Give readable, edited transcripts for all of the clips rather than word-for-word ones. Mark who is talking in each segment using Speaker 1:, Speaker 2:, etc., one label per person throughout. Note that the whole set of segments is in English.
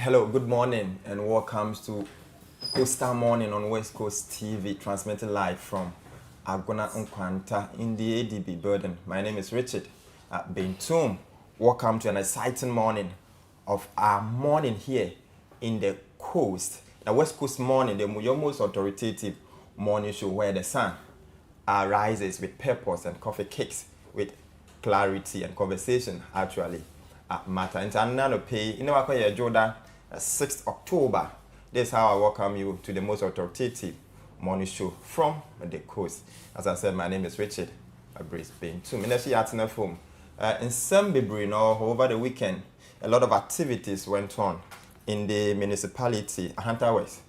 Speaker 1: Hello, good morning, and welcome to Coastal Morning on West Coast TV, transmitting live from Agona Nkwanta in the ADB building. My name is Richard Bentum. Welcome to an exciting morning of our morning here in the coast. The West Coast Morning, your most authoritative morning show where the sun rises with purpose and coffee cakes with clarity and conversation actually matter. And I'm pay, you know, I Jordan 6th October. This is how I welcome you to the most authoritative morning show from the coast. As I said, my name is Richard Brisbane. 2 minutes at the phone. In some over the weekend, a lot of activities went on in the municipality, Hunter West,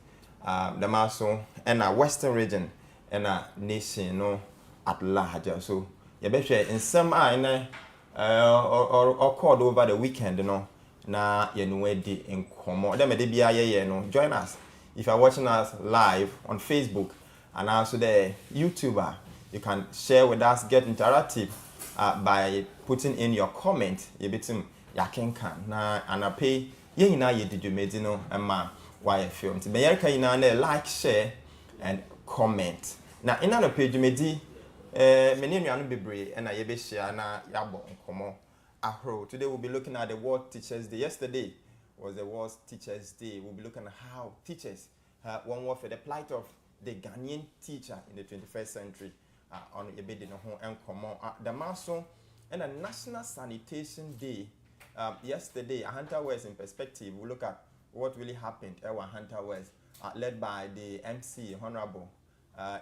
Speaker 1: the Maso, and a Western region, and a nation at large. So, you bet in some or called over the weekend, na di in Como. Then maybe join us. If you're watching us live on Facebook and also the YouTuber, you can share with us, get interactive by putting in your comment. You betim yakenkan na anape ye na ye did medino and why film. To be like, share, and comment. Now in another page medi many nuanu bebre and I be share na yabo nkomo. Today we'll be looking at the World Teachers Day. Yesterday was the World Teachers Day. We'll be looking at how teachers one word for the plight of the Ghanaian teacher in the 21st century on Ebedi no ho enkomo. The Maso and a National Sanitation Day. Yesterday, Hunter West in perspective, we'll look at what really happened at Hunter West, led by the MC, Honorable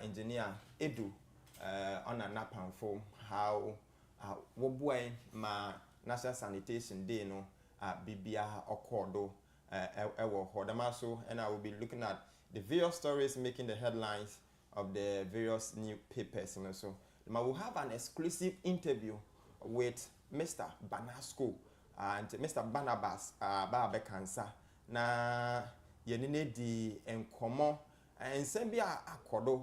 Speaker 1: Engineer Edu on a Napan form, how Wobwe ma National Sanitation Day no Bibia Okodo Ewo Hodamaso, and I will be looking at the various stories making the headlines of the various newspapers. So I will have an exclusive interview with Mr. Banasco and Mr. Barnabas Babekansa na yenine di enkomo and sembia akodo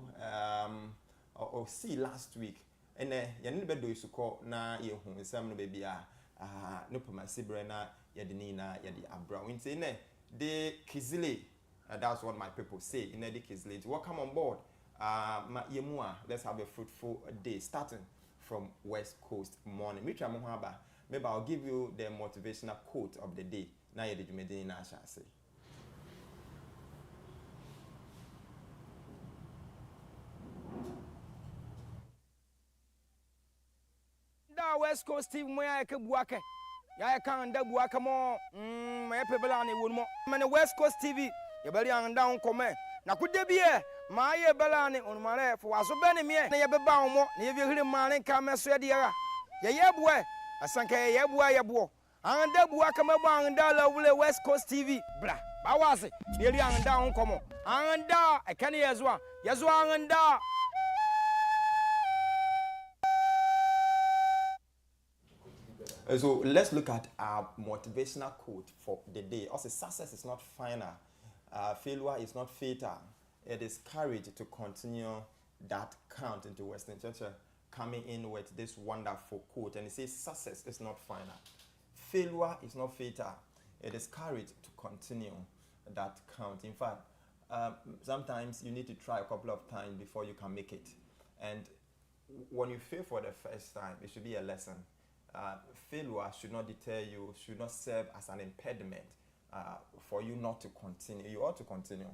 Speaker 1: or see last week. And yanni bedo isuko na ye hu nsam no baby no pama sibre na yedi ni na yedi abra winti ne de kizile that's what my people say in the kizile. Welcome on board ma yemua. Let's have a fruitful day starting from West Coast Morning. Which I'm haba. Maybe I'll give you the motivational quote of the day. Na yedi jumedi na shall say.
Speaker 2: West Coast team moya ke buake ya kan da buake mo me pebela ni won mo me West Coast TV ye bari an da nkome na kude bie ma ye bela ni on mare fo waso be ni me na ye beba mo na ye hiri mare ka me so de ya ye buwe asanka ye buwa ye buo an da buake me ba an da la wule West Coast TV bra ba wase ye ri an da nkomo an da e kan ye zo an da.
Speaker 1: So let's look at our motivational quote for the day. Also, success is not final. Failure is not fatal. It is courage to continue that count into Western Church coming in with this wonderful quote. And it says, success is not final. Failure is not fatal. It is courage to continue that count. In fact, sometimes you need to try a couple of times before you can make it. And when you fail for the first time, it should be a lesson. Failure should not deter you, should not serve as an impediment for you not to continue. You ought to continue.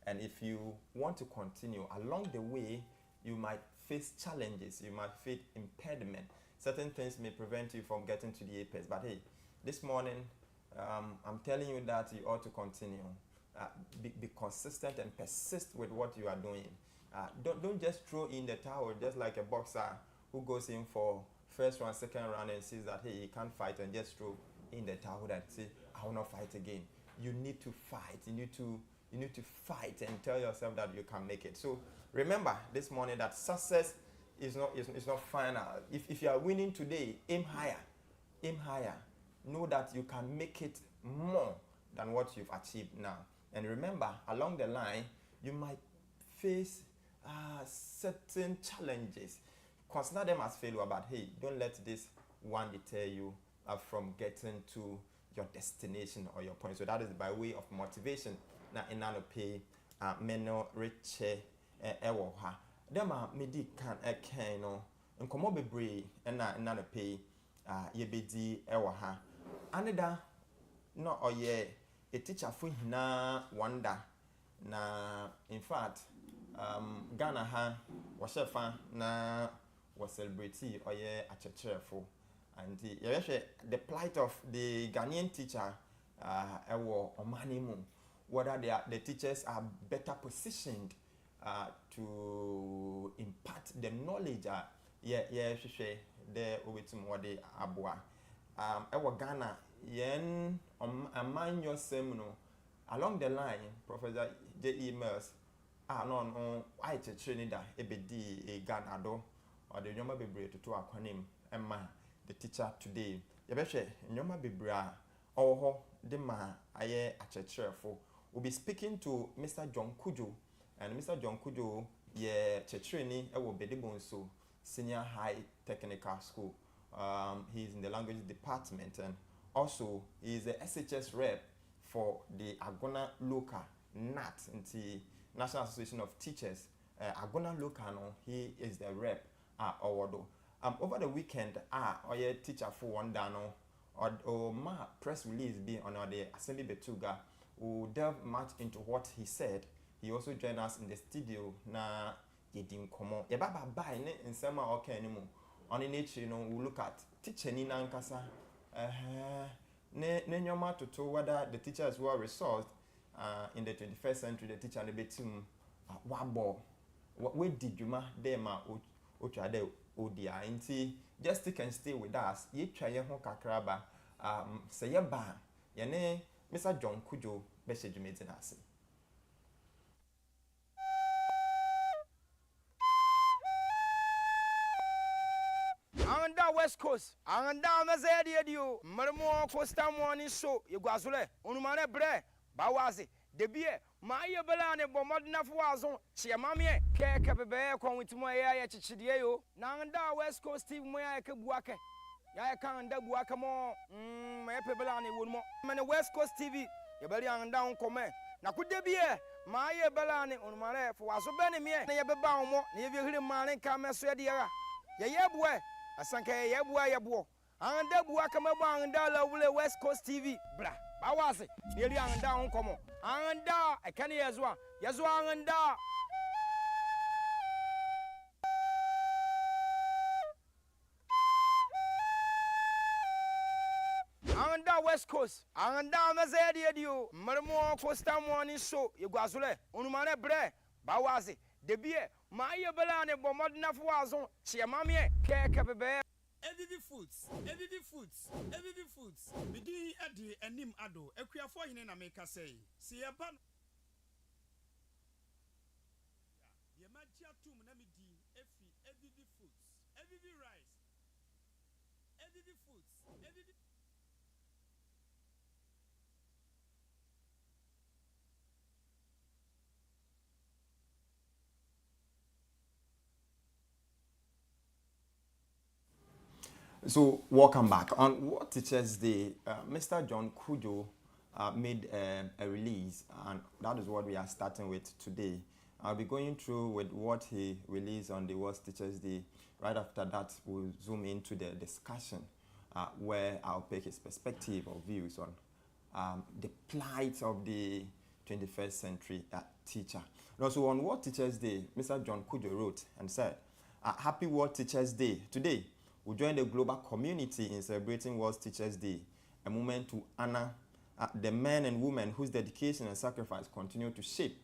Speaker 1: And if you want to continue, along the way, you might face challenges, you might face impediment. Certain things may prevent you from getting to the apex. But hey, this morning, I'm telling you that you ought to continue. Be consistent and persist with what you are doing. Don't just throw in the towel just like a boxer who goes in for first round, second round, and sees that hey, he can't fight and just throw in the towel and say, I will not fight again. You need to fight. You need to fight and tell yourself that you can make it. So remember this morning that success is not final. If you are winning today, aim higher. Aim higher. Know that you can make it more than what you've achieved now. And remember, along the line, you might face certain challenges. Consider them as failure, but hey, don't let this one deter you from getting to your destination or your point. So that is by way of motivation. Na inano pay meno riche ewo ha. Dem a medi kan eken no nkomo bebre na inano pay yebedi ewo ha. Aneda no oye a teacher for hina wonder na in fact Ghana ha was na was celebrity oye achechefo. And the plight of the Ghanaian teacher, whether the teachers are better positioned to impart the knowledge. The Owetumwade Abua. Ghana, yen among your seminal along the line, Professor J.E. Mills, no, I Trinidad, ebedi a Ghana do, or the Yoma Bebre to acronym, Emma. The teacher today. Yabeshe nyoma bibra oho de ma aye achechefo. We'll be speaking to Mr. John Kujo, and Mr. John Kujo ye checheni ewo Bedibonso Senior High Technical School. He's in the language department, and also he is the SHS rep for the Agona Local NAT, the National Association of Teachers. Agona Local, he is the rep at Owodo. Over the weekend, oye teacher for one dano or ma press release be on the Assembly Betuga will delve much into what he said. He also joined us in the studio na yedim komo. Yababa buy ne in summer okay anymore. On the nature, we look at teacher ni nankasa. Ne nyoma to whether the teachers were resourced in the 21st century. The teacher ne betum wabo. What did you ma de ma utrade Odia inti just stick and stay with us. Ye try ye ho kakraba. Say ye ba. Yene Mr. John Kujo beshe jumete nasi.
Speaker 2: Anda West Coast, anda mazedi edio. Marmo Costa Morning Show. Yugwazule. Unumane bre. Bawazi. Debie. Maye belane bomodna fuazo chia mamie keke bebe kwa witimo ya chichidie yo nanda West Coast Steve moya ke buake ya ka anda buake mo maye belane wonmo mene West Coast TV ye beli anda onkome na kudebie maye belane onumare fuazo bene mie na ye beba omo na ye hire mane ka meso ye dia ye yebwe asanka ye yebwo anda buake mebo anda lawule West Coast TV bra bawaze yeli anda onkomo anda ekani yazwa anda West Coast anda mazedi edio marmo Costa Morning Show yugwazule unumane bre bawazi debie maye belane bomodna fuazo chia mamie keke bebe
Speaker 3: Evivi foods. Bidi adi enim ado. Ekuafo hine na meka say. Si eba ye magia tum na mi di efi Evivi foods. Evivi rice. Evivi foods. Evivi
Speaker 1: So welcome back. On What Teachers Day, Mr. John Kujo made a release, and that is what we are starting with today. I'll be going through with what he released on the What Teachers Day. Right after that, we'll zoom into the discussion where I'll pick his perspective or views on the plight of the 21st century teacher. And also on What Teachers Day, Mr. John Kujo wrote and said, Happy World Teachers Day. Today, we join the global community in celebrating World Teachers Day, a moment to honor the men and women whose dedication and sacrifice continue to shape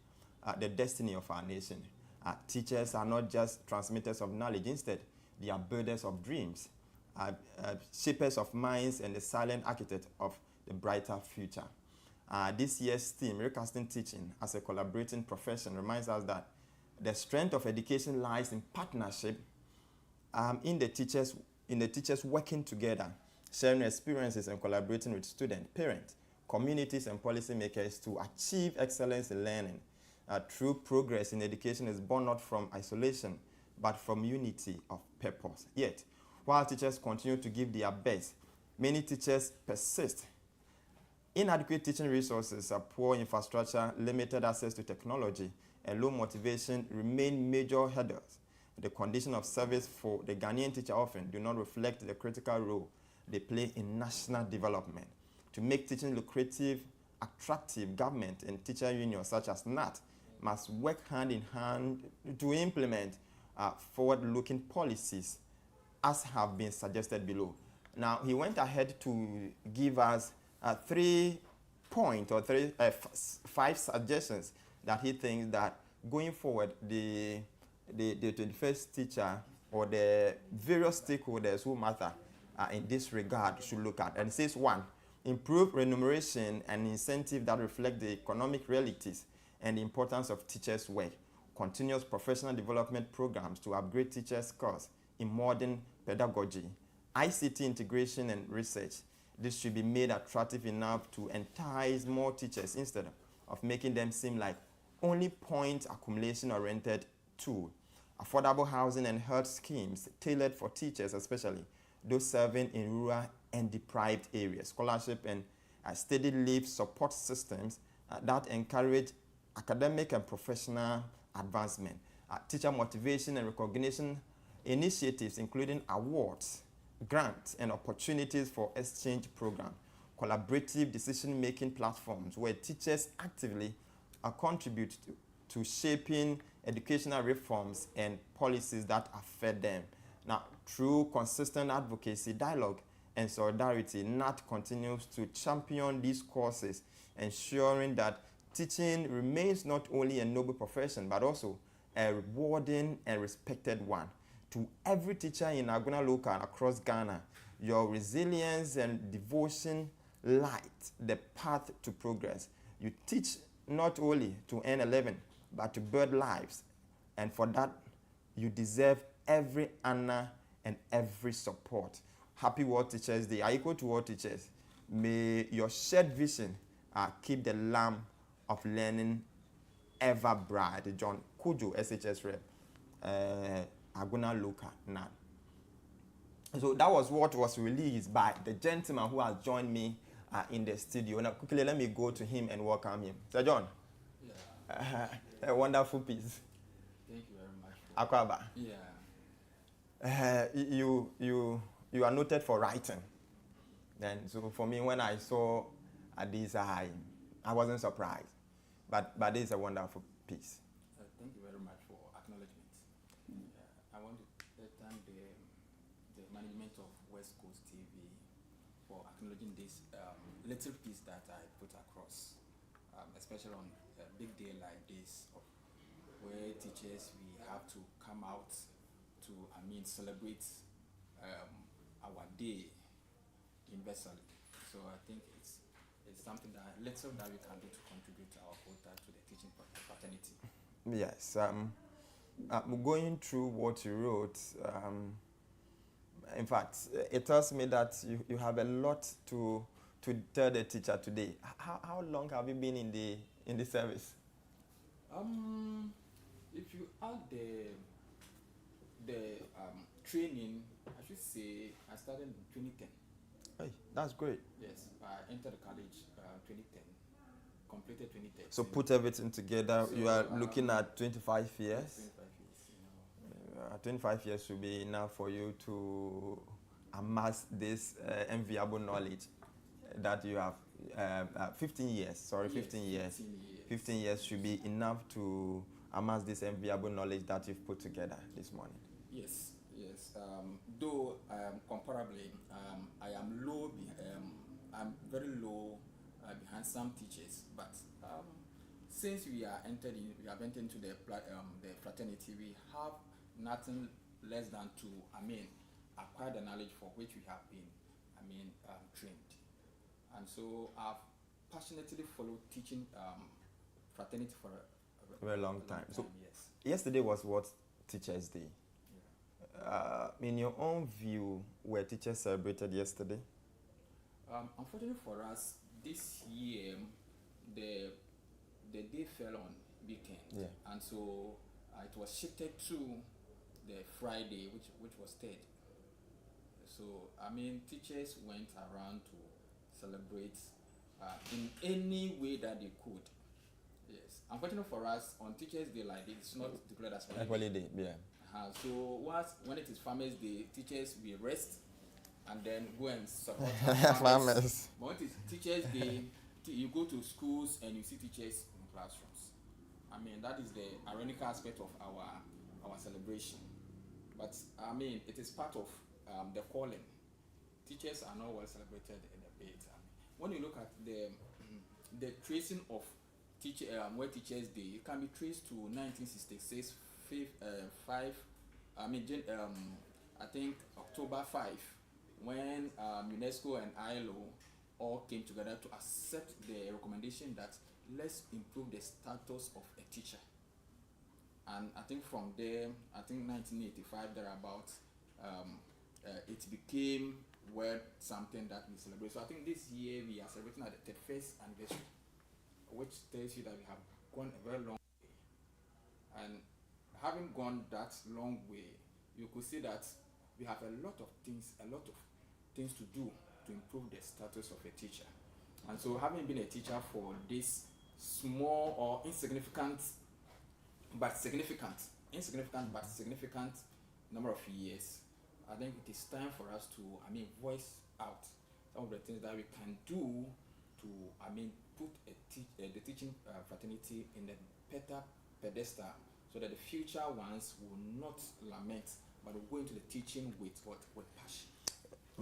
Speaker 1: the destiny of our nation. Teachers are not just transmitters of knowledge. Instead, they are builders of dreams, shapers of minds, and the silent architect of the brighter future. This year's theme, Recasting Teaching as a Collaborating Profession, reminds us that the strength of education lies in partnership, in the teachers working together, sharing experiences and collaborating with students, parents, communities, and policymakers to achieve excellence in learning. True progress in education is born not from isolation, but from unity of purpose. Yet, while teachers continue to give their best, many teachers persist Inadequate teaching resources, poor infrastructure, limited access to technology, and low motivation remain major hurdles. The condition of service for the Ghanaian teacher often do not reflect the critical role they play in national development. To make teaching lucrative, attractive, government and teacher unions such as NAT must work hand in hand to implement forward-looking policies as have been suggested below. Now, he went ahead to give us 5 suggestions that he thinks that going forward, the 21st teacher or the various stakeholders who matter in this regard should look at. And it says 1, improve remuneration and incentive that reflect the economic realities and the importance of teachers' work. Continuous professional development programs to upgrade teachers' skills in modern pedagogy. ICT integration and research. This should be made attractive enough to entice more teachers instead of making them seem like only point accumulation oriented tool. Affordable housing and health schemes tailored for teachers, especially those serving in rural and deprived areas. Scholarship and steady leave support systems that encourage academic and professional advancement. Teacher motivation and recognition initiatives, including awards, grants, and opportunities for exchange programs. Collaborative decision-making platforms where teachers actively contribute to shaping educational reforms and policies that affect them. Now, through consistent advocacy, dialogue, and solidarity, NAT continues to champion these causes, ensuring that teaching remains not only a noble profession, but also a rewarding and respected one. To every teacher in Aguna Local across Ghana, your resilience and devotion light the path to progress. You teach not only to earn a living, but to build lives. And for that, you deserve every honor and every support. Happy World Teachers Day. I equal to World Teachers. May your shared vision keep the lamp of learning ever bright. John Kujo, SHS Rep, Aguna Local, NAN. So that was what was released by the gentleman who has joined me in the studio. Now, quickly, let me go to him and welcome him. Sir John. Yeah. A wonderful piece.
Speaker 4: Thank you very much.
Speaker 1: Akwaba.
Speaker 4: Yeah.
Speaker 1: You are noted for writing. Then, so for me, when I saw this, I wasn't surprised. But this is a wonderful piece.
Speaker 4: Thank you very much for acknowledgement. I want to thank the management of West Coast TV for acknowledging this little piece that I put across, especially on a big day like this, where teachers, we have to come out to, celebrate our day universally. So I think it's something that little that we can do to contribute our quota to the teaching fraternity.
Speaker 1: Yes. Going through what you wrote, in fact, it tells me that you have a lot to tell the teacher today. How long have you been in the service?
Speaker 4: If you add the training, I should say I started in 2010.
Speaker 1: Hey, that's great.
Speaker 4: Yes, I entered college 2010, completed 2010.
Speaker 1: So put everything together,
Speaker 4: So,
Speaker 1: you are looking at 25 years.
Speaker 4: 25 years.
Speaker 1: 25 years should be enough for you to amass this enviable knowledge that you have. 15 years, sorry,
Speaker 4: Yes,
Speaker 1: 15 years.
Speaker 4: 15 years.
Speaker 1: 15 years should be enough to amass this enviable knowledge that you've put together this morning.
Speaker 4: Yes. Though comparably, I am low. I'm very low behind some teachers, but since we have entered into the fraternity, we have nothing less than to acquire the knowledge for which we have been trained, and so I've passionately followed teaching fraternity for
Speaker 1: A very long time. So
Speaker 4: yes.
Speaker 1: yesterday was what Teachers Day. In your own view, were teachers celebrated yesterday?
Speaker 4: Unfortunately for us, this year the day fell on weekend, and so it was shifted to the Friday, which was third. So teachers went around to celebrate in any way that they could. Yes. Unfortunately for us, on Teachers' Day like this, it's not declared as
Speaker 1: holiday. Yeah.
Speaker 4: So when it is Farmers' Day, teachers will rest and then go and support
Speaker 1: farmers.
Speaker 4: But when it is Teachers' Day, you go to schools and you see teachers in classrooms. I mean, that is the ironical aspect of our celebration. But I mean, it is part of the calling. Teachers are not well celebrated in the bit. When you look at the tracing of World Teachers' Day, it can be traced to 1966, I think October 5, when UNESCO and ILO all came together to accept the recommendation that let's improve the status of a teacher. And I think from there, I think 1985 thereabouts, it became something that we celebrate. So I think this year we are celebrating at the 31st anniversary, which tells you that we have gone a very long way. And having gone that long way, you could see that we have a lot of things to do to improve the status of a teacher. And so having been a teacher for this small or insignificant but significant number of years, I think it is time for us to voice out some of the things that we can do to put the teaching fraternity in a better pedestal, so that the future ones will not lament but will go into the teaching with passion.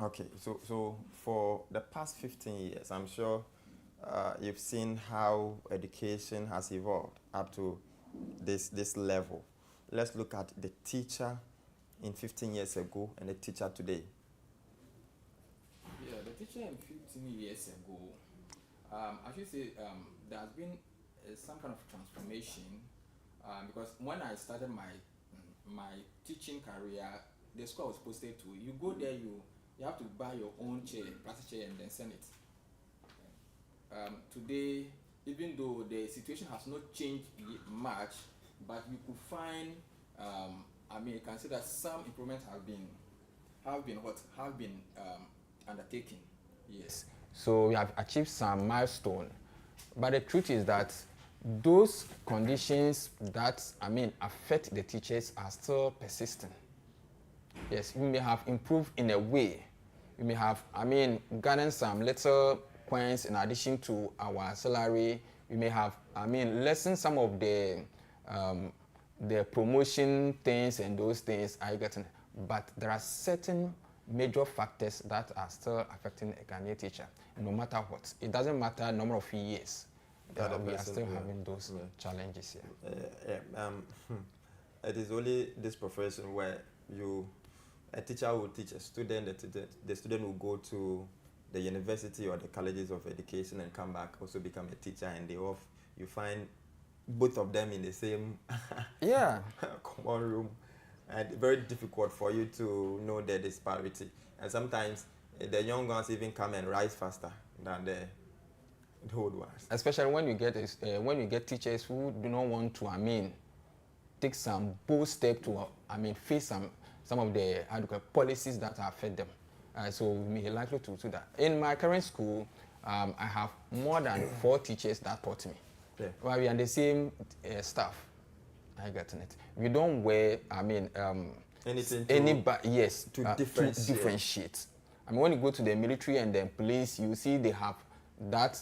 Speaker 1: Okay, so for the past 15 years, I'm sure you've seen how education has evolved up to this level. Let's look at the teacher in 15 years ago and the teacher today.
Speaker 4: Yeah, the teacher in 15 years ago, I should say there has been some kind of transformation, because when I started my teaching career, the school I was posted to, you go there, you have to buy your own chair, plastic chair, and then send it. Today, even though the situation has not changed much, but you could find, you can see that some improvements have been undertaken. Yes. So we have achieved some milestone, but the truth is that those conditions that affect the teachers are still persistent. Yes, we may have improved in a way. We may have gotten some little points in addition to our salary. We may have lessened some of the promotion things and those things are getting, but there are certain major factors that are still affecting a Ghanaian teacher, no matter what. It doesn't matter number of years. We are still having those challenges here.
Speaker 1: It is only this profession where a teacher will teach a student, the student will go to the university or the colleges of education and come back, also become a teacher, and you find both of them in the same common room, and very difficult for you to know the disparity. And sometimes the young ones even come and rise faster than the old ones.
Speaker 4: Especially when you get teachers who do not want to take some bold step to face some of the policies that affect them. So we may likely to do that. In my current school, I have more than 4 teachers that taught me.
Speaker 1: Yeah.
Speaker 4: Well, we are the same staff. I get it. We don't wear,
Speaker 1: anything
Speaker 4: to differentiate. When you go to the military and the police, you see they have that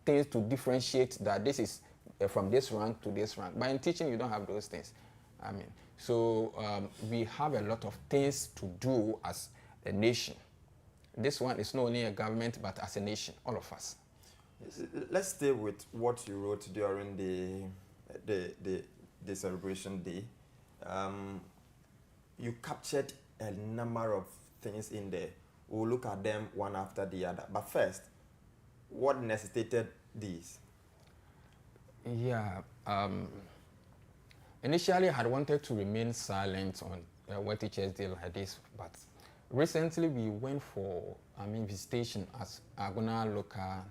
Speaker 4: things to differentiate that this is from this rank to this rank. But in teaching, you don't have those things. So we have a lot of things to do as a nation. This one is not only a government, but as a nation, all of us.
Speaker 1: Let's stay with what you wrote during the celebration day. You captured a number of things in there. We'll look at them one after the other. But first, what necessitated these?
Speaker 4: Yeah. Initially, I had wanted to remain silent on World Teachers' Day like this, but recently we went for visitation as Agona local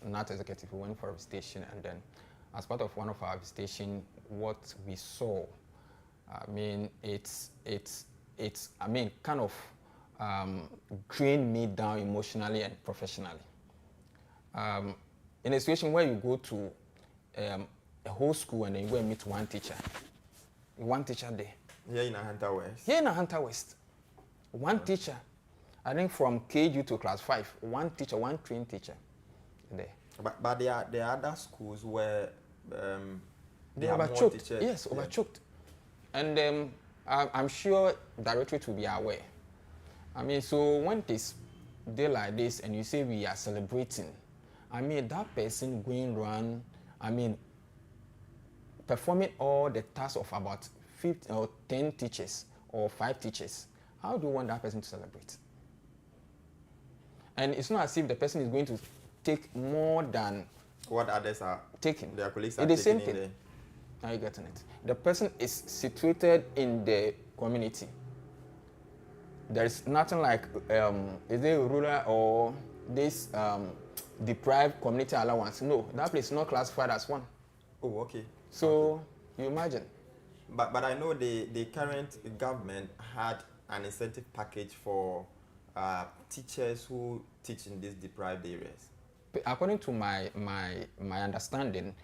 Speaker 4: NAT executive. We went for a visitation, and then as part of one of our visitation, what we saw, it's kind of drained me down emotionally and professionally.
Speaker 5: in a situation where you go to a whole school and then you go and meet one teacher there.
Speaker 1: Here in Hunter West.
Speaker 5: Here in Hunter West, one teacher, I think from KG to class 5, one teacher, one trained teacher there.
Speaker 1: But there are other schools where they have more
Speaker 5: overchoked.
Speaker 1: teachers.
Speaker 5: Yes, overchoked. And I'm sure directorate will be aware. I mean, so when it is day like this and you say we are celebrating, I mean, that person going around, I mean, performing all the tasks of about 15 or 10 teachers or 5 teachers, how do you want that person to celebrate? And it's not as if the person is going to take more than
Speaker 1: what others are
Speaker 5: taking.
Speaker 1: Their colleagues are
Speaker 5: It's the same
Speaker 1: taking
Speaker 5: thing. Are you getting it? The person is situated in the community. There is nothing like is it rural or this deprived community allowance. No, that place is not classified as one.
Speaker 1: Oh, okay.
Speaker 5: So
Speaker 1: okay.
Speaker 5: you imagine.
Speaker 1: But I know the current government had an incentive package for teachers who teach in these deprived areas.
Speaker 5: According to my understanding,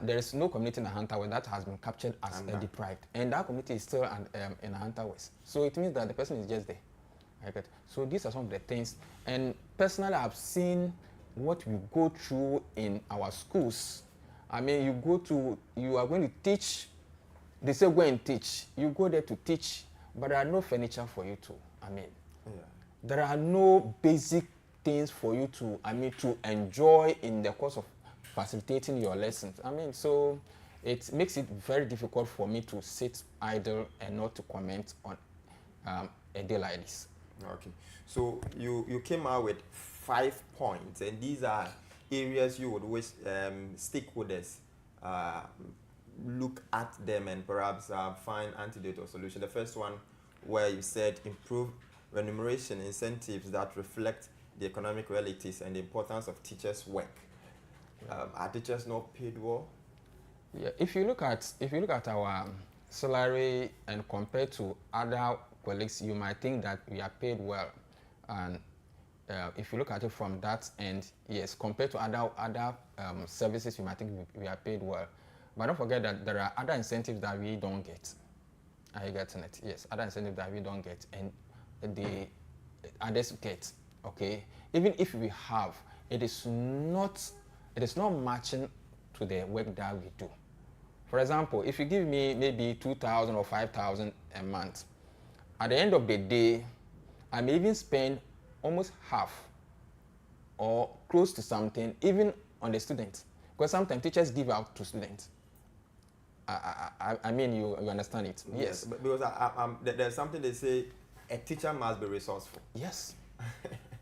Speaker 5: there is no community in Hunter West that has been captured as deprived, and that community is still in Hunter West. So it means that the person is just there. Right? So these are some of the things. And personally, I've seen what we go through in our schools. I mean, you are going to teach. They say go and teach. You go there to teach, but there are no furniture for you to. I mean, there are no basic things for you to, to enjoy in the course of facilitating your lessons. I mean, so it makes it very difficult for me to sit idle and not to comment on a day like this.
Speaker 1: Okay. So you came out with 5 points, and these are areas you would wish stakeholders look at them and perhaps find antidote or solution. The first one, where you said improve remuneration incentives that reflect the economic realities and the importance of teachers' work. Are teachers not paid well?
Speaker 5: Yeah, if you look at our salary and compared to other colleagues, you might think that we are paid well. And if you look at it from that end, yes, compared to other services, you might think we are paid well. But don't forget that there are other incentives that we don't get. Are you getting it? Yes, other incentives that we don't get, and the others get. Okay, even if we have, it is not matching to the work that we do. For example, if you give me maybe 2,000 or 5,000 a month, at the end of the day, I may even spend almost half or close to something, even on the students, because sometimes teachers give out to students. I mean, you understand it. Yes.
Speaker 1: Because there's something they say, a teacher must be resourceful.
Speaker 5: Yes.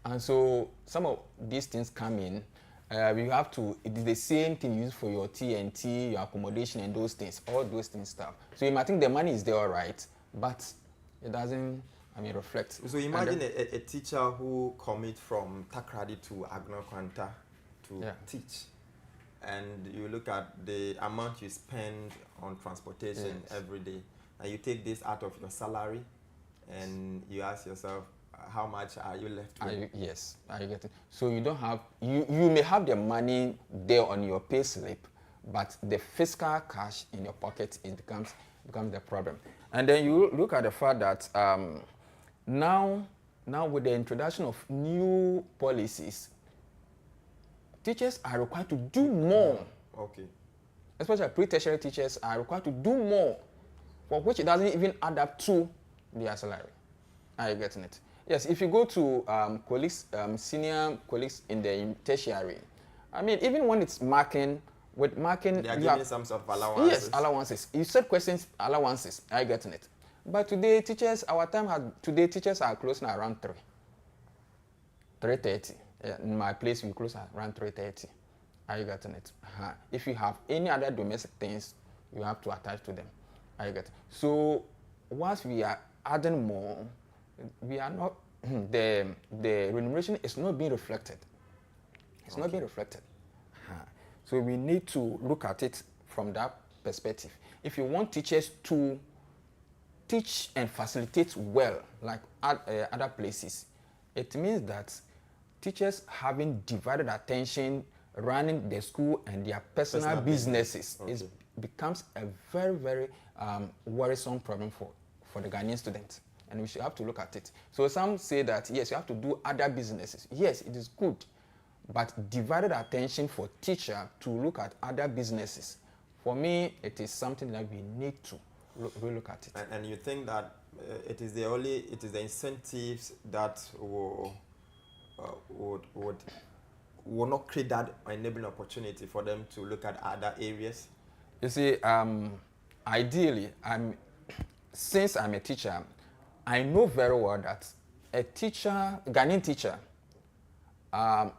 Speaker 5: And so some of these things come in. We have to, it is the same thing you use for your TNT, your accommodation and those things, all those things stuff. So you might think the money is there, all right, but it doesn't, reflect.
Speaker 1: So imagine a teacher who commit from Takrady to Agnokwanta to teach. And you look at the amount you spend on transportation every day, and you take this out of your salary, and you ask yourself, how much are you left with?
Speaker 5: Yes, are you getting? So you don't have, you may have the money there on your pay slip, but the fiscal cash in your pocket, it becomes the problem. And then you look at the fact that now with the introduction of new policies, teachers are required to do more.
Speaker 1: Okay.
Speaker 5: Especially pre-tertiary teachers are required to do more, for which it doesn't even add up to their salary. Are you getting it? Yes, if you go to colleagues, senior colleagues in the tertiary, even when it's marking, they
Speaker 1: are giving some sort of allowances.
Speaker 5: Yes, allowances. You said questions, allowances. Are you getting it? But today, teachers are closing around 3:30. In my place, we close around 3:30. Are you getting it? If you have any other domestic things, you have to attach to them. Are you getting it? So once we are adding more, we are not, the remuneration is not being reflected. It's not being reflected. So we need to look at it from that perspective. If you want teachers to teach and facilitate well, like other places, it means that teachers having divided attention running the school and their personal businesses.
Speaker 1: Okay.
Speaker 5: It becomes a very, very worrisome problem for the Ghanaian students. And we should have to look at it. So some say that, yes, you have to do other businesses. Yes, it is good. But divided attention for teacher to look at other businesses. For me, it is something that we need to relook at it.
Speaker 1: And you think that it is the incentives that will not create that enabling opportunity for them to look at other areas?
Speaker 5: You see, ideally, since I'm a teacher, I know very well that a Ghanaian teacher,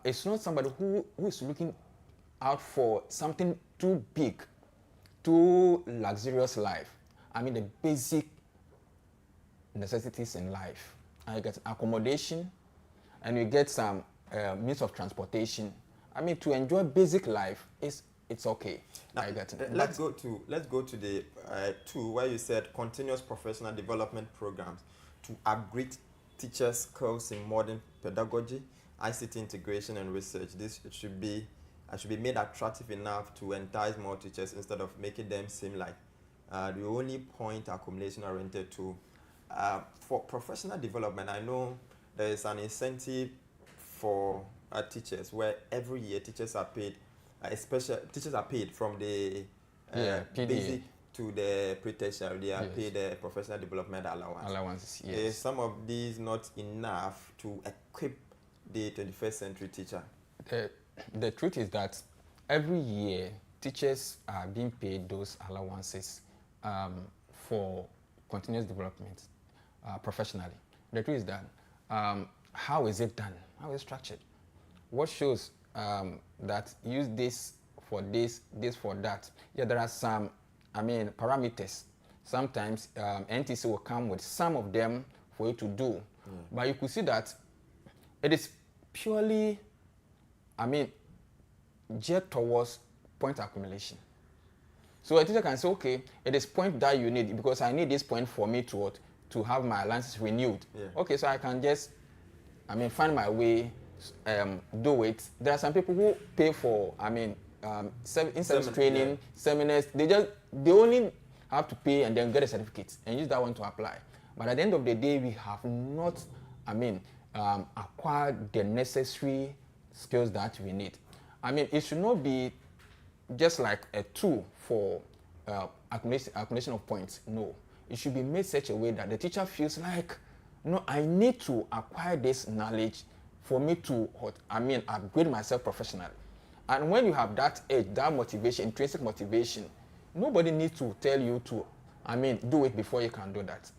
Speaker 5: is not somebody who is looking out for something too big, too luxurious life. I mean the basic necessities in life. I get accommodation, and you get some means of transportation. I mean, to enjoy basic life it's okay.
Speaker 1: Now, let's go to the two where you said continuous professional development programs to upgrade teachers' skills in modern pedagogy, ICT integration, and research. This should be made attractive enough to entice more teachers instead of making them seem like the only point accumulation oriented to. For professional development, I know there is an incentive for teachers where every year teachers are paid, teachers are paid from the basic to the pre-tertiary. They are paid the professional development allowance.
Speaker 5: Yes.
Speaker 1: Is some of these not enough to equip the 21st century teacher?
Speaker 5: The truth is that every year teachers are being paid those allowances for continuous development professionally. The truth is that how is it done? How is it structured? What shows that use this for this for that? Yeah, there are some, parameters. Sometimes NTC will come with some of them for you to do. But you could see that it is purely, geared towards point accumulation. So a teacher can say, okay, it is point that you need because I need this point for me to have my alliances renewed.
Speaker 1: Yeah.
Speaker 5: Okay, so I can just, find my way, do it. There are some people who pay for, in-service training, seminars. They only have to pay and then get a certificate and use that one to apply. But at the end of the day, we have not, acquired the necessary skills that we need. It should not be just like a tool for accumulation of points. No, it should be made such a way that the teacher feels like, no, I need to acquire this knowledge for me to, upgrade myself professionally. And when you have that edge, that motivation, intrinsic motivation, nobody needs to tell you to, do it before you can do that.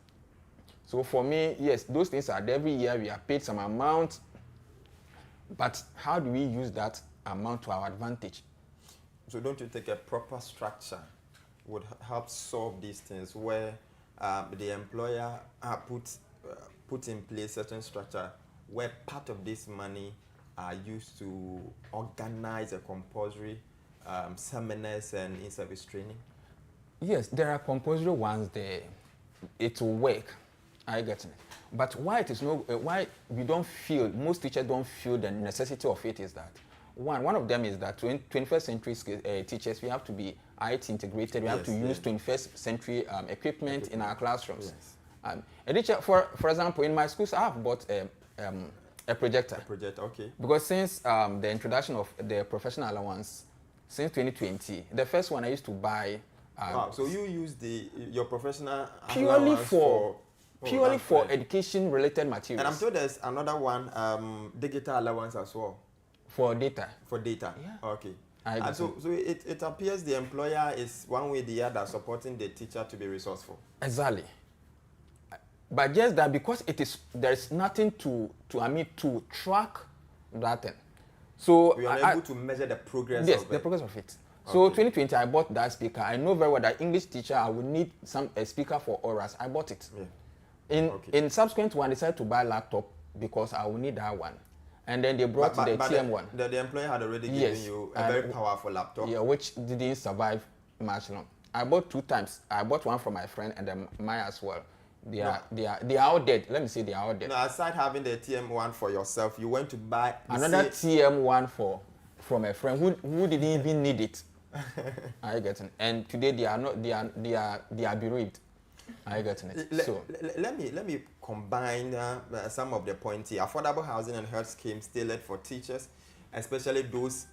Speaker 5: So for me, yes, those things are there. Every year we are paid some amount, but how do we use that amount to our advantage?
Speaker 1: So don't you think a proper structure would help solve these things where the employer put in place certain structure where part of this money are used to organize a compulsory seminars and in-service training?
Speaker 5: Yes, there are compulsory ones there. It will work. I get it. But why it is no, why we don't feel, most teachers don't feel the necessity of it is that one of them is that 21st century teachers, we have to be IT integrated. We have to use 21st century equipment in our classrooms.
Speaker 1: Yes.
Speaker 5: A teacher, for example, in my schools, I have bought a projector.
Speaker 1: A projector, okay.
Speaker 5: Because since the introduction of the professional allowance, since 2020, the first one I used to buy.
Speaker 1: Wow, so you use your professional
Speaker 5: purely
Speaker 1: allowance
Speaker 5: for education-related materials.
Speaker 1: And I'm sure there's another one, digital allowance as well.
Speaker 5: For data.
Speaker 1: For data.
Speaker 5: Yeah.
Speaker 1: Okay. So it appears the employer is one way or the other supporting the teacher to be resourceful.
Speaker 5: Exactly. But just that because there's nothing to track that thing. So
Speaker 1: we are able to measure the progress.
Speaker 5: Yes,
Speaker 1: of
Speaker 5: the progress of it. So 2020, I bought that speaker. I know very well that English teacher, I would need a speaker for orals. I bought it. Yeah. In subsequent one, I decided to buy a laptop because I will need that one. And then they brought the TM one.
Speaker 1: The employer had already given you a very powerful laptop.
Speaker 5: Yeah, which didn't survive much long. I bought 2 times. I bought one for my friend and then mine as well. They are outdated. Let me say they are outdated.
Speaker 1: Now, aside having the TM one for yourself, you went to buy
Speaker 5: another TM one for from a friend who didn't even need it. Are you getting it? And today they are bereaved. Are you getting it?
Speaker 1: Let me combine some of the points here. Affordable housing and health schemes tailored for teachers, especially those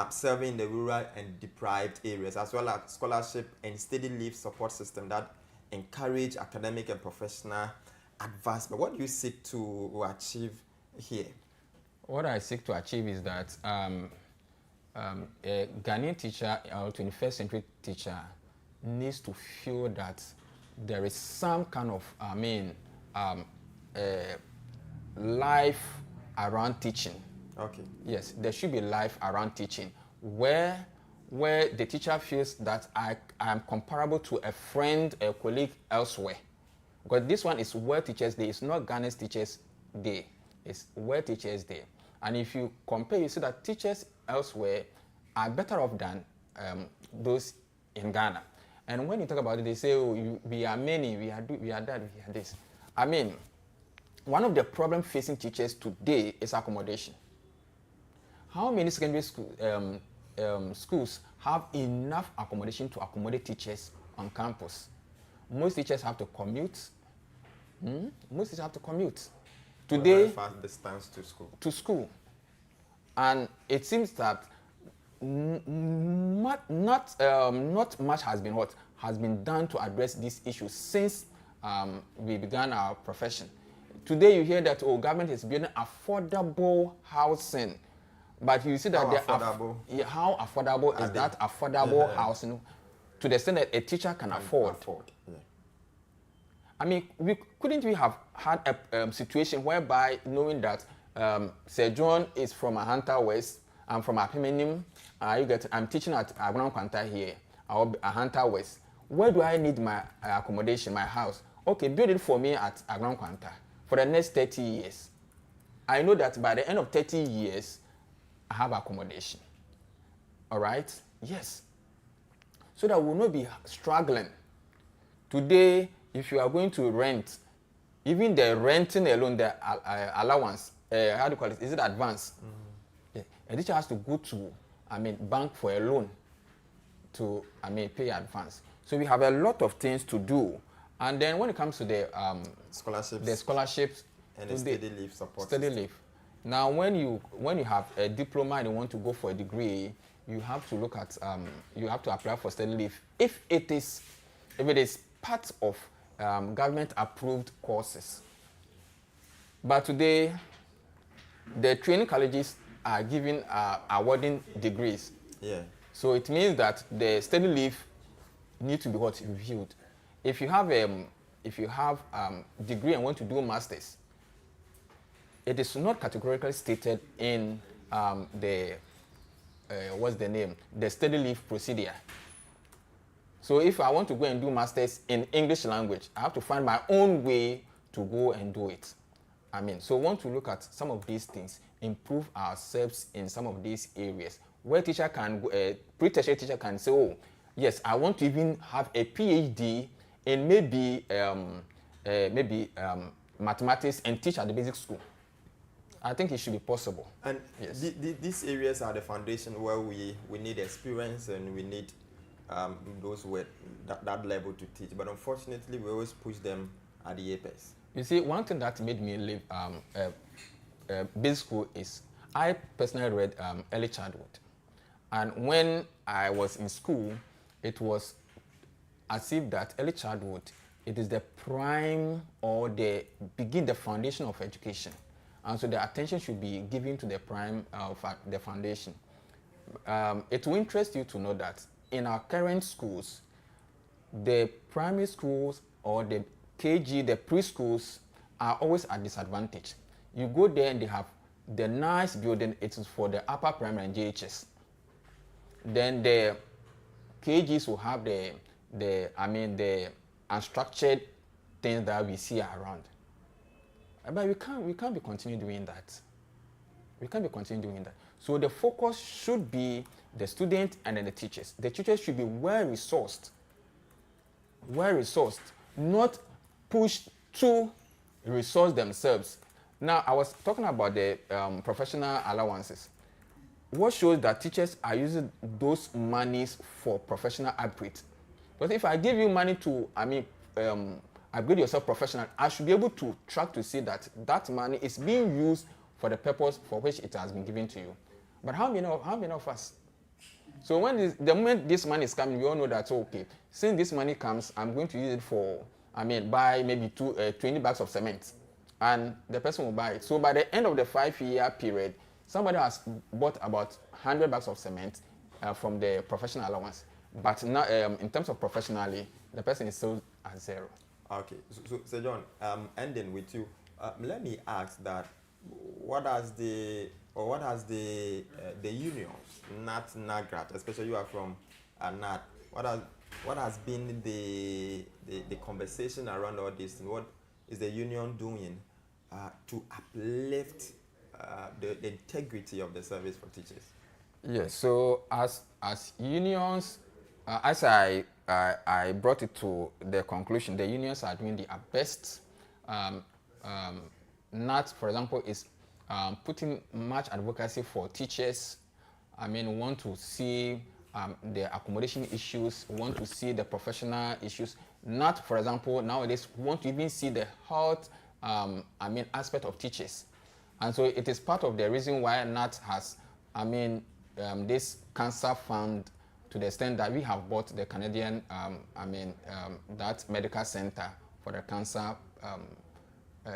Speaker 1: serving in the rural and deprived areas, as well as scholarship and steady leave support system that encourage academic and professional advancement. What do you seek to achieve here?
Speaker 5: What I seek to achieve is that a Ghanaian teacher or 21st century teacher needs to feel that there is some kind of life around teaching.
Speaker 1: Okay.
Speaker 5: Yes, there should be life around teaching where the teacher feels that I am comparable to a friend, a colleague elsewhere. Because this one is World Teachers Day. It's not Ghana's Teachers Day. It's World Teachers Day. And if you compare, you see that teachers elsewhere are better off than those in Ghana. And when you talk about it, they say, oh, we are many, we are that, we are this. I mean, one of the problems facing teachers today is accommodation. How many secondary schools have enough accommodation to accommodate teachers on campus? Most teachers have to commute. Most teachers have to commute. Today,
Speaker 1: very fast distance to school.
Speaker 5: And it seems that not much has been done to address these issues since we began our profession. Today you hear that government is building affordable housing, but you see that how affordable is that affordable housing to the extent that a teacher can afford.
Speaker 1: Yeah.
Speaker 5: I mean, couldn't we have had a situation whereby knowing that Sir John is from Ahanta West, I'm from Apiminim, I'm teaching at Agron Kwanta here, or Ahanta West. Where do I need my accommodation, my house? Okay, build it for me at Agron Kwanta for the next 30 years. I know that by the end of 30 years, I have accommodation. All right? Yes. So that we will not be struggling. Today, if you are going to rent, even the renting alone, the allowance, how do you call it? Is it advance? Yeah. A teacher has to go to, bank for a loan to, pay advance. So we have a lot of things to do. And then when it comes to the scholarships
Speaker 1: and the steady leave support.
Speaker 5: Steady leave. Now, when you have a diploma and you want to go for a degree, you have to look at you have to apply for steady leave if it is part of government approved courses. But today, the training colleges are awarding degrees.
Speaker 1: Yeah.
Speaker 5: So it means that the steady leave need to be reviewed. If you have degree and want to do masters, it is not categorically stated in the steady leave procedure. So if I want to go and do masters in English language, I have to find my own way to go and do it. So we want to look at some of these things, improve ourselves in some of these areas where teacher can, pre-tertiary teacher can say, oh, yes, I want to even have a PhD in maybe mathematics and teach at the basic school. I think it should be possible.
Speaker 1: And yes. These areas are the foundation where we need experience and we need those with that level to teach. But unfortunately, we always push them at the apex. You
Speaker 5: see, one thing that made me leave basic school is I personally read early childhood. And when I was in school, it was as if that early childhood, it is the prime or the foundation of education. And so the attention should be given to the prime of the foundation. It will interest you to know that in our current schools, the primary schools or the KG, the preschools, are always at disadvantage. You go there and they have the nice building, it is for the upper primary and JHS. Then the KGs will have the unstructured things that we see around. But we can't be continuing doing that. We can't be continuing doing that. So the focus should be the student and then the teachers. The teachers should be well-resourced, not pushed to resource themselves. Now, I was talking about the professional allowances. what shows that teachers are using those monies for professional upgrade. But if I give you money to, upgrade yourself professionally, I should be able to track to see that that money is being used for the purpose for which it has been given to you. But how many of us? So when the moment this money is coming, we all know that, okay, since this money comes, I'm going to use it for, buy maybe 20 bags of cement. And the person will buy it. So by the end of the 5-year period, somebody has bought about 100 bags of cement from the professional allowance. But now, in terms of professionally, the person is still at zero.
Speaker 1: Okay, so John, ending with you, let me ask that what has the unions, NAT, NAGRAT, especially you are from NAT, what has been the conversation around all this? What is the union doing to uplift the integrity of the service for teachers?
Speaker 5: Yes. So as unions, as I brought it to the conclusion, the unions are doing their best. NAT, for example, is putting much advocacy for teachers. Want to see the accommodation issues, want to see the professional issues. NAT, for example, nowadays want to even see the health aspect of teachers. And so it is part of the reason why NAT has this cancer fund, to the extent that we have bought the Canadian that medical center for the cancer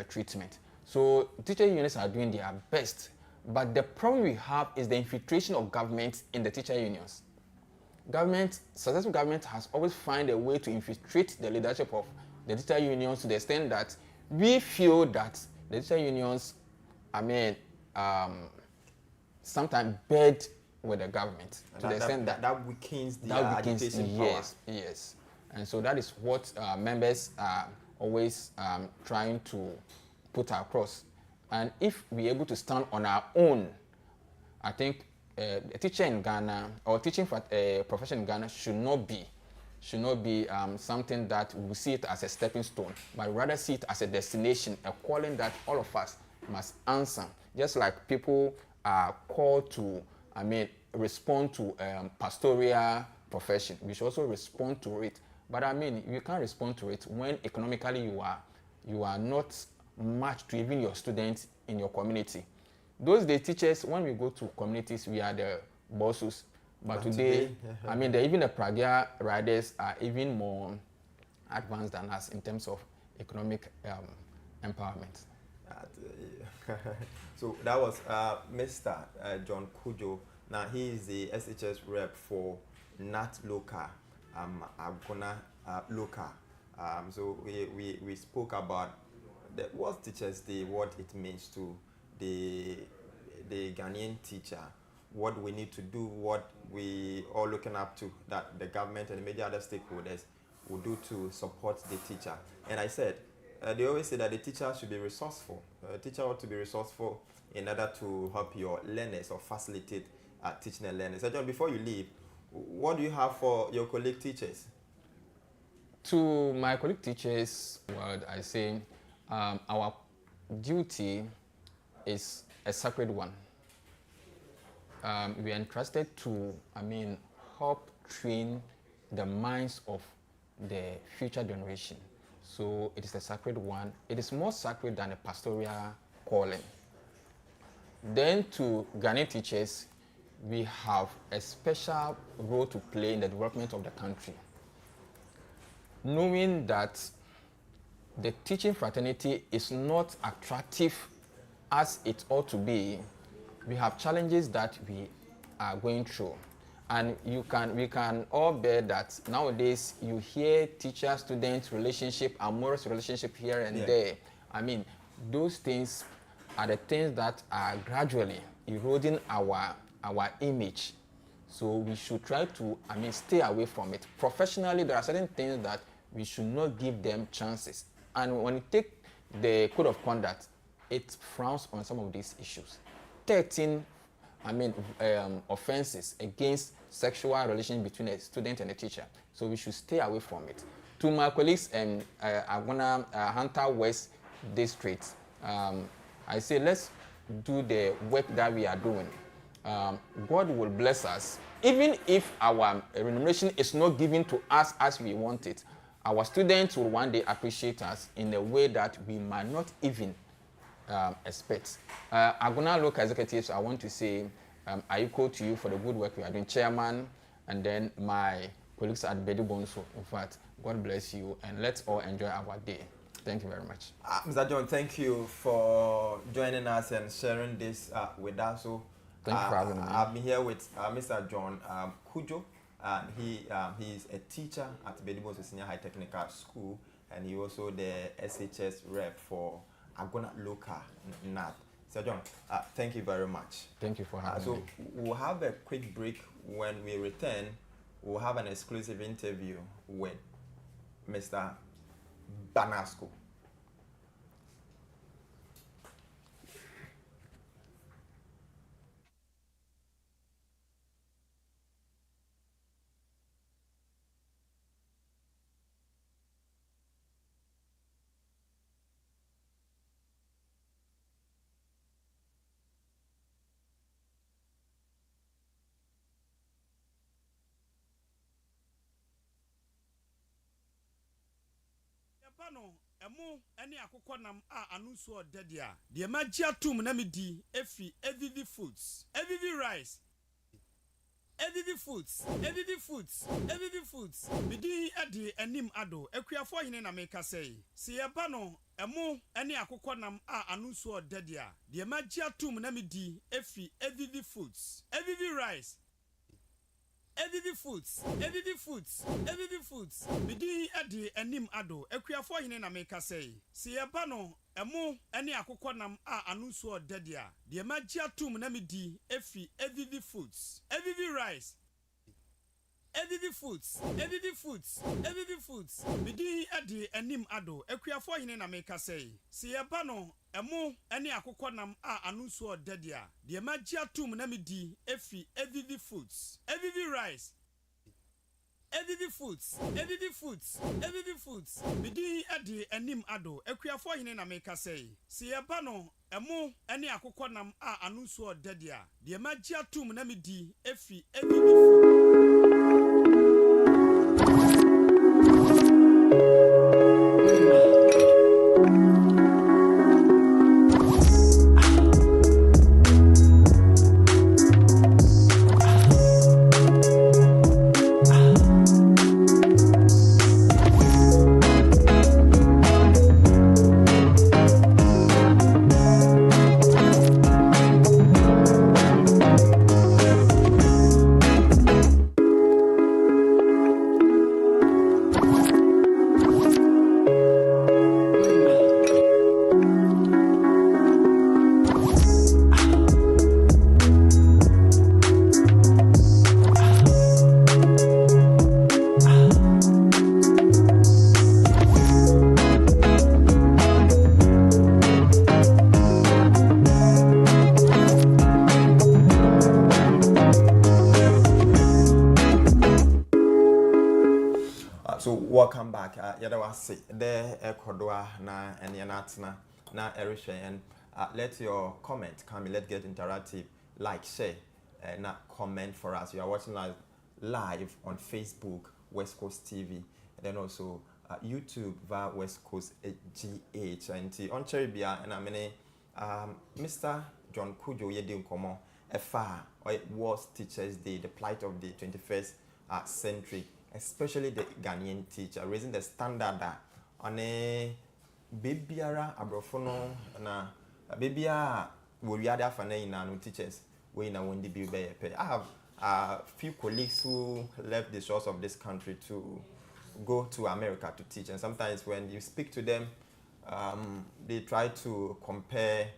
Speaker 5: treatment. So teacher unions are doing their best, but the problem we have is the infiltration of government in the teacher unions. Successful government has always found a way to infiltrate the leadership of the teacher unions, to the extent that we feel that the teacher unions, sometimes bed with the government, to the extent
Speaker 1: that weakens the agitation power.
Speaker 5: Yes. And so that is what members are always trying to put across. And if we're able to stand on our own, I think a teacher in Ghana, or teaching for a profession in Ghana, should not be something that we see it as a stepping stone, but rather see it as a destination, a calling that all of us must answer. Just like people are called to, respond to pastoral profession, we should also respond to it. But you can't respond to it when economically you are not matched to even your students in your community. Those days, teachers, when we go to communities, we are the bosses. But today, even the Pragya riders are even more advanced than us in terms of economic empowerment.
Speaker 1: So that was Mr. John Kujo. Now he is the SHS rep for NAT Local, Agona Local. So we spoke about what Teachers Day, what it means to the Ghanaian teacher, what we need to do, what we are looking up to, that the government and many other stakeholders will do to support the teacher. And I said, they always say that the teacher should be resourceful. A teacher ought to be resourceful in order to help your learners or facilitate teaching and learning. So John, before you leave, what do you have for your colleague teachers?
Speaker 5: To my colleague teachers, I say our duty is a sacred one. We are entrusted to, help train the minds of the future generation. So it is a sacred one. It is more sacred than a pastoral calling. Then to Ghanaian teachers, we have a special role to play in the development of the country. Knowing that the teaching fraternity is not attractive as it ought to be, we have challenges that we are going through. And we can all bear that nowadays you hear teacher-student relationship, amorous relationship here and there. Those things are the things that are gradually eroding our image. So we should try to stay away from it. Professionally, there are certain things that we should not give them chances. And when you take the code of conduct, it frowns on some of these issues. 13 offenses against sexual relation between a student and a teacher. So we should stay away from it. To my colleagues in Hunter West District, I say let's do the work that we are doing. God will bless us. Even if our remuneration is not given to us as we want it, our students will one day appreciate us in a way that we might not even expect. Agona local executives, I want to say, I equal to you for the good work you are doing, Chairman, and then my colleagues at Bedi Bonso. In fact, God bless you, and let's all enjoy our day. Thank you very much.
Speaker 1: Mr. John, thank you for joining us and sharing this with us. So,
Speaker 5: thank you for having me.
Speaker 1: I've been here with Mr. John Kujo. He's a teacher at Bedi Bonso Senior High Technical School, and he also the SHS rep for Agona Local NAT. Sir John, thank you very much.
Speaker 5: Thank you for having me.
Speaker 1: So we'll have a quick break. When we return, we'll have an exclusive interview with Mr. Banasco.
Speaker 3: no emu ene akokɔ nam a anusu odedia de magia tum na medi efi evivi foods evivi rice evivi foods medi ade anim ado akuafo hene na meka sei se yeba no emu ene akokɔ nam a anusu odedia de magia tum na medi efi evivi foods evivi rice Evivi foods. Midi adi enim ado. Ekuafo hine na meka sei. Si yeba no emu ene akokɔ nam a anusu odedia. De magia tum na midi efi evivi foods. Evivi rice. Evivi foods. Midi adi enim ado. Ekuafo hine na meka sei. Si yeba no emu ene akokɔ nam a anusu odedia. De magia tum na midi efi evivi foods. Evivi rice. Evivi foods. Midi adi enim ado. Ekuafo hine na meka sei. Si yeba no emu ene akokɔ nam a anusu odedia. De magia tum na midi efi evivi foods.
Speaker 1: Welcome back. Yada wasi de ekodoa na enyanatna na erisha and let your comment come. Let's get interactive. Like, share, na comment for us. You are watching us live on Facebook, West Coast TV, and then also YouTube via West Coast GH and on Cheribia and I mean Mr. John Kujo yedi nkomo efa or it was Teachers Day, the plight of the 21st century. Especially the Ghanaian teacher, raising the standard on a babyara abrofono na babya woriada fana na no teachers we na won the be. I have a few colleagues who left the shores of this country to go to America to teach, and sometimes when you speak to them, they try to compare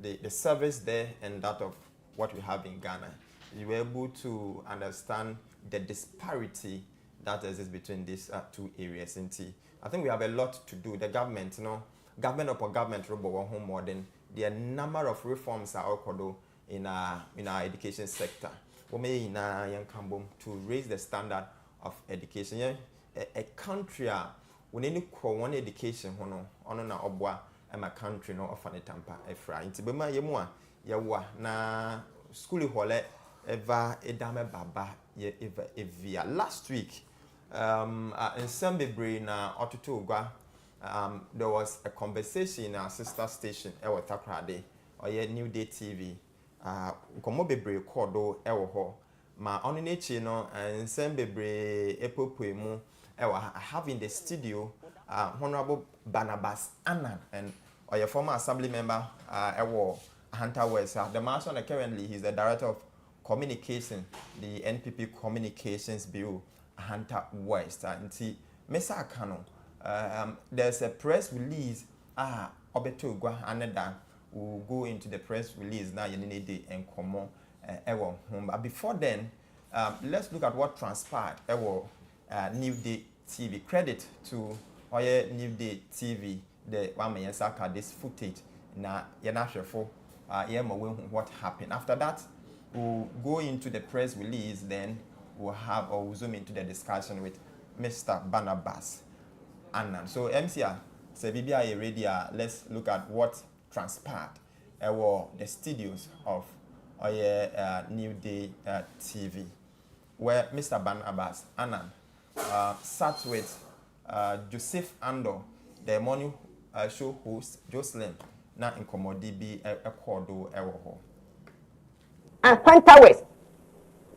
Speaker 1: the service there and that of what we have in Ghana. You were able to understand the disparity that exists between these two areas. And I think we have a lot to do. The government, government upon government, home modern. There are a number of reforms are also in our education sector. We may in to raise the standard of education. A country we need one education on na obwa and my country no of an tampa efra. Inti bema yemwa yawa na school hole eva edame baba ye eva evia last week in Sembebre na otutu ogwa there was a conversation in our sister station ewo Takrade or New Day TV nkomo bebre kodo ewo ho ma onu nechi no nsem bebre epopoemu ewa having the studio Honorable Barnabas Annan and or your former assembly member ewo Hunter West. The master currently he's the director of communication, the NPP Communications Bureau, Hunter West. And see, Mesa Kano, there's a press release. Obeto Gwa Aneda will go into the press release now. You need the and come on. But before then, let's look at what transpired. New Day TV. Credit to New Day TV. The one man saka this footage. Na for what happened. After that, we'll go into the press release. Then we'll zoom into the discussion with Mr. Barnabas Annan. So MCR, so BBI radio. Let's look at what transpired at the studios of New Day TV, where Mr. Barnabas Annan sat with Joseph Andor, the morning show host Jocelyn. Na inkomodi bi ekodo ewo ho.
Speaker 6: And Hunter West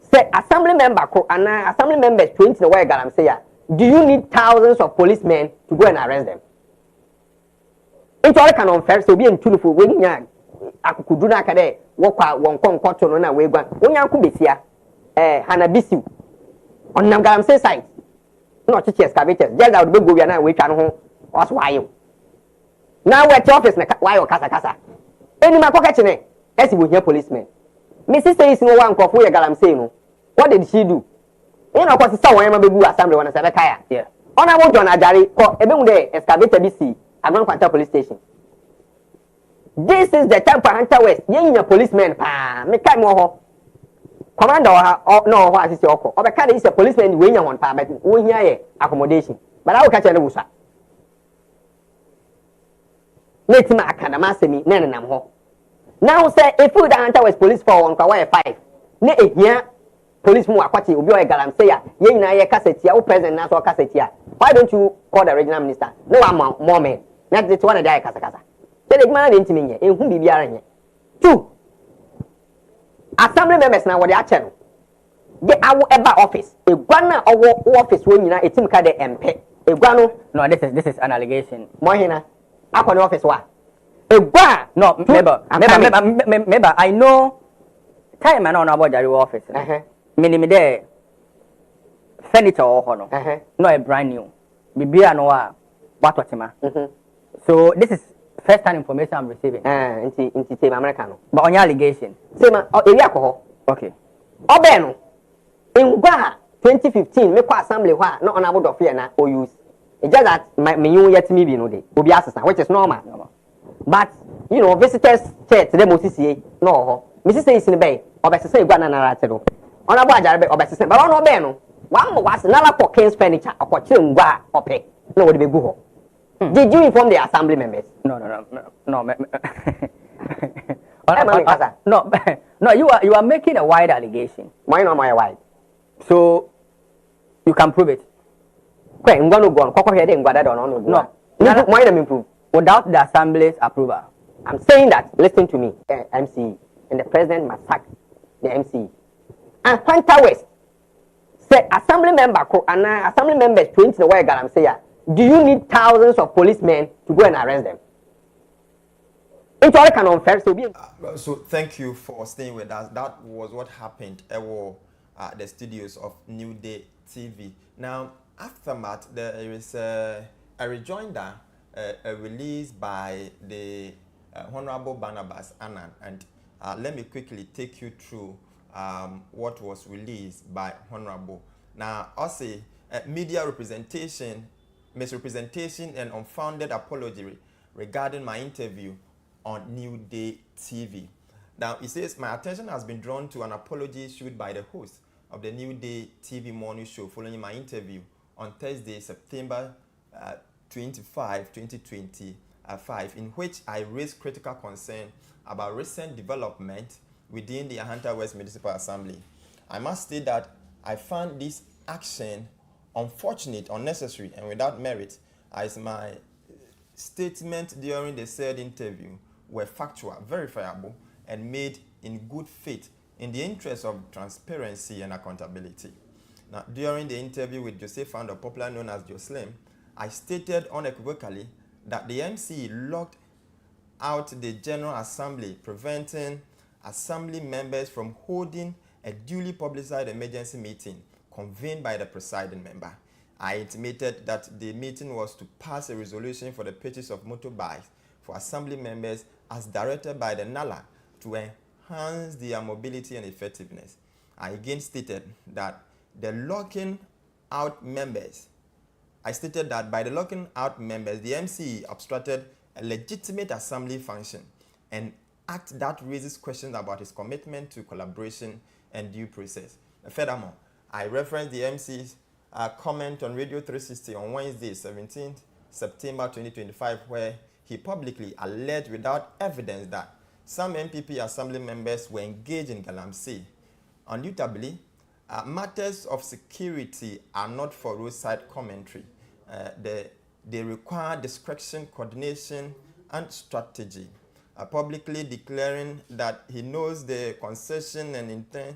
Speaker 6: say assembly member and assembly members 20 the way galam say do you need thousands of policemen to go and arrest them? Into all can unfair so be in tulufu we nya akukudu na kade wokwa wonko nkoto no na we gwan wonya nko besia hanabisiu onnam galam say site no chichi excavators just that we go we na we twa no ho was why now we're at the office why you kasa any man pocket ne esi we hear policemen me sister is no one for your galam say no what did she do you know cause say won be assembly one say be kaya yeah honorable John Ajari ko ebe hu dey excavator bi si Agron Kwanta police station this is the time for Hunter West yen policemen pa me kai mo ho commander no ho asisi oko obeka dey is a policeman we nya won pa but wo hia ye accommodation but I will catch any busa Netima akadama semi na nam ho. Now say if you da Hunter West police for 1.5 na ehia police mu akwati obi o galam say ya ye nyina ye cassette ya o president na so cassette ya why don't you call the regional minister no one more men na the one dey kasa say the man dey ntimi nye ehun bibiara nye two assembly members na what they ache no dey awo eba office egwa na owo office wo nyina etim ka de mp egwa no
Speaker 7: this is an allegation
Speaker 6: mo hina akọ the office wa egwa
Speaker 7: no member I know time na on about Jari office me there furniture or no no a brand new bibia no wa watotema so this is first hand information I'm receiving
Speaker 6: into team American
Speaker 7: but on your allegation
Speaker 6: say ma area ko
Speaker 7: okay
Speaker 6: obe no ngwa 2015 me kwa assembly wa no on about of here na o use it's just that me you yet me be no dey obi assistant which is normal but you know visitors chat them osisi no ho me say is in bay obesese igwa na narate do ona bo ajare be obesese but ona obe no one mo was na la for King's furniture akoche ngwa ope na wo de begu ho did you inform the assembly members
Speaker 7: no no you are making a wide allegation
Speaker 6: why not my wide
Speaker 7: so you can prove it
Speaker 6: kwen ngwa no gon kokko hede ngwa da do no why not improve
Speaker 7: without the assembly's approval.
Speaker 6: I'm saying that, listen to me, MC, and the president must sack the MC. And Hunter West said, assembly member and assembly members 20 the way I'm saying, do you need thousands of policemen to go and arrest them? It's all can unfair.
Speaker 1: So thank you for staying with us. That was what happened at the studios of New Day TV. Now, aftermath, there is a rejoinder. A release by the Honorable Barnabas Annan, and let me quickly take you through what was released by Honorable. Now, also media misrepresentation and unfounded apology regarding my interview on New Day TV. Now, it says, my attention has been drawn to an apology issued by the host of the New Day TV morning show following my interview on Thursday, September 25, 2025, in which I raised critical concern about recent development within the Ahanta West Municipal Assembly. I must state that I found this action unfortunate, unnecessary, and without merit, as my statement during the said interview were factual, verifiable, and made in good faith in the interest of transparency and accountability. Now, during the interview with Jose Founder, popularly known as Jocelyn, I stated unequivocally that the MC locked out the General Assembly, preventing Assembly members from holding a duly publicized emergency meeting convened by the presiding member. I intimated that the meeting was to pass a resolution for the purchase of motorbikes for Assembly members as directed by the NALA to enhance their mobility and effectiveness. I again stated that by the locking out members, the MC obstructed a legitimate assembly function, an act that raises questions about his commitment to collaboration and due process. Furthermore, I referenced the MC's comment on Radio 360 on Wednesday, 17th September 2025, where he publicly alleged without evidence that some MPP assembly members were engaged in galamsey. Undoubtedly, matters of security are not for roadside commentary. They require discretion, coordination, and strategy. Publicly declaring that he knows the concession and intent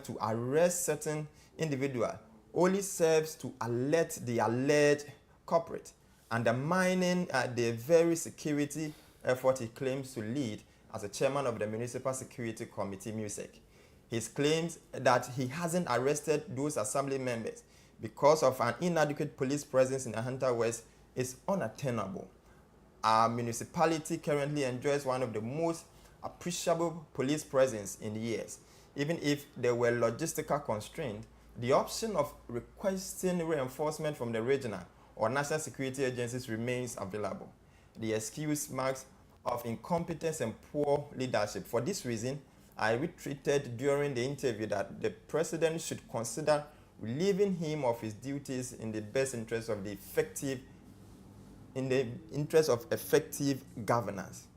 Speaker 1: to arrest certain individuals only serves to alert the alleged culprit, undermining the very security effort he claims to lead as a chairman of the Municipal Security Committee, MUSEC. His claims that he hasn't arrested those assembly members because of an inadequate police presence in Ahanta West is unattainable. Our municipality currently enjoys one of the most appreciable police presence in years. Even if there were logistical constraints, the option of requesting reinforcement from the regional or national security agencies remains available. The excuse marks of incompetence and poor leadership. For this reason, I retreated during the interview that the president should consider relieving him of his duties in the best interest of effective governance.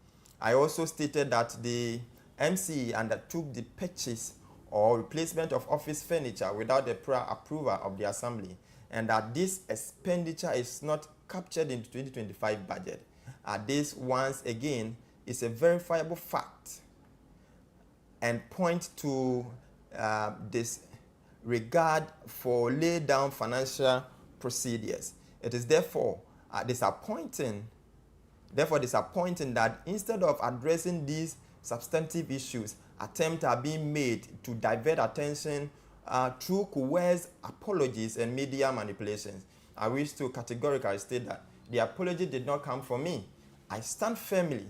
Speaker 1: I also stated that the MC undertook the purchase or replacement of office furniture without the prior approval of the assembly, and that this expenditure is not captured in the 2025 budget. This once again is a verifiable fact and point to this regard for laid down financial procedures. It is therefore disappointing that instead of addressing these substantive issues, attempts are being made to divert attention through coerced apologies and media manipulations. I wish to categorically state that the apology did not come from me. I stand firmly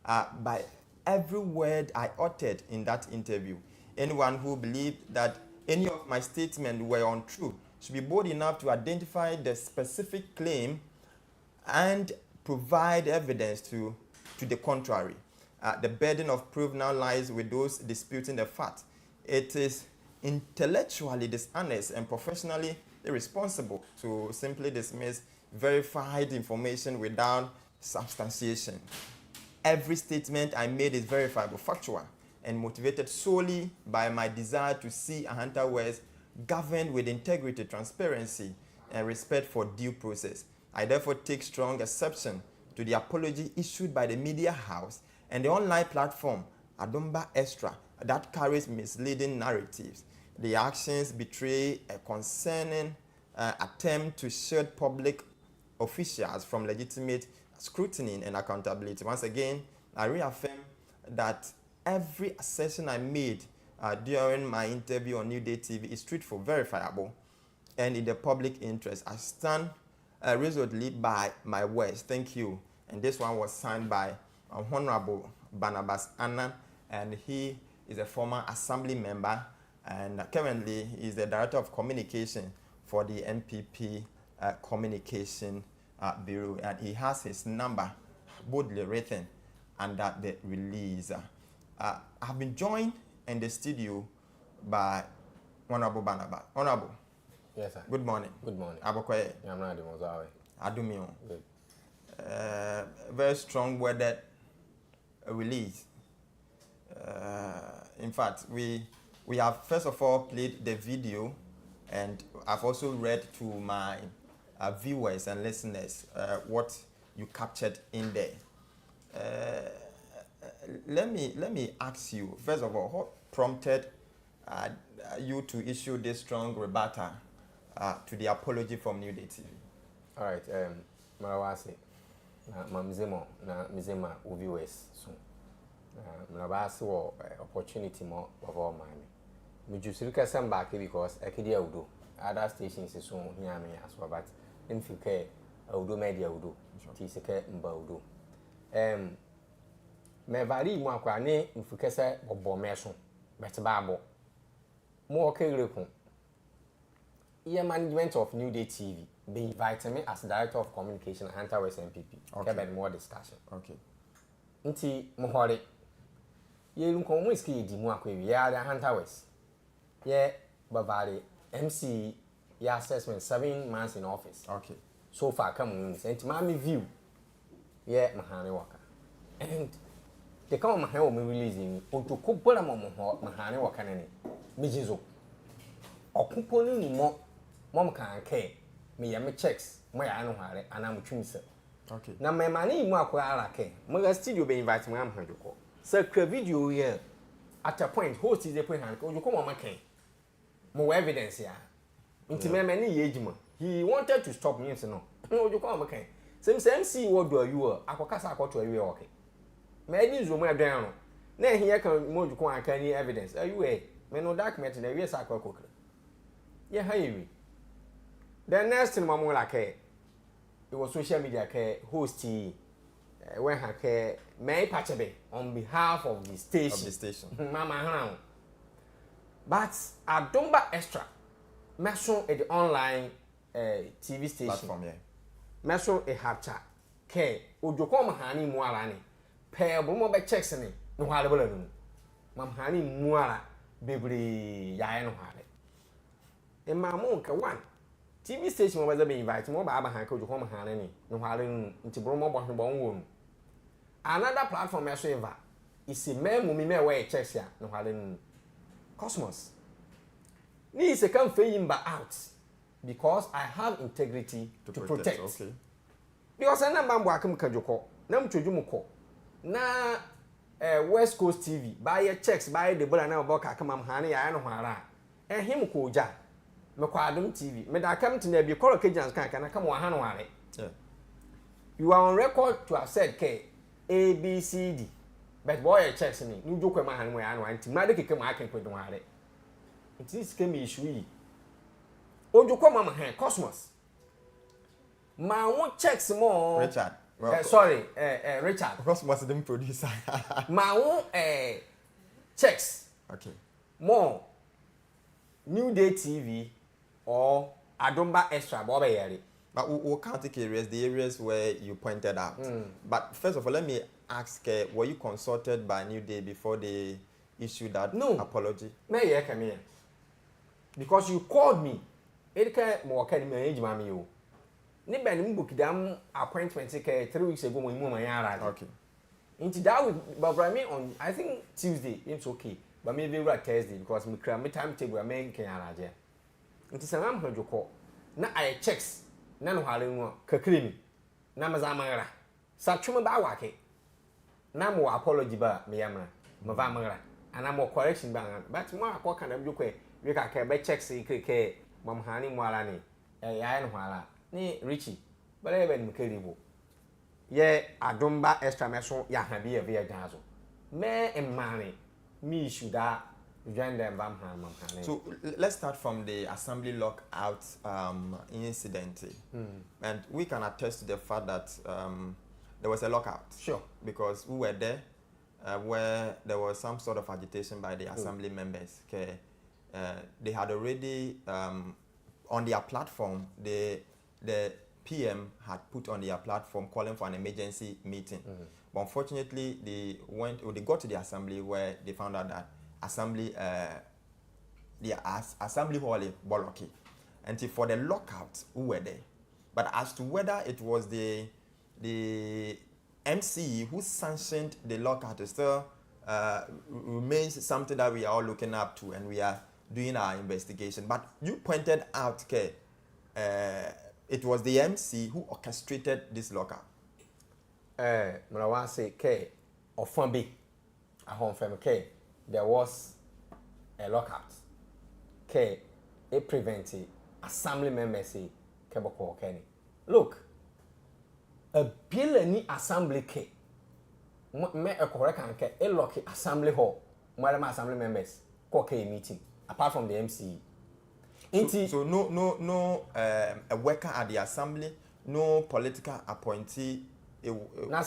Speaker 1: by every word I uttered in that interview. Anyone who believed that any of my statements were untrue should be bold enough to identify the specific claim and provide evidence to the contrary. The burden of proof now lies with those disputing the fact. It is intellectually dishonest and professionally irresponsible to simply dismiss verified information without substantiation. Every statement I made is verifiable, factual, and motivated solely by my desire to see Ahanta West governed with integrity, transparency, and respect for due process. I therefore take strong exception to the apology issued by the media house and the online platform Adomba Extra that carries misleading narratives. The actions betray a concerning attempt to shield public officials from legitimate scrutiny and accountability. Once again, I reaffirm that every assertion I made during my interview on New Day TV is truthful, verifiable, and in the public interest. I stand resolutely by my words. Thank you. And this one was signed by Honorable Barnabas Annan, and he is a former assembly member, and currently he is the director of communication for the MPP Communication Bureau, and he has his number boldly written under the release. I've been joined in the studio by Honorable Barnabas. Honorable.
Speaker 8: Yes, sir.
Speaker 1: Good morning.
Speaker 8: Good morning.
Speaker 1: Abokoye.
Speaker 8: I'm not doing Mozawe.
Speaker 1: Adumio.
Speaker 8: Good.
Speaker 1: Very strong worded release. In fact, we have first of all played the video, and I've also read to my viewers and listeners what you captured in there. Let me ask you first of all, what prompted you to issue this strong rebuttal to the apology from New Day TV?
Speaker 8: All right, Marawasi, Mamzemo, na Mizema, viewers soon. Mnabasi or opportunity more of all mine. Me just look at some back because I could do other stations is soon near me as well, but in Fuke, I will do media will do. Tisake Mbaudu. Me vary more quane in Fukesa or Bomerson, but Babo. More Kerepon. Year management of New Day TV. They invited me as Director of Communication at Hunter West MPP. Okay. Have more discussion. Okay. Nti mohore. Ye lunko mo iski di mu akwa wi ya Hunter West. Ye babare MC ya assessment 7 months in office. Okay. So far come on nti mami view. Ye mahane waka. And the come mahane wo me release ni otoko bola mo mahane waka ne mejizo. Okupo ni mo mom kan ke me ya me checks mo ya no hare ana mo twimse. Okay. Na me mani mu akwa ara ke mo ga studio be invite mo am hadwoko. So video here at a point host is a point hand you come on my more evidence ya. Inti me mani ye ejima. He wanted to stop me no. No you come on same MC what do you akokasa akoto awie okay. Me di zo mo adan no. Na here kan mo you come aka ni evidence. You me no document na we sa akokokra. Ye ha yewi. The next thing mama like it was social media ke hosty when her may patchabe on behalf of the station. Mama Hana. But I don't buy extra. Meso at the online TV station. Platform, yeah. Meso a hapcha. Ke Ojokoma Hani Muarani. Pay Bomo by checks in it. No harder. Mam Hani Muara Bibri Yano Hare. And Mamonka one. TV station was being invited more by Abraham Ojokoma Hani. No harder into Bromo Bon. Another platform as ever is a man who may wear checks here. No harder. Cosmos. Needs a come fame by out because I have integrity to protect. Okay. Because I am Wakum Kajoko, Nam Chujumuko. Na West Coast TV, buy your checks, buy the Bolana Boka, come on, honey, I know Hara. And him Koja, Macquadum TV. May I come to the Call Cajuns can I come on Hanwari? You are on record to have said K, A, B, C, D. But boy, checks me, you joke my hand where I want to make a market with one. It is came issue. Oh, you come on my hand, Cosmos. My own checks more.
Speaker 1: Richard.
Speaker 8: Sorry, Richard.
Speaker 1: Cosmos didn't produce.
Speaker 8: My own checks.
Speaker 1: Okay.
Speaker 8: More New Day TV or Adomba Extra Bobby Yari.
Speaker 1: But we'll count the areas where you pointed out. But first of all, let me ask, were you consulted by New Day before they issued that apology?
Speaker 8: May I come here? Because you called me. Edka more can manage mammy. Niben book them appointment 3 weeks ago when you were okay. Into that with Barbara on I think Tuesday, it's okay. But maybe we're Thursday because my timetable main can arrange. It is an ample you call. Now I checks. None of Harlem Kakrimi. Namazamara. Satchuma Bawaki. No more apology bar, Miamra, Mavamara, and I'm more correction bang. But more what kind of you we can be checks in Keke, Mamhani Mwalani, a iron wala, ni Richie, but I went Mukelibu. Ye, I don't buy extra meson, Yahabi a via dazzle. Me and money, me should that join them Bamham.
Speaker 1: So let's start from the assembly lockout incident. And we can attest to the fact that there was a lockout. Sure. Because we were there where there was some sort of agitation by the assembly members. Okay. They had already, on their platform, the PM had put on their platform calling for an emergency meeting. But unfortunately, they got to the assembly where they found out that assembly hall is blocky. And for the lockout, we were there. But as to whether it was the MC who sanctioned the lockout is still remains something that we are all looking up to, and we are doing our investigation. But you pointed out, it was the MC who orchestrated this lockout.
Speaker 8: Murawa say, Ofambi, a home family, there was a lockout. It prevented assembly members say, Keboko Kenny. Look, a bill any assembly me a correct and a locky assembly hall, Madam Assembly members, meeting, apart from the MC.
Speaker 1: So no a worker at the assembly, no political appointee.
Speaker 8: Now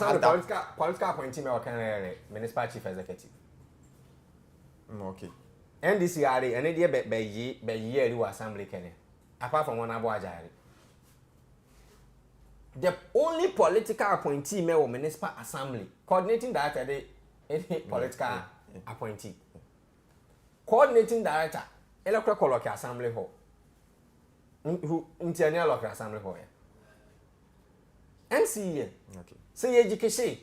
Speaker 8: political appointee me municipal chief executive.
Speaker 1: Okay.
Speaker 8: NDC are and idea be year assembly kenny. Apart from one Abuajari. The only political appointee me municipal assembly coordinating director any political appointee. Coordinating director electoral local assembly hall. Who internal local assembly hall. MCE.
Speaker 1: Okay.
Speaker 8: Say education.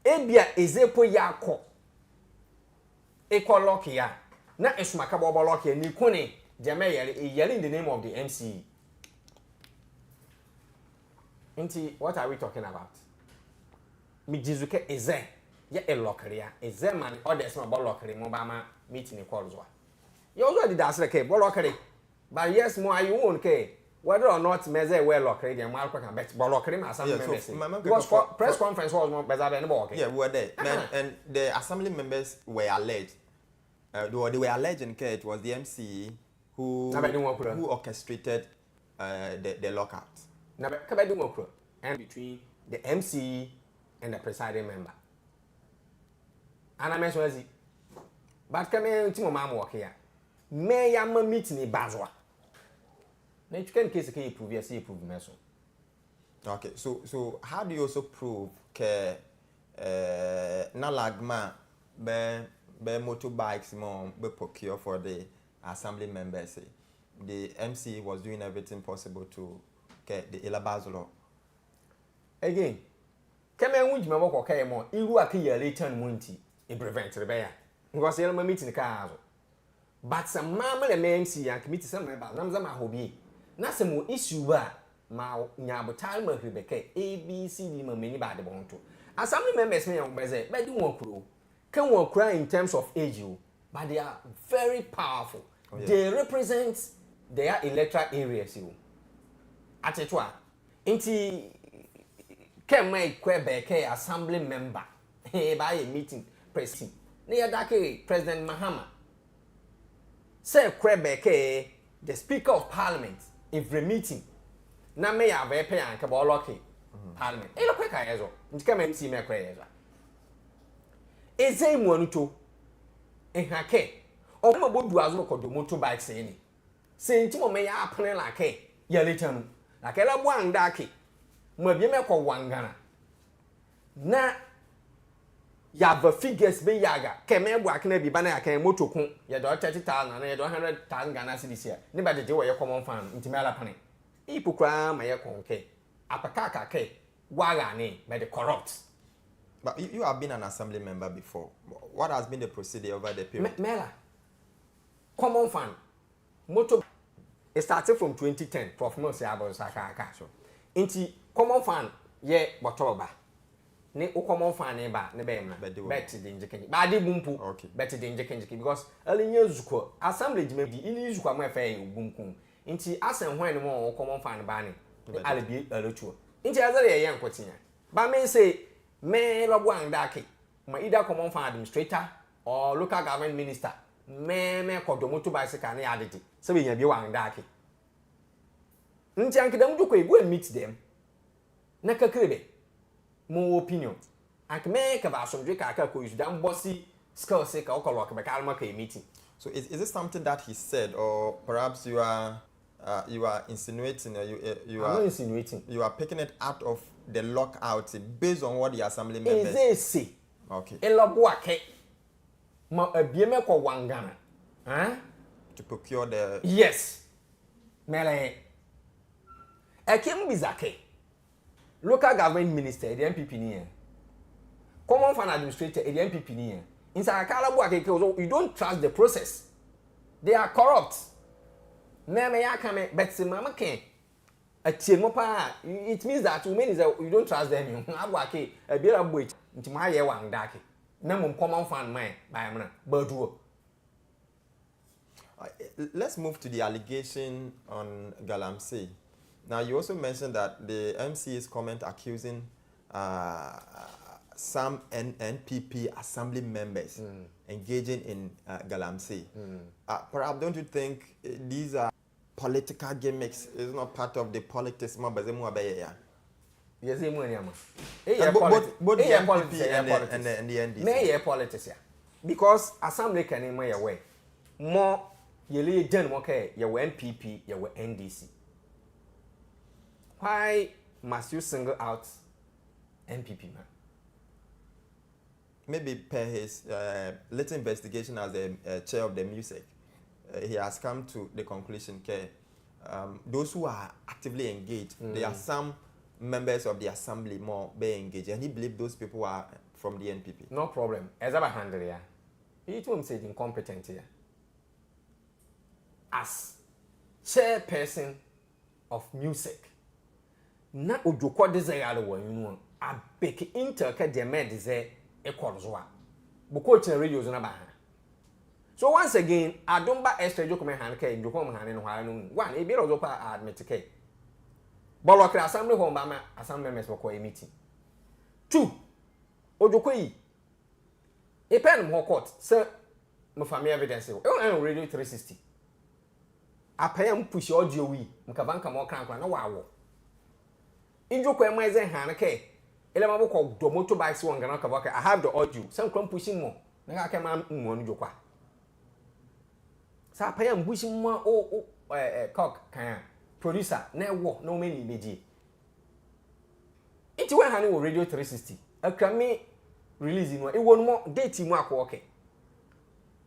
Speaker 8: Ebia ezepo yako. Equal locky ya. Na esmaka bobo locky ni kuni jame yelling in the name of the MCE. What are we talking about? Mijizuke eze ya a lockery. Eze man others about lockery mobama meeting in Corzoa. You also did ask the lockery. But yes, more you won't care whether or not Meze well lockery and Malcolm can bet lockery as because press conference was more better than the
Speaker 1: yeah, we were there. And the assembly members were alleged. They were alleging it was the MCE who orchestrated the lockout.
Speaker 8: Now, and between the MCE and the presiding member. And I mentioned but come here to my work here. May I meet in Bazwa? Now you can case a prove yes, you prove meso.
Speaker 1: Okay, so how do you also prove that Nalagma be motorbikes more be procure for the assembly members? The MCE was doing everything possible to get the Ilabazolo.
Speaker 8: Again, come here with my work okay more. You are here later and munti. It prevents rebellion. Because you're meeting the car. But some mamma and MC and committee some about Namzama hobby. Nothing more issue ma nyabo time Rebecca ABCD many bad bonto. Assembly members may on Beze, but do one crew. Can one cry in terms of age, but they are very powerful. Oh, yeah. They represent their electoral areas. At it one. Inti can make Quebec assembly member by a meeting president. Near Dake President Mahama. Say Quebec the Speaker of Parliament every meeting. Na me ya be pay an kabo lucky Parliament. E lo kweka yezo. Ntika me MC me kwa yezo. Eze mu anuto. Ehake. O ma bodu azu ko do motorbike se ni. Se ntimo me ya apne la ke ya letanu. La ke la bwan dake. Mo bi me ko wangana. Na ya the figures be yaga keme bu akena bi bana ya kan motokun ya do 30,000 na ya do 100,000 Ghana cedis ya ni ba de we common fan ntimi ala pane ipukra ma ye konke apakaka ke waga ni by the corrupt.
Speaker 1: But you have been an assembly member before. What has been the procedure over the period?
Speaker 8: Mela common fan motor it started from 2010 Prof no say about saka so nti common fan ye botoba ne common fan ne ba ne be bet de njekeni ba de bumpu bet de njekeni because elinye zuko assembly jimedi ini zuko ma fa ye bumku nti asen hwan ne mo common fan ba ne alibi alotuo nti azare ye nkotinya ba me say me lobo andake ma either common fan administrator or local government minister me kodomoto bicycle na yadede se be nya bi wandake nti ankidam duko e go meet them na kakrebe mo opinion ak me ka ba somdwe ka ko use dan bossy skills ka o kolok be kalma ka meeting.
Speaker 1: So is it something that he said, or perhaps you are insinuating, or you
Speaker 8: are not insinuating,
Speaker 1: you are picking it out of the lockout based on what the assembly members
Speaker 8: is they say?
Speaker 1: Okay,
Speaker 8: eloboake ma abieme ko wangana
Speaker 1: to procure the
Speaker 8: yes mele ekim bizake local government minister the MPP ni common fund administrator the MPP ni yen inside akala bu akeke you don't trust the process they are corrupt me ya kame but se mama ken atie mo pa it means that women is that you don't trust them abu ake abiera bu nti ma ye wan dake na mum common fund man by mna baduo.
Speaker 1: Let's move to the allegation on Galamsey. Now, you also mentioned that the MC's comment accusing some NPP assembly members engaging in Galamsey. Perhaps don't you think these are political gimmicks? It's not part of the politics.
Speaker 8: Yes, both
Speaker 1: the MPP and the NDC.
Speaker 8: May politics, yeah. Because assembly can in my way more. You gen okay, you MPP, you NDC. Why must you single out MPP man?
Speaker 1: Maybe per his little investigation as the chair of the music, he has come to the conclusion that those who are actively engaged, there are some members of the assembly more being engaged, and he believes those people are from the NPP.
Speaker 8: No problem. As I handle it, he told him say incompetent here. As chairperson of music, na ojoko desire wo yunu a beke intel ka de med ze ekorzoa boko chen radio zo na ba. So once again adomba extra joko me han ka joko me han no ha no one e bi rozo pa admit ke bolo kra assembly ho ba ma assembly members boko meeting. Two ojoko yi e pen mo court say mo family evidence e on radio 360 apayam push audio wi mkabanka mo kran kran na wawo injoko e maize han ke ele ma boko do motorbikes won gana kabaka I have the audio some kran pushing mo na ka ke ma mo no jokwa sa apayam pushing mo cock kan producer na wo no many meji iti when han wo radio 360 akrami release no e won mo date mu akọ okay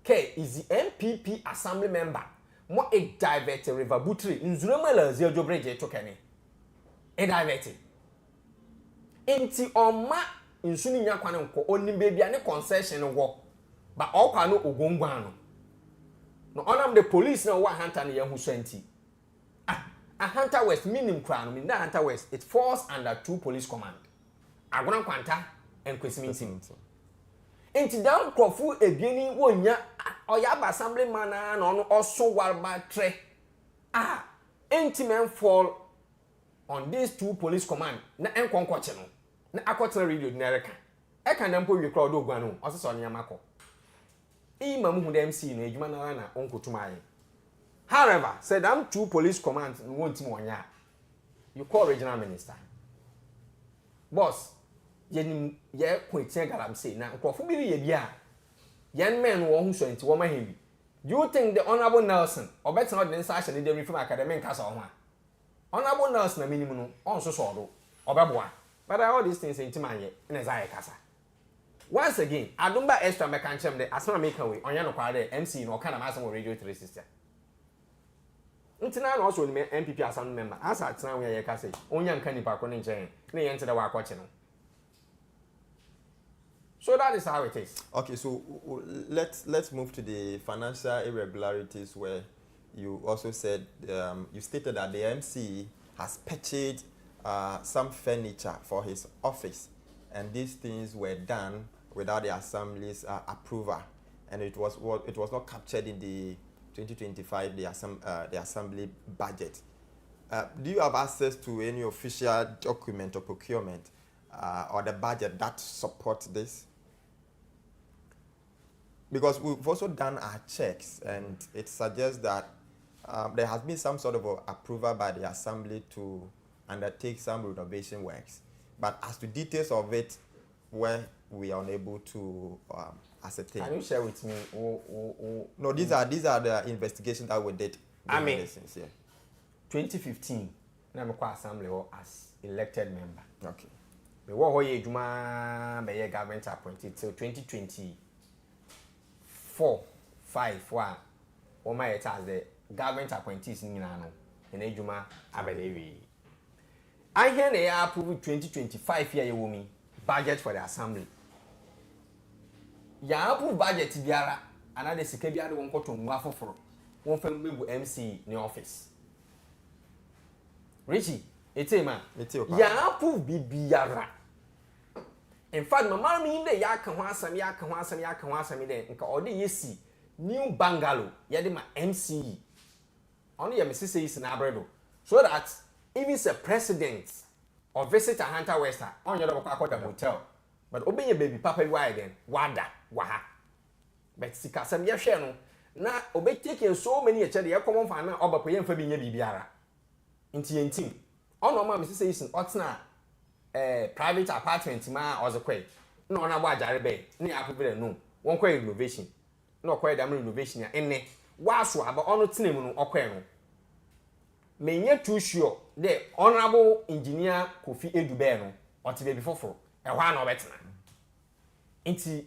Speaker 8: K is the MPP assembly member mo e divert river butri nzurema la zia jobreje to kene e divert enti oma nsuni nya kwane nko onim bebia ne concession wo ba okwa no ogongwa no onam the police na wa hunter ne yahu swanti a hunter west minim kra no min da hunter west it falls under 2 police command agona kwanta and kwesimintim enti down krofu ebieni wonya oya ba assembly man na no oso warba tre enti men fall on these 2 police command na enkonkoche no na akotra radio dinareka e kan nampo wi crowd ogwa no oseso nya mako imam hu the MC no ejuma na onkotumaye. However said am 2 police command no wontim wonya you call regional minister boss yenim ye kwetien Galamsey na nkrofo bi ye bia yen men wo hu so enti wo ma hebi. Do you think the honorable Nelson obetin od nsa ahye ne dem reform academy nkasa ho a honorable Nelson na minimum no on so so do obeboa but all these things enti manye na za kasa once again adumba extra mekanchem de asema make way onya no kwade MC no kana ma radio 360 ntina na also ni MPP assembly member asa tina we ye kasa onya nka nipa ko ne nchen na ye ntida wa akwache no. So that is how it is.
Speaker 1: Okay, so let's move to the financial irregularities where you also said you stated that the MC has purchased some furniture for his office, and these things were done without the assembly's approval, and it was not captured in the 2025 the assembly budget. Do you have access to any official document or procurement or the budget that supports this? Because we've also done our checks, and it suggests that there has been some sort of approval by the assembly to undertake some renovation works. But as to details of it, where we are unable to ascertain.
Speaker 8: Can you share with me?
Speaker 1: No, these are the investigations that we did.
Speaker 8: I mean, 2015, na me kwa assembly as elected member.
Speaker 1: Okay.
Speaker 8: Me wo hoye juma be government appointed till 2020. 4-5 o ma yet as the government appointees ni na no ene adwuma abelewi I hear they approve 2025 year womi budget for the assembly ya approve budget biara another sika biara won koto ngwa foforo won fa mebu MC ni office Richie etema ya approve biara in fact mama mi dey ya kan ho asam dey nka ode yesi new bungalow ya dey ma MC only ya Mrs. is na abredo so that even the president or visitor Hunter Wester on your akwa hotel but obey baby papa why then wada waha but sika sam ye hwe no na obey take so many a chere ye common fan na oba poye mfa bi nya bibiara nti ono ma Mrs. is otna private apartment ma ozekwe na ona gba ajare be na akubere no won kwa renovation na okwa da renovation ya enne waso aba ono tenemu no okwa no menye too sure the honorable engineer Kofi Edube no oti be before ehwa na obetena nti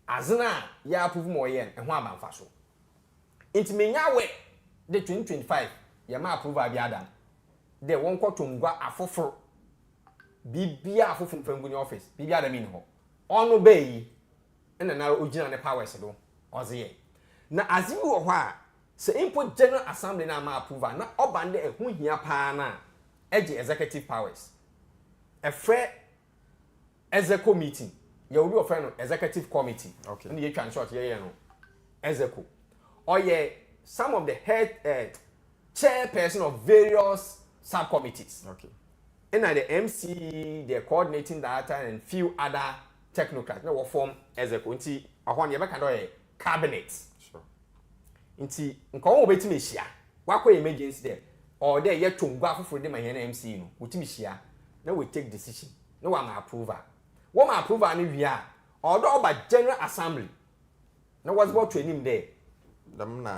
Speaker 8: azena ya approve mo ye ehwa abanfa so nti menya we the 2025 ya ma approve abiada de won kwato ngwa afoforo bibia afoforo mfanguni office bibia da mi ho ono be yi na ogina ne powers do oze na azibi wo ho a se input general assembly na ma approve na obande ehu hia pa na eje executive powers a fair execo meeting you will be offer no executive committee
Speaker 1: okay
Speaker 8: and you can short no execo or some of the head chairperson of various subcommittees
Speaker 1: okay
Speaker 8: and the MC the coordinating director and few other technocrats no form execo nti ahon ye be kan do cabinet nti nko wo betimi hia wakọ emergency there or there ye tongwa afoforo de ma hia na MC no wotimi hia na we take decision na wa ma approval wo ma approval na wi a odo oba general assembly na was about training there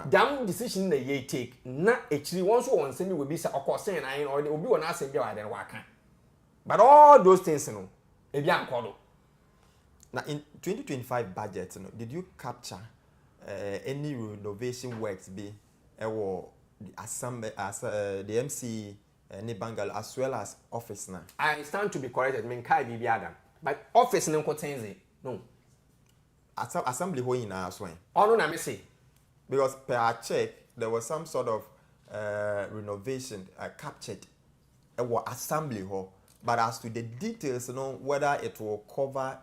Speaker 8: dam decision na ye take na echiri won so won se mi we bi sa okosen na yin or obi won asem bi wa den wa kan but all those things no e bi ankodo
Speaker 1: now in 2025 budget no did you capture any renovation works be the assembly as the MC any bangal as well as office now?
Speaker 8: I stand to be corrected. Mean kai bi adam, but office no contains no.
Speaker 1: Assembly ho in as well.
Speaker 8: Oh no, na me say
Speaker 1: because per check there was some sort of renovation captured assembly hall, but as to the details, you know whether it will cover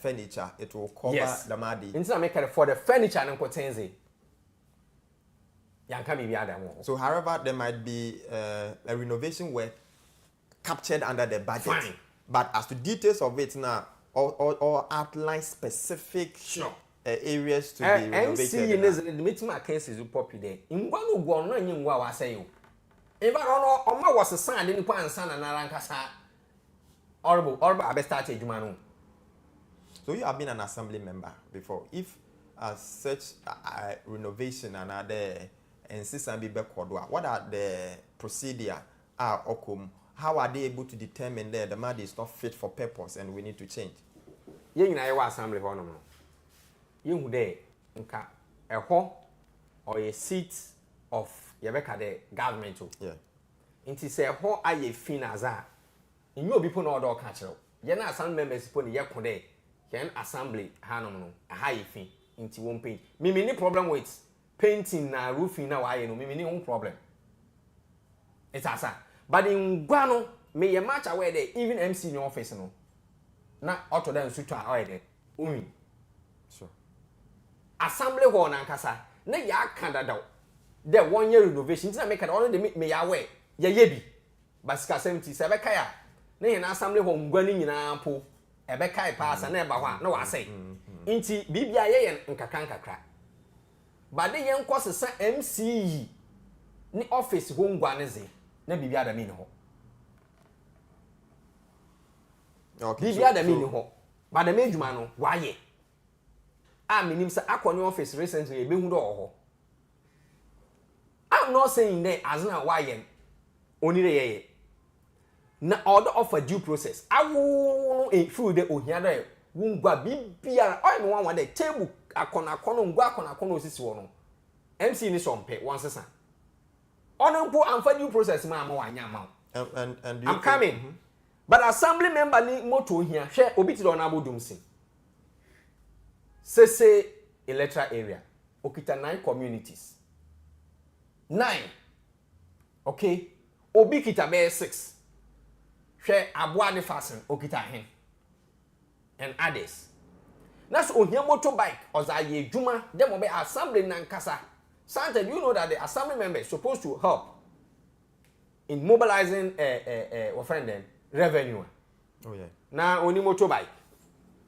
Speaker 1: furniture, it will cover the madi.
Speaker 8: Instead of making for the furniture and contains it.
Speaker 1: So, however, there might be a renovation work captured under the budget.
Speaker 8: Fine.
Speaker 1: But as to details of it now, or outline specific areas to be renovated.
Speaker 8: MC is the meeting cases is popular. In one who go on, you know, say you. If I don't know, Oma was a son, didn't put a son and Arankasa. Horrible, I best started Jumano.
Speaker 1: So you have been an assembly member before. If such renovation and other and be what are the procedure how are they able to determine that the money is not fit for purpose and we need to change?
Speaker 8: You know, assembly for no. You there, nka a hall or a seat of Yabeka the government.
Speaker 1: Yeah.
Speaker 8: It is a hall I fin as a. In your people know all catch up. Yana assembly members put the yakode. Can assembly hanom a high fee into one paint. Mimi any problem with painting na roofing now I know mimi no problem. It's asa. But in Guano may a match away there even MC in your office no. Na auto them suit away there. Umi.
Speaker 1: Sure.
Speaker 8: Assembly hall na kasa. Na ya Canada. There 1 year renovation. Tina make it only the me away. Ya yebi. Basika 77 kaya. Na assembly hall ngwani nyina po. Ebe kai pass na eba hwa na wa say nti bibia ye nkakra but de yen kwose MC ni office ho ngwa ne ze na bibia da mi ne ho okay bibia da mi ne ho but da medjuma no wa ye a minim say akoni office recently e be hu do ho I'm not saying that as na wa ye oni re ye na order of a due process awu through the ohiada wungwa bibia o me wan the table akona ngwa akona osisi wo no MC ni sompe wan sesa ono mpo amfa due process ma wanya ma
Speaker 1: and
Speaker 8: I'm coming but assembly member ni moto ohia hwe obi ti do na abodum si say electoral area okita 9 communities 9 okay obi kita be 6 hwe aboa de fasten okita hen and others that's ohia motorbike ozaye adwuma dem obe assembly nankasa. Santa, do you know that the assembly members supposed to help in mobilizing what friend them revenue?
Speaker 1: Oh yeah.
Speaker 8: Now only motorbike.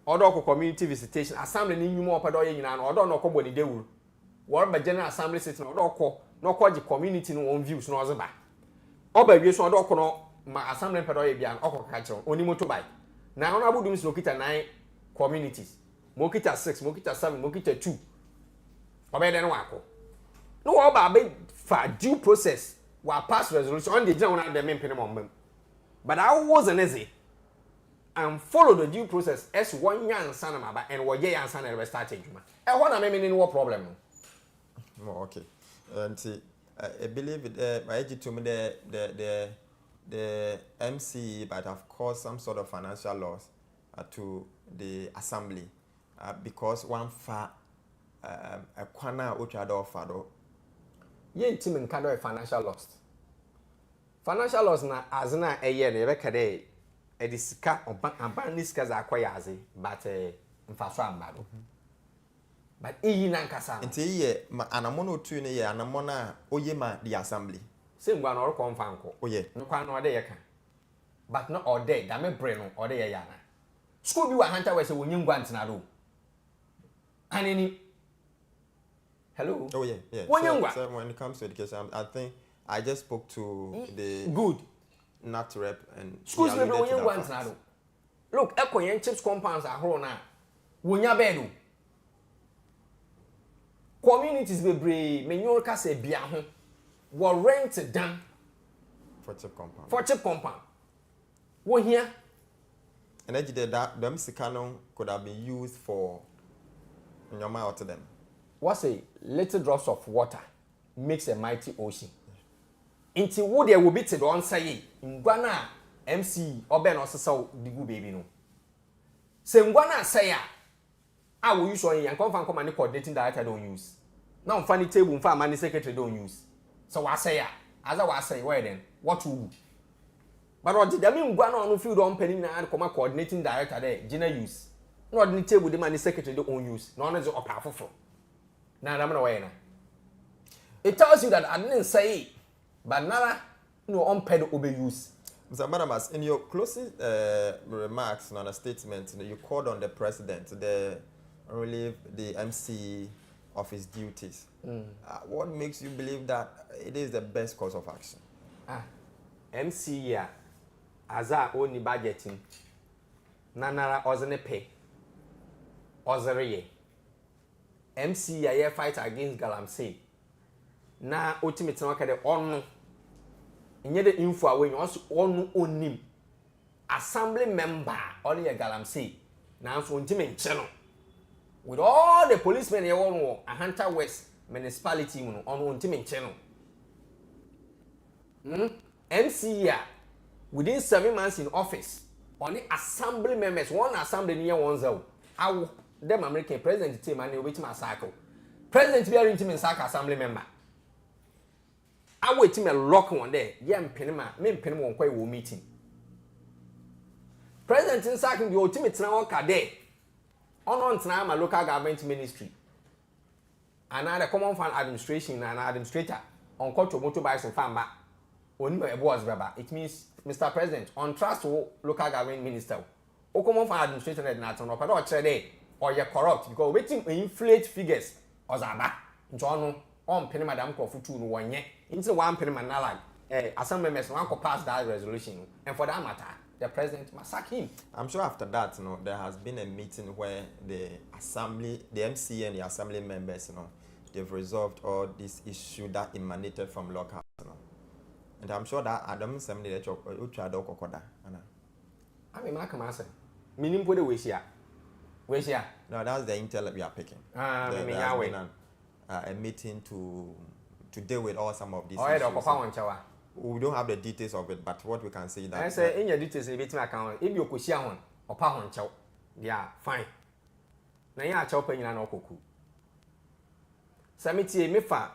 Speaker 8: Other community visitation assembly ni nyumo opedo ye nyina na odo no kobo ni dewu. What by general assembly sitting odo ko no ko the community no on views no ozeba. Oba wie so odo ko no ma assembly pedo ye bia okọ ka kire only motorbike. Now on abudum so kita 9 communities. Mo kita 6, mo kita 7, mo kita 2. Oba den wako. No about for due process will pass resolution on the general the main penalty. But I wasn't easy and follow the due process as 1 year and son of and what year and son ever started. And what I mean, what problem?
Speaker 1: Oh, okay. And see, I believe I to me the MC, but of course some sort of financial loss to the assembly because one far a corner which I do fado.
Speaker 8: Ye team in kind of financial loss. Financial loss na azna a year never kade a disca on bandis kaza kwayazi, but mfaso ambado. But e nankasa.
Speaker 1: Nti ye anamono 2 ne ye anamona oyema the assembly.
Speaker 8: Same one or confanko.
Speaker 1: Oye.
Speaker 8: No kwa no de yeka. But not all day, da me breno or de yana. School bi wa hanta we se wonyim gwantina do. Anini. Hello.
Speaker 1: Oh yeah, yeah. So when it comes to education, I think I just spoke to the
Speaker 8: good
Speaker 1: NAT rep and
Speaker 8: schools maybe when you want now. Look, Ekoyen chips compounds are whole now. Wonya bedu. Communities be brave, menyo ka se bia ho. Wo rent down
Speaker 1: for chip compound.
Speaker 8: For chip compound. Wo here.
Speaker 1: And then that them sikano could have been used for nyoma out to them.
Speaker 8: What's a little drops of water makes a mighty ocean. Inti wo there will be to don say ngwana MC oben osesa digu baby no. Se ngwana say a wo use on yan confirm come and coordinating director don't use. Now funny table mfa man secretary don't use. So wa say as I was say where then what will but what did I mean ngwana on field on penny na come coordinating director there Gina use. No the table the man secretary don't use. No no so opafofo. Now I'm not aware. It tells you that I didn't say it, but now no unpaid overuse.
Speaker 1: Mr. Madamas, in your closing remarks on a statement, you called on the president to relieve the MC of his duties. What makes you believe that it is the best course of action?
Speaker 8: MC ya aza oni budgeting. Nanara ozene pay. Ozere MC ya fight against Galamsey. Na ultimate na kade onu. Inye de info awe also onu onim. Assembly member only ya Galamsey. Na so ultimate channel. With all the policemen here on Ahanta West municipality on ultimate channel. MC ya within 7 months in office. Only assembly members, one assembly near one zone. Them American president team and they wait my cycle. President be a team in Saka assembly member. I wait him a lock one day. Yeah, penima, me penima on quite meeting. President in Saka the ultimate now day. On time a local government ministry. And now the common fund administration and administrator on court to motorbikes and farm back. Only a boss rubber. It means Mr. President on trust to local government minister. O common fund administrator at Naton or Pado Trade. Or you're corrupt because waiting inflate figures or Zaba. John on penny madam Kofutu no 1 year. Into 1 penny manala. Assembly members one could pass that resolution. And for that matter, the president must sack him.
Speaker 1: I'm sure after that, there has been a meeting where the assembly, the MC and the assembly members, they've resolved all this issue that emanated from local. And I'm sure that Adam Assembly Kokoda.
Speaker 8: I mean, Mark meaning put away here. Where's here?
Speaker 1: No, that's the intel we are picking. There has been a meeting to deal with all some of these issues. We don't have the details of it, but what we can say that...
Speaker 8: I say in your details, if it's my account, if you could share one, or pound chow, yeah, fine. na ya acha opa nyina na okoku samiti me fa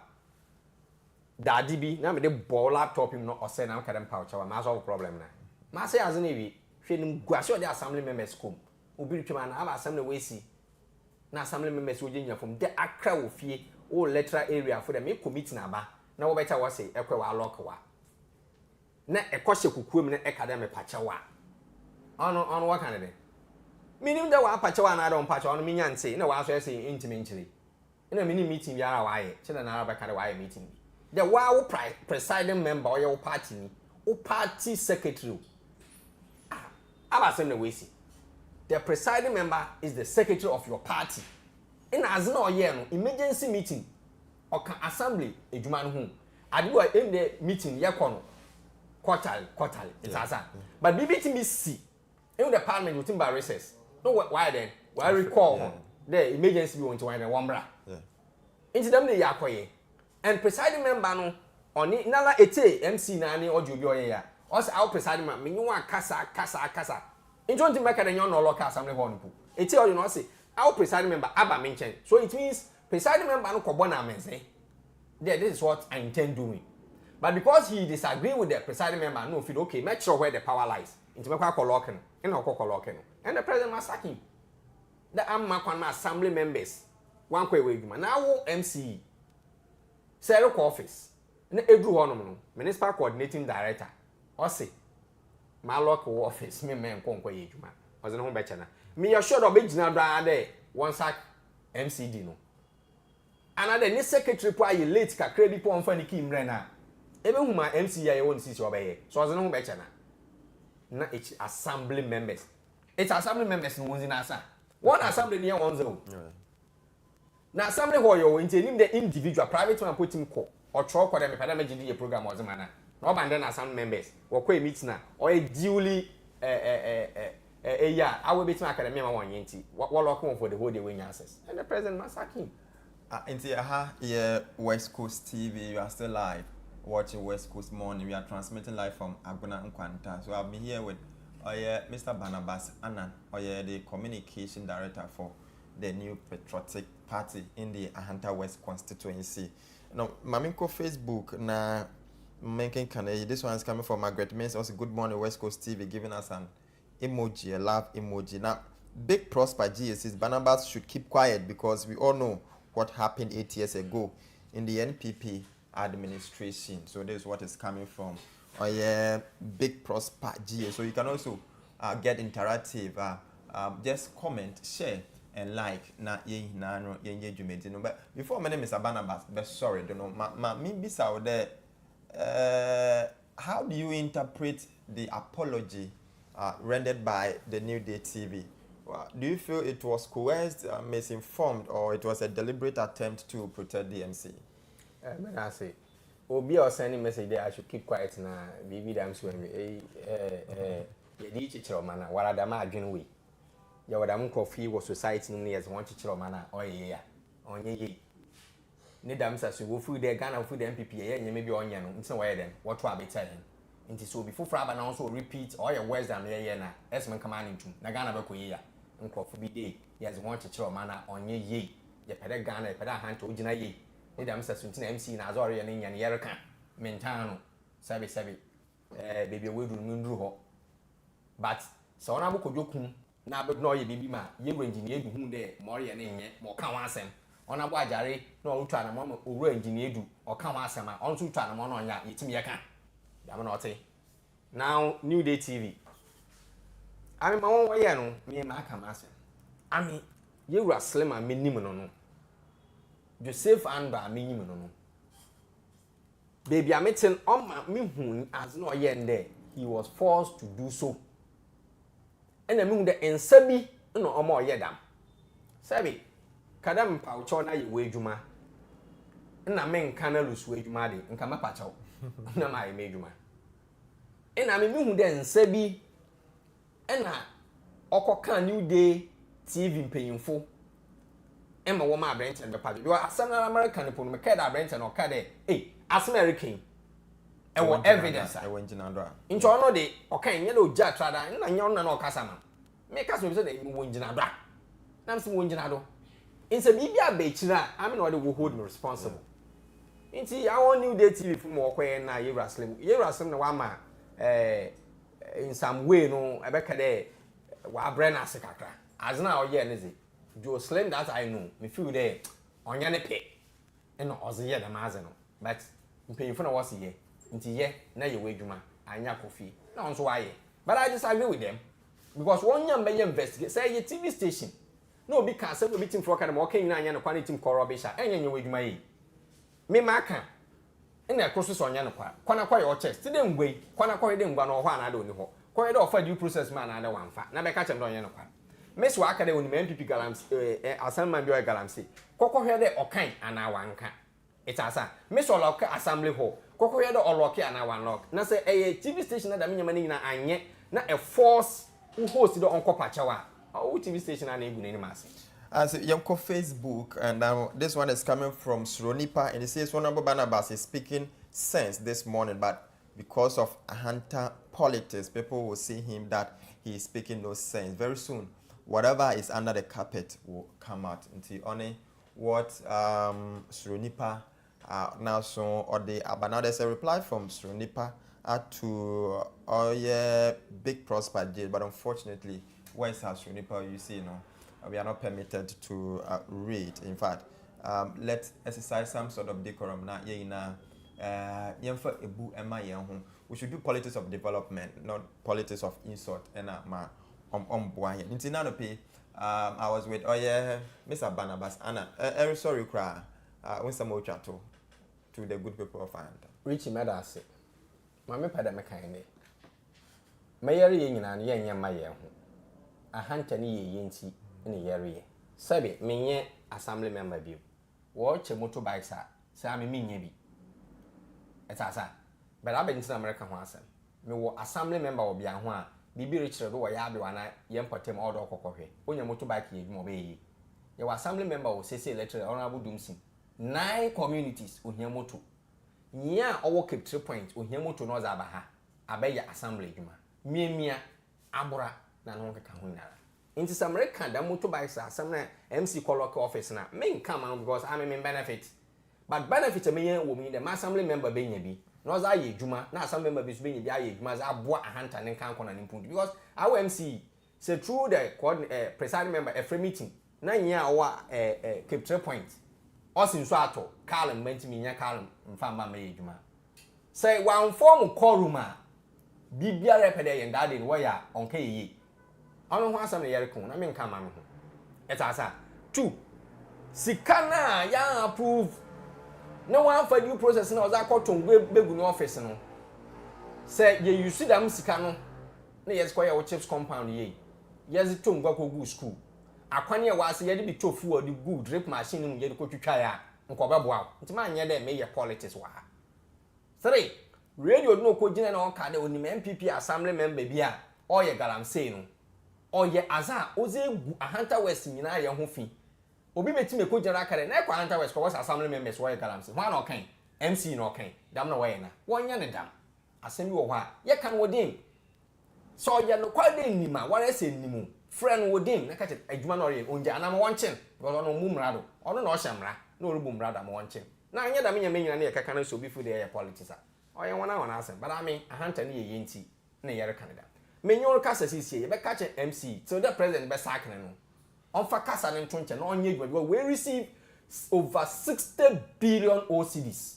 Speaker 8: daddy bi na me de ball laptop him no ose na kadam pouch wa ma solve problem na ma say as na wi hwe nim guase o de assembly members kom obi twema na aba assembly we si na assembly members wo ginya from de akra wo fie o electoral area for them e committee na ba na wo beta wo say ekwe wa lock wa na ekɔhye kukuom na ekada me pacha wa ono wa kan de minim da wa pacha wa na da on pacha ono minya nte na wa so say intimi nchiri na minim meeting biara wa ye chena na ba ka de wa ye meeting the wa presiding member or your party ni o party secretary aba sem na we si the presiding member is the secretary of your party in as na oye no emergency meeting oka assembly edwuma no hu adewa in the meeting ye kono quarterly it's asa but BBT me see in the parliament within by recess no why then why recall the emergency be want to one bra into them dey yakoye and presiding member no oni nala ete MC na ni audio bi oye ya us our presiding member me nwa kasa into nti make den no local assembly hall no ete audio no say our presiding member aba mention so it means presiding member no kobo na mense there this is what I intend doing but because he disagree with the presiding member no feel okay make sure where the power lies into make call lock no and the president must sack him the am assembly members one kwa we dwuma na wo MC Sero office na edru honom no municipal coordinating director o say ma lock office me nkonkwa ye dwuma o ze no ho be chana me ya sure do be gina do ade one sack MCD no another ni secretary po aye late ka credit po onfa ni ki mre na ebe hu ma MC ya ye won sisi obeye so o ze no ho be chana na it's assembly members no won na asa one assembly ni won zo na assembly hall yo nti enim the individual private man put him call or tro kwa dem peda megidi program ozema na no band na assembly members wo kwa meeting na or duly yeah awe betima academy ma won yenti wo lock on for the whole day when access and the president massacring
Speaker 1: Inti yeah, West Coast TV, you are still live watching West Coast Morning. We are transmitting live from Aguna Nkwanta. So I've been here with Mr. Barnabas Annan, the communication director for the new patriotic party in the Ahanta West constituency. Now, Maminko Facebook, na making this one is coming from Margaret Mays. Also, good morning, West Coast TV, giving us an emoji, a love emoji. Now, big prosper GSs, Barnabas should keep quiet because we all know what happened 8 years ago in the NPP administration. So this is what is coming from big prosper GS. So you can also get interactive, just comment, share, and like. But before my name is Barnabas, but sorry, don't know. Maybe so there. How do you interpret the apology rendered by the New Day TV? Do you feel it was coerced, misinformed, or it was a deliberate attempt to protect the MC?
Speaker 8: I say, Obi or sending message there, I should keep quiet now. Baby, damn sure. You teacher man, what are the margin we? You would have coffee was society in years, one teacher man, or yeah, on ye. Nedam says you go through their Ghana food MPP, and you may be on yan, so where then, what will I be telling? It is so before Frab and also repeat all your words that may na Esman commanding to Nagana Bakoya. Uncle for be day, yes, one teacher manner on ye, the peda Ghana, peda hand to Ujina ye. Nedam says MC Nazori and Indian Yerka, Mentano, Sabi, baby, we do Mundruho. But so now could you now but no ye baby ma, you engineer whom they more and more Kawasem. On a wajari, no trying a moment or engineer do or Kawasama, on to try a mon on ya, it's me a can. Damanote. Now, New Day TV. I mean, my own way, no, me and my camasa. I mean, you were slim and minimum no. Joseph and by minimum no. Baby, I'm meeting on my mihun as no yen there. He was forced to do so. And the moon the ensabi no more yedam. Sabi, Kadam Pauchona ye wajuma. And I mean, canalus wajuma de, and come up at all. Na my majuma. And I mean, then Sebi and Okoka New Day TV painful. Emma Woma Brent and the party. You are some American upon Makeda Brent and Okade. As American. And what evidence I went in under. In Toronto, okay, yellow jack trada, and yon no Casama. Make us say that you win Jinabra. nam se won gina do inse bibia be chira am na ode go hold me responsible inti awon new day tv fu mo koye na Yeruslim na wa ma in some way no ebeka de wa brand ase kakra azna oye neze jo slim that I know me feel there onya ne pe eno oze da maze no but mpanyimfo na wose ye nti ye na ye wadwuma anya kofi na onso wa ye but I disagree with them because one yam be investigate say ye TV station no obi ka say obi team for ka na mo kan ina anya no kwa na team corruption enya nye wadwuma yi me maka ina kroso so nya no kwa na kwa your chest ti de ngwei kwa na kwa de ngwa no ho ana de oni ho kwa de offer due process man ana de wanfa na be ka chem de onye no kwa me so aka de oni MPP galams asamman bi o galamsi kokko hwe de okan ana wanka itasa me so lock assembly hall kokko hwe de olock ana wan lock na say TV station na da me nyama ni na anye na a force who host the onko pachawa o TV station na egu ni mase.
Speaker 1: As Yamko Facebook, and this one is coming from Sronipa, and it says Honorable Barnabas is speaking sense this morning, but because of Hunter politics, people will see him that he is speaking no sense. Very soon, whatever is under the carpet will come out. Until only what Sronipa now so or the but now there's a reply from Sronipa to Big Prosper deal, but unfortunately, where is Sronipa? You see, we are not permitted to read. In fact, let's exercise some sort of decorum. We should do politics of development, not politics of insult. And I was with Mr. Barnabas Anna. Sorry, cry. When some chat to the good people of Anta.
Speaker 8: Richie Madasi, Mamma Padamacane. Mayor Yin and Yan Mayer. A hunter ni yinti. In the area. Sabi, me assembly member view. Watch a motorbike, sir. Say I'm a minibi. It's a sir. But I've been to American once. Me were assembly member of Bianwa. Bibi Richard do a yabi one I yam put him all over. On your motorbike, you mobile. Your assembly member will say lecturer honorable Doomsy. 9 communities on your moto. Nya our keep 3 points on your moto knows abaha. Abaya assembly juma. Mia abura na nonka kahuna. Into some record, the motorbikes are some MC Colloque office now. Main come on because I'm in benefit. But benefit a million will mean the assembly member being be. No, I Juma, now some member is being the Juma, I bought a hunter and can't on an input because our MC said through the presiding member every meeting. 9 year or keep 3 points. Osin Swato, Carlin went to me near Carlin and found my maid Juma. Say one form of coruma. Bibia repede and daddy wire on KE. I don't want some yericon. I mean, come on. It's asa. 2. Sikana, ya approve. No one for due process now. I call to Begun office. No. Say, you see them Sikano. Yes, square or chips compound ye. Yes, it took go good school. A quania was yet to be tofu or the good drip machine and yet go to try. Uncover wow. It's my near there may politics. 3. Radio no cogin and all card on the MPP assembly member bia. Or ye galam say no. Or ye aza oze a Hunter West nyina ye ho fi obi beti me ko general kare na kwa Hunter West ko was assembly members why galamse one no kan MC no kan dam na why na wonya ne dam asemi wo ho a ye kan wodin so ye no kwa den nima wara se nimu friend wodin na ka che adwuma no ye onja anam wonchen because ono mu mrado ono na o hyamra na orubu mrado am wonchen na anya dam nya me nyina na ye kaka na so obi fu de ye politics a oye wona asem but I mean a Hunter ni ye yenti na ye Canada. Menyor kasa sisi ye be catch MC so the president be sack no on fa kasa ne ntonche na onye adwuma we receive over 60 billion OCDs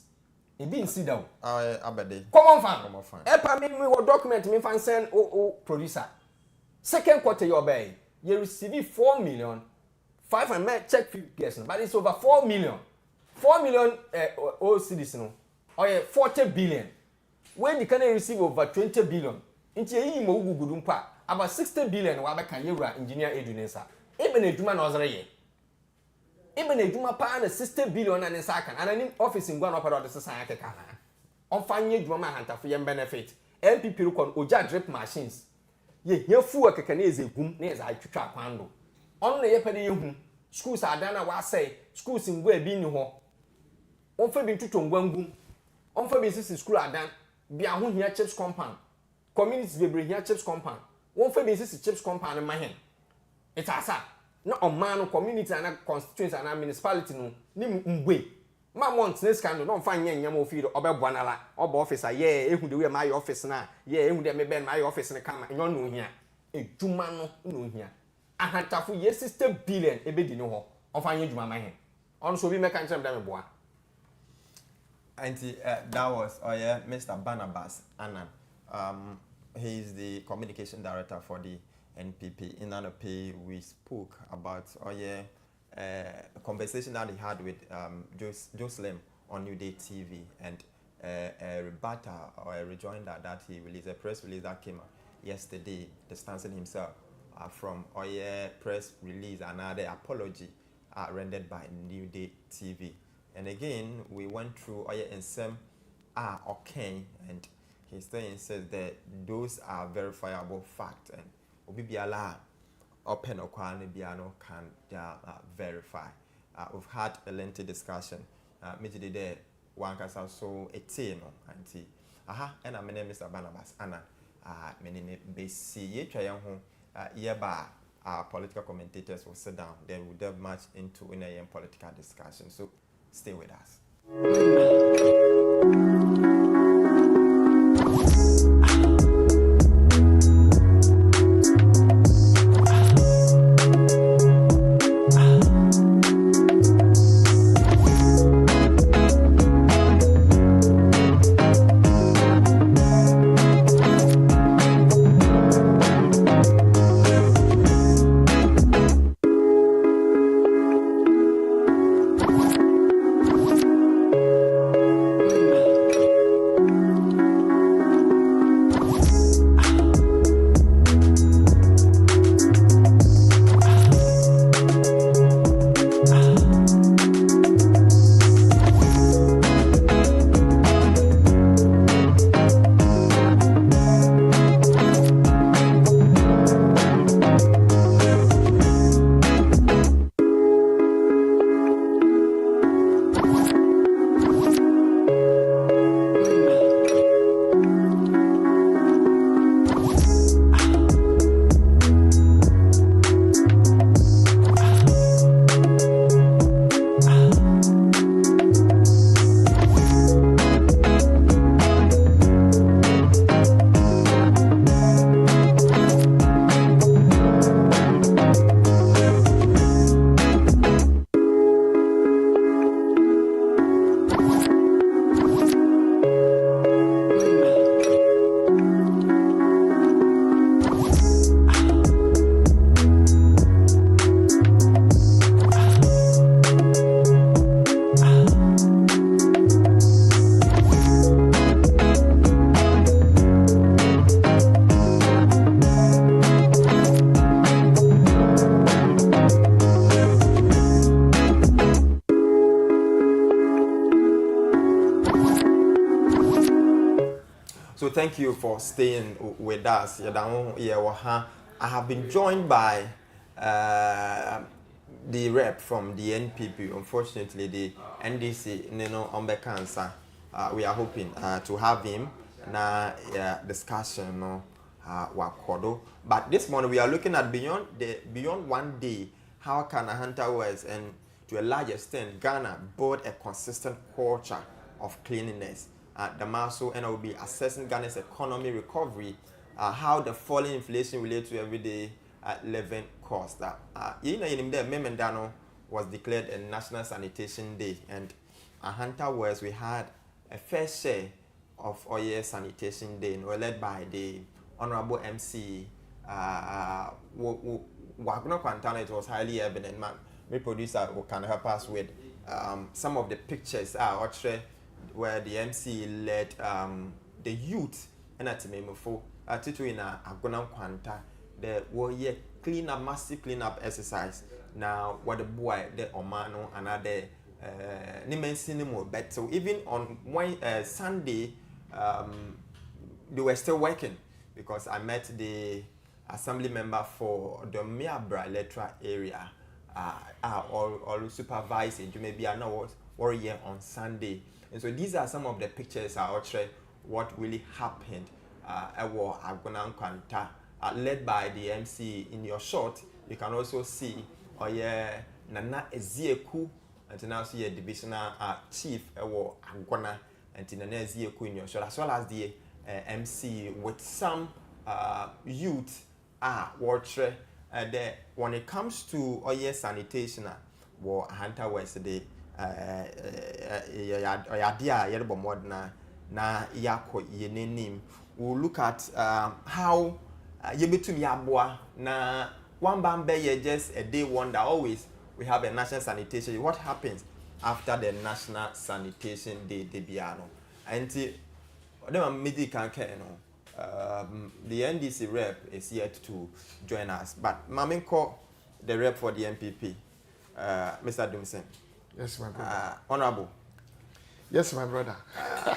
Speaker 8: e bin sit down
Speaker 1: abede
Speaker 8: common fan e pa me document me fan send producer second quarter your bay you receive 4 million 500 check figures but it's over 4 million OCDs no or 40 billion when you can receive over 20 billion inti eyi mo gugudu mpa about 60 billion wa be kan yewura engineer edunensa ebe na eduma na ozere ye ebe na eduma pa na 60 billion na nsa kan anani office ngwa na opera de sesan akeka na on fanye eduma ma hantafo ye benefit MPP recon oja drip machines ye hiafu akeka na ezegum na eza atwitwa kwando on na ye pede ye hu schools adana wa say schools ngwa ebi ni ho on fa bi ntutwa ngwa ngum on fa bi sisi school adan bia ho hia chips compound communities be bring here chips compound won fa be sisi chips compound ma hen it's asa na ɔman community and constituency and municipality no ni mbwe ma months ne scandal no fa nyɛ nyɛm ofi do ɔbɛboa na la ɔba officer ye ehu de we ma yɛ office na ye ehu de me ben ma yɛ office ne kama enyo no hia edwuma no hia ahantafo ye 60 billion ebedi ne ho ɔfa nyɛ dwuma ma he ɔno so bi meka nkyɛm da me boa.
Speaker 1: And that was Mr. Barnabas Annan. He is the communication director for the NPP. In NPP, we spoke about a conversation that he had with Jocelyn on New Day TV, and a rebuttal or a rejoinder that he released, a press release that came out yesterday, distancing himself from press release, another apology rendered by New Day TV. And again, we went through and some are okay, and he says that those are verifiable facts, and Obibiala open or Biano can verify. We've had a lengthy discussion. Maybe there one can also a teen and and my name is Barnabas Anna. My name is BC. Our political commentators will sit down. Then we'll delve much into a political discussion. So stay with us. So thank you for staying with us. I have been joined by the rep from the NPP. Unfortunately, the NDC, Nino Ombekansa, we are hoping to have him na discussion wakodo. But this morning we are looking at beyond one day. How can a Hunter West and to a large extent Ghana build a consistent culture of cleanliness? The MASO and I will be assessing Ghana's economy recovery, how the falling inflation relates to everyday living costs. Memendano was declared a National Sanitation Day, and at Hunter West we had a fair share of Oye Sanitation Day, led by the Honorable MC Wagner Quantana. It was highly evident. My producer who can help us with some of the pictures where the MC led the youth and at Memofo Titu in Agona Quanta. There were massive cleanup exercise. Now what the boy the Omano and other Nimen cinema. But so even on Sunday they were still working, because I met the assembly member for the Miabra Letra area. All supervising you maybe I know what year on Sunday. And so these are some of the pictures what really happened led by the MC. In your shot you can also see oye Nana Ezieku and now see a divisional chief Agwana and Nana Ezieku in your show, as well as the MC with some youth watcher there when it comes to oye sanitation war Hunter West the idea yerbo modna na yako yenenim. We'll look at how yebetumi aboa na one bambe just a day wonder. Always we have a national sanitation. What happens after the national sanitation day biano? And the medical care the NDC rep is yet to join us, but Maminko, the rep for the MPP, Mr. Dumsen.
Speaker 9: Yes, my brother.
Speaker 1: Honorable.
Speaker 9: Yes, my brother.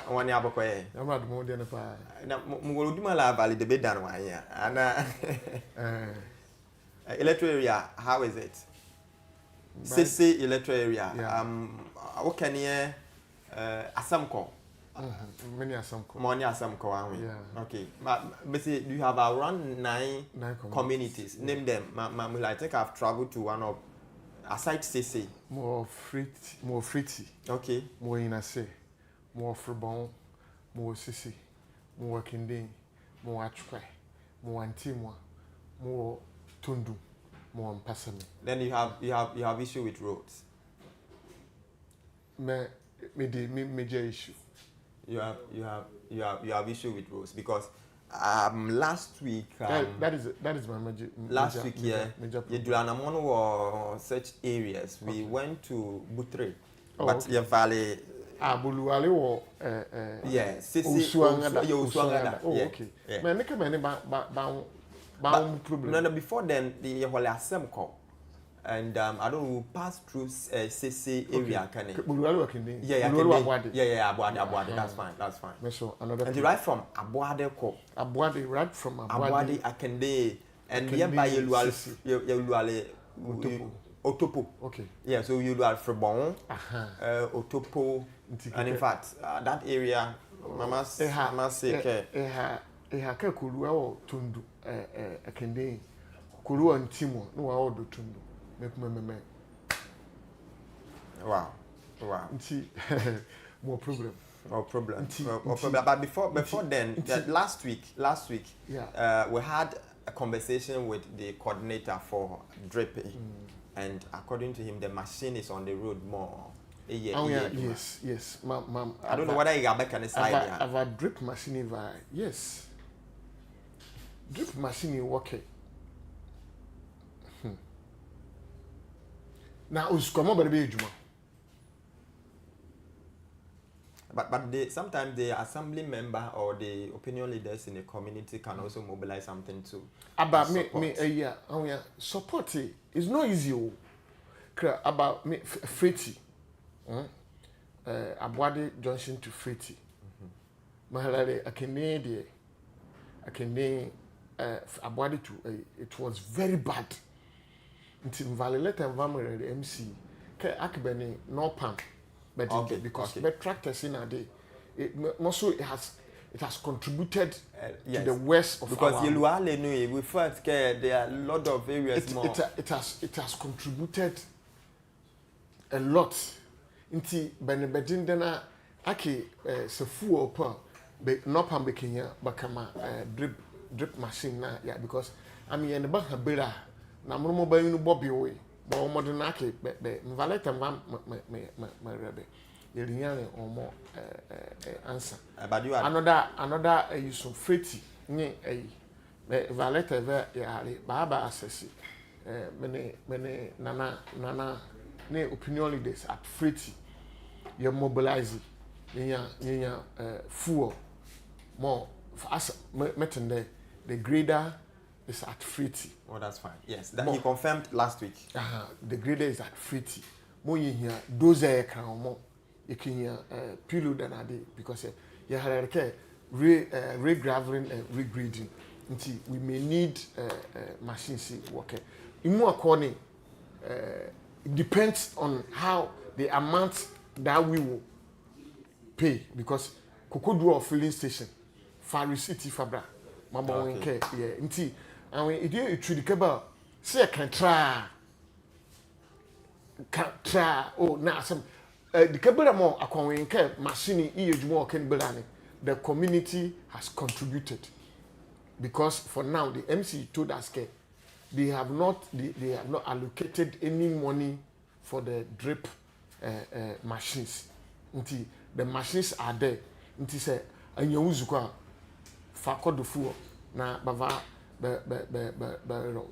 Speaker 1: One year before.
Speaker 9: I'm not more than a fire.
Speaker 1: Now, Mugoludumala Valley, the bed down one year. And electoral area, how is it? CC electoral area. What can you Asamko?
Speaker 9: Many Asamko.
Speaker 1: Money Asamko.
Speaker 9: Yeah.
Speaker 1: Okay. But do you have around nine communities?
Speaker 9: Yeah.
Speaker 1: Name them. I think I've traveled to one of aside CC.
Speaker 9: More Fritty.
Speaker 1: Okay.
Speaker 9: More Inase. More Fribon. More CC. More Kinde. More Achkwe. More Antimwa. More Tundu. More Mpasami.
Speaker 1: Then you have issue with roads.
Speaker 9: Major issue.
Speaker 1: You have issue with roads because last week
Speaker 9: that is my major
Speaker 1: last week
Speaker 9: major
Speaker 1: or such areas we went to Butre, but
Speaker 9: okay.
Speaker 1: your valley
Speaker 9: Buluwale or
Speaker 1: Usuangada.
Speaker 9: Okay. Man, nika many ba problem.
Speaker 1: No, before then the whole Asemco. And I don't know, pass through CC area, can it? Yeah, Abuade. That's fine. And right from Abuade,
Speaker 9: right from
Speaker 1: Abuade, Akende, and nearby you Otopo.
Speaker 9: Okay.
Speaker 1: Yeah, so you are Fribon, Otopo, and in fact, that area, Mama say,
Speaker 9: Kulua Tundu, Akende, Kulua and Timo, no, all the Tundu.
Speaker 1: Wow.
Speaker 9: More problem.
Speaker 1: But before then, last week,
Speaker 9: yeah.
Speaker 1: We had a conversation with the coordinator for Drippy, and according to him, the machine is on the road more.
Speaker 9: Yes, ma'am.
Speaker 1: I don't know whether you are back on the side.
Speaker 9: Have a drip machine, yes. Drip machine working. Now,
Speaker 1: but sometimes the assembly member or the opinion leaders in the community can also mobilize something too.
Speaker 9: About support it's not easy. About me Fritty, Abuade Junction to Fritty. Mahalale I can Abuade to it was very bad. Until Valileta environment the MC, Akibeni no pump, but because the tractors in a day, it has contributed to the west of
Speaker 1: because Yeluale knew we first there are a lot of areas more.
Speaker 9: It has contributed a lot. Until Benebedin dena Aki sefu opa be no pump bekinya bakama drip machine na yeah because I mean in the back bera. Na mromo ba yinu bobi we ba omo de na ke be valeta ma rebe yerinyane omo answer
Speaker 1: but you are
Speaker 9: another use of Fritty nye valeta ve yare baba assess mene nana ne opinion leaders at Fritty you mobilize nya fuel more as metende the grader is at Fritty.
Speaker 1: Oh, that's fine. Yes, that he confirmed last week.
Speaker 9: The grader is at Fritty. More you hear those more. You can hear pillow than I did because you have re-graveling and re-grading. Until we may need machines working. In more according, it depends on how the amount that we will pay because Kokodu or filling station, Fari City Fabra, Mama okay. Yeah, until and when it should about say I can try Tra oh na some the kabela mo akwanwenke machine iye dwuma o ken belani the community has contributed because for now the MC told us they have not allocated any money for the drip machines nti the machines are there nti say anyawuzu kwa fa kodofu na bava be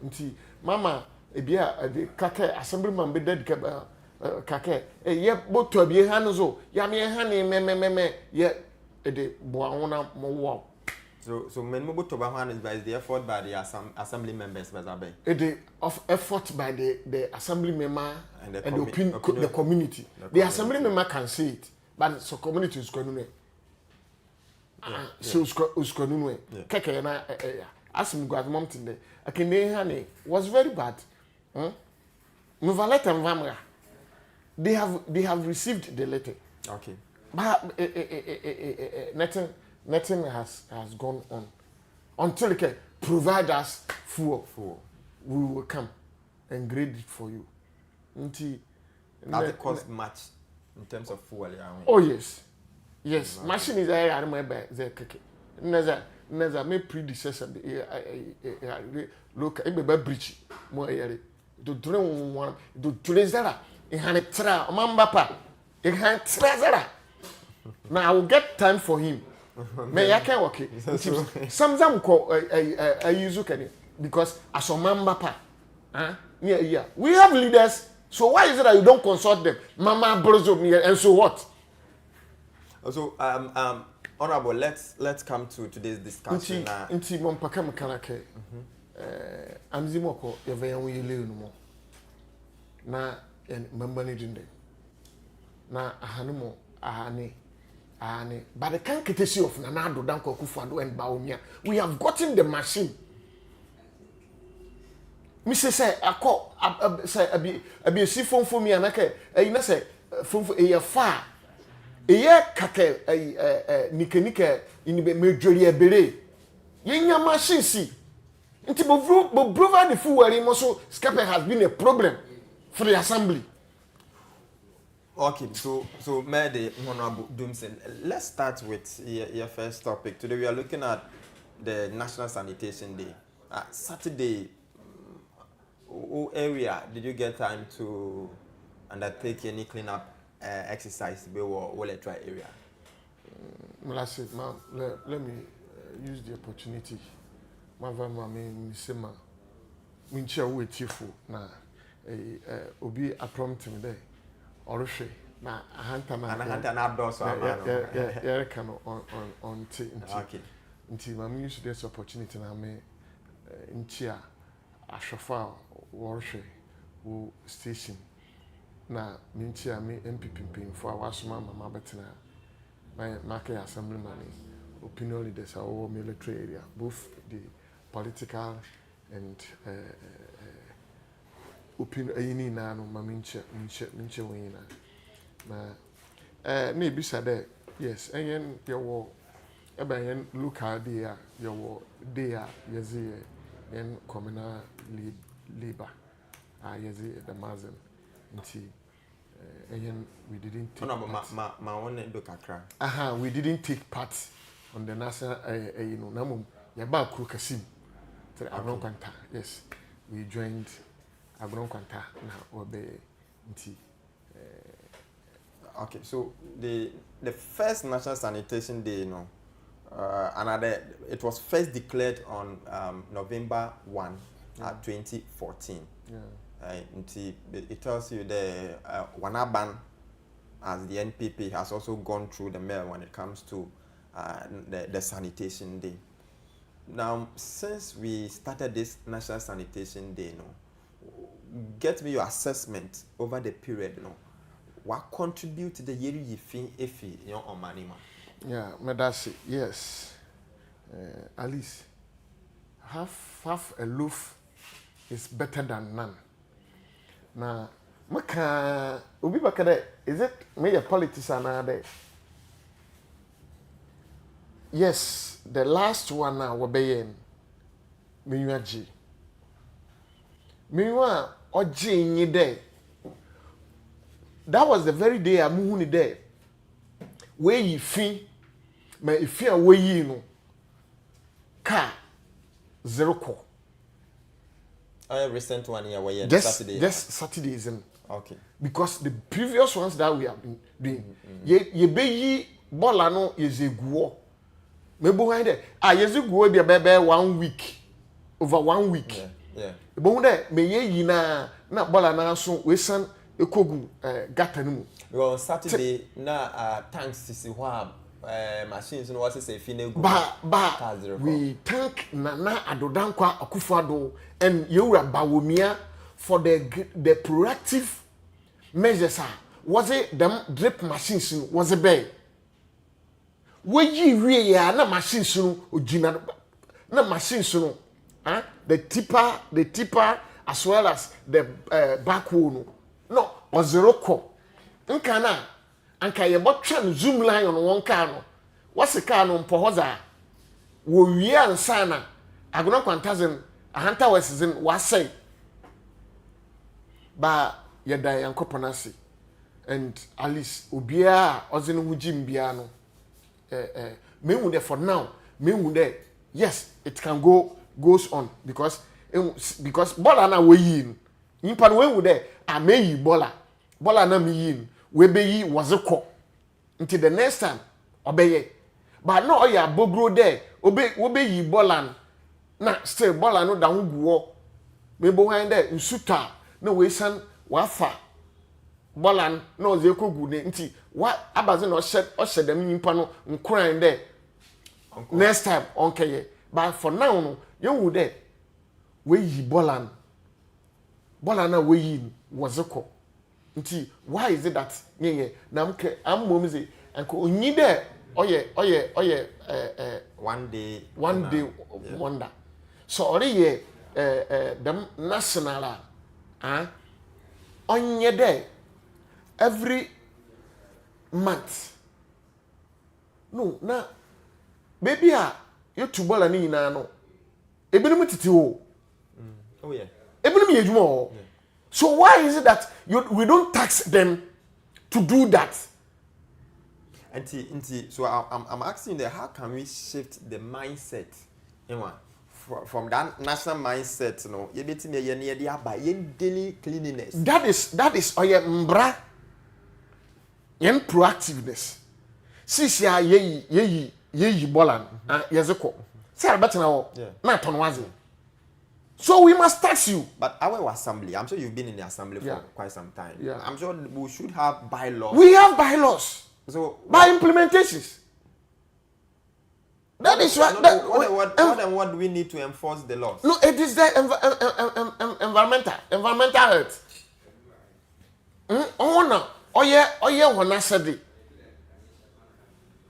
Speaker 9: nti mama ebia kake assemblyman be dead kake ye boto bie han zo ya me han me ye de boawona mo wo
Speaker 1: so men mo boto ba han is by the effort by the assembly members bazabe
Speaker 9: the of effort by the assembly member and the community the assembly member can say it but so community is going so uskonunwe keke na asim go mom tinde akene hani was very bad Novalette and Vamra they have received the letter.
Speaker 1: Okay.
Speaker 9: But nothing has gone on until they can provide us fuel. We will come and grade it for you.
Speaker 1: Does it cost much in terms of fuel?
Speaker 9: Oh yes. Machine is there. I remember the keke. Neza my predecessor look a bridge more area. Do drone one do trezara. It had a tra mambapa. It had trezara. Now I will get time for him. May I can work it. Some call a Yuzu because as a mambapa. Yeah. We have leaders. So why is it that you don't consult them? Mama Brozo and so what?
Speaker 1: So honorable, let's come to today's discussion.
Speaker 9: Inti mompaka mkanake. Amzimoko yeveyangu yeleu no na mambani dinde. Na ahanumo ahane. But the can't get of Nanado Danko Kufando and Baumia. We have gotten the machine. Mrs. say, I call a be see phone for me and I can say phone for a year far. A year kake a Nika in the majority bere. Yenya machine see. Until Brova the fool where also scape has been a problem for the assembly.
Speaker 1: Okay, so Mede Honorable Doomson, let's start with your first topic. Today we are looking at the National Sanitation Day. Saturday, area, did you get time to undertake any cleanup exercise in Woletra area?
Speaker 9: Let me use the opportunity. Mavama me sema mincha wetifu na obi a prompt me there. Orushe na ahanta
Speaker 1: na abdoso
Speaker 9: yeah can on
Speaker 1: okay
Speaker 9: nti mam use this opportunity na me ntia ashofa worushe wo station na mintia me MPP for awasoma mama betina my market assemblyman opinion leaders are military area both the political and opinion any na no maminche wina na na bisa there yes enyen yewo eben local day a yewo day a yezi en communal labor yezi the mazen nti enyen we didn't take
Speaker 1: ma one do kakra
Speaker 9: we didn't take part on the national you know namum yaba kru kasim Agron Kwanta yes we joined Agron Kwanta na obe nti
Speaker 1: okay so the first National Sanitation Day another it was first declared on November 1 2014 nti it tells you the Wanaban as the NPP has also gone through the mail when it comes to the Sanitation Day. Now, since we started this National Sanitation Day, get me your assessment over the period. What contribute to the year you think if you on money?
Speaker 9: Yeah, Medasi, yes. At least half a loaf is better than none. Now, Maka Ubi Bakade, is it me a politician nowadays? Yes, the last one now will be in Minyuaji. Minyua Oji in ye day. that was the very day I'm who there. Where you fee, my if you away you know, car 0 call.
Speaker 1: A recent one here where
Speaker 9: Saturday. Just Saturdays and
Speaker 1: okay.
Speaker 9: Because the previous ones that we have been doing, ye be bola no is a guo. Me behind there. Yes you go be 1 week. Over 1 week.
Speaker 1: Yeah.
Speaker 9: But there me ye na bola na so we san ekogu gata no mu.
Speaker 1: Because Saturday na tanks is what machines no was say fine go.
Speaker 9: Ba we thank Nana Adodankwa Akufo-Addo and Yewura Bawumia for the proactive measures. Was it them drip machines? Was it bay? We ye na machines ojina na machines no. The tipper as well as the backhoe no or 0 call. Nkana anka ye botwa zoom line on one car no. What's the car no mpohoza? Wo wie ansa na agona kwantazem ahanta wesizin wasai. Ba yeda yankoponase and Alice obia ozino hujim bia no me hu there for now me hu there yes it can goes on because bola na we yin impa no we hu there ameyi bola na me yin we be yi was ko until the next time obeye but no oya bogro there obe yi bola na still bola no da hu guo me bo han there nsuta na we san wafa bolan no ze kogu ne nti wa abaze no o dem nyimpa no nkran there next time onkeye but for now no you would there we yi bolan na we yi wazeko nti why is it that nye na mke am say enko onyi there oye
Speaker 1: 1 day
Speaker 9: wonder so ori ye them national onye there every month no na baby you to bola ni na no ebinom titi ho
Speaker 1: oh yeah
Speaker 9: ebinom ye dwuma ho so why is it that we don't tax them to do that
Speaker 1: so I'm asking that how can we shift the mindset from that national mindset you bet me ye near the daily cleanliness
Speaker 9: that is oye mbra yen proactiveness sisi a ye bolan yezeko say alberta na tonwaze so we must tax you
Speaker 1: but our assembly I'm sure you've been in the assembly for quite some time I'm sure we should have bylaws
Speaker 9: we have bylaws
Speaker 1: so
Speaker 9: by implementations that is
Speaker 1: what do we need to enforce the laws
Speaker 9: no it is the environmental health oye hona sede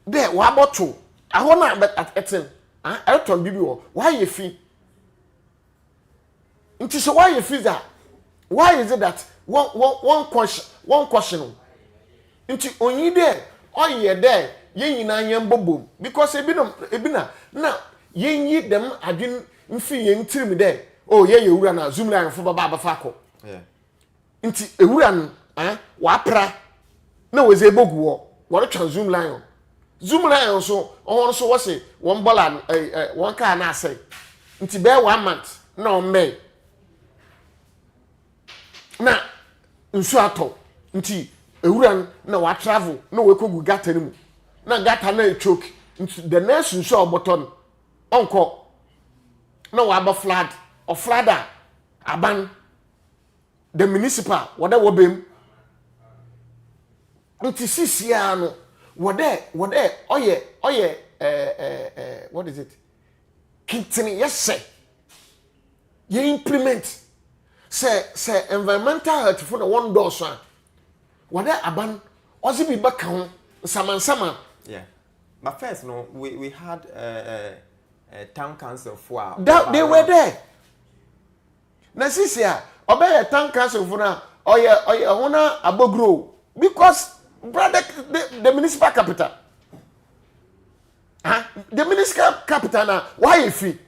Speaker 9: there wa bottle ahona at etin electron bibi wo why you fee nti so why you fee that why is it that one question nti onyi there oye there yen nyina yen bobom because ebina na yen yi dem adwen mfi yen tirim there oh ye ewura na zoom line fo baba fa ko nti ewura no wa pra na we ze bogu wo wo twa zoom line so on so what say one bola one car na say nti be 1 month na o me na nsu ato nti ewura na wa travel na we kogu gata ni mu na gata na choke nti the next nsu oboton onko na wa ba flood aban the municipal wada wo bem nti sisia no wade oye what is it kitchen yes you implement say environmental health for the one door so wade aban ozi bi baka ho sama
Speaker 1: yeah but first no we had a town council for
Speaker 9: they were there na sisia obey town council for na oye hona abogro because brother the municipal capital the municipal capital na why you fee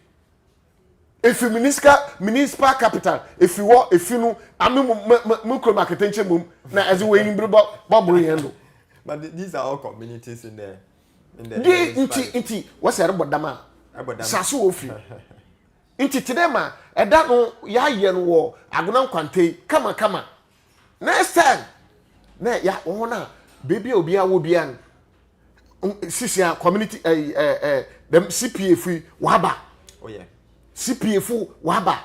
Speaker 9: if you municipal capital if you no ami mo kro market enche mum na as we in bubble yendo.
Speaker 1: But these are all communities in the
Speaker 9: inti what's a bodama saso ofi inti tidema eda no ya ye no wo agona kwante kama next time na ya wo na baby obi a wo bia sisia community them CPF waba.
Speaker 1: Oh yeah.
Speaker 9: CPF waba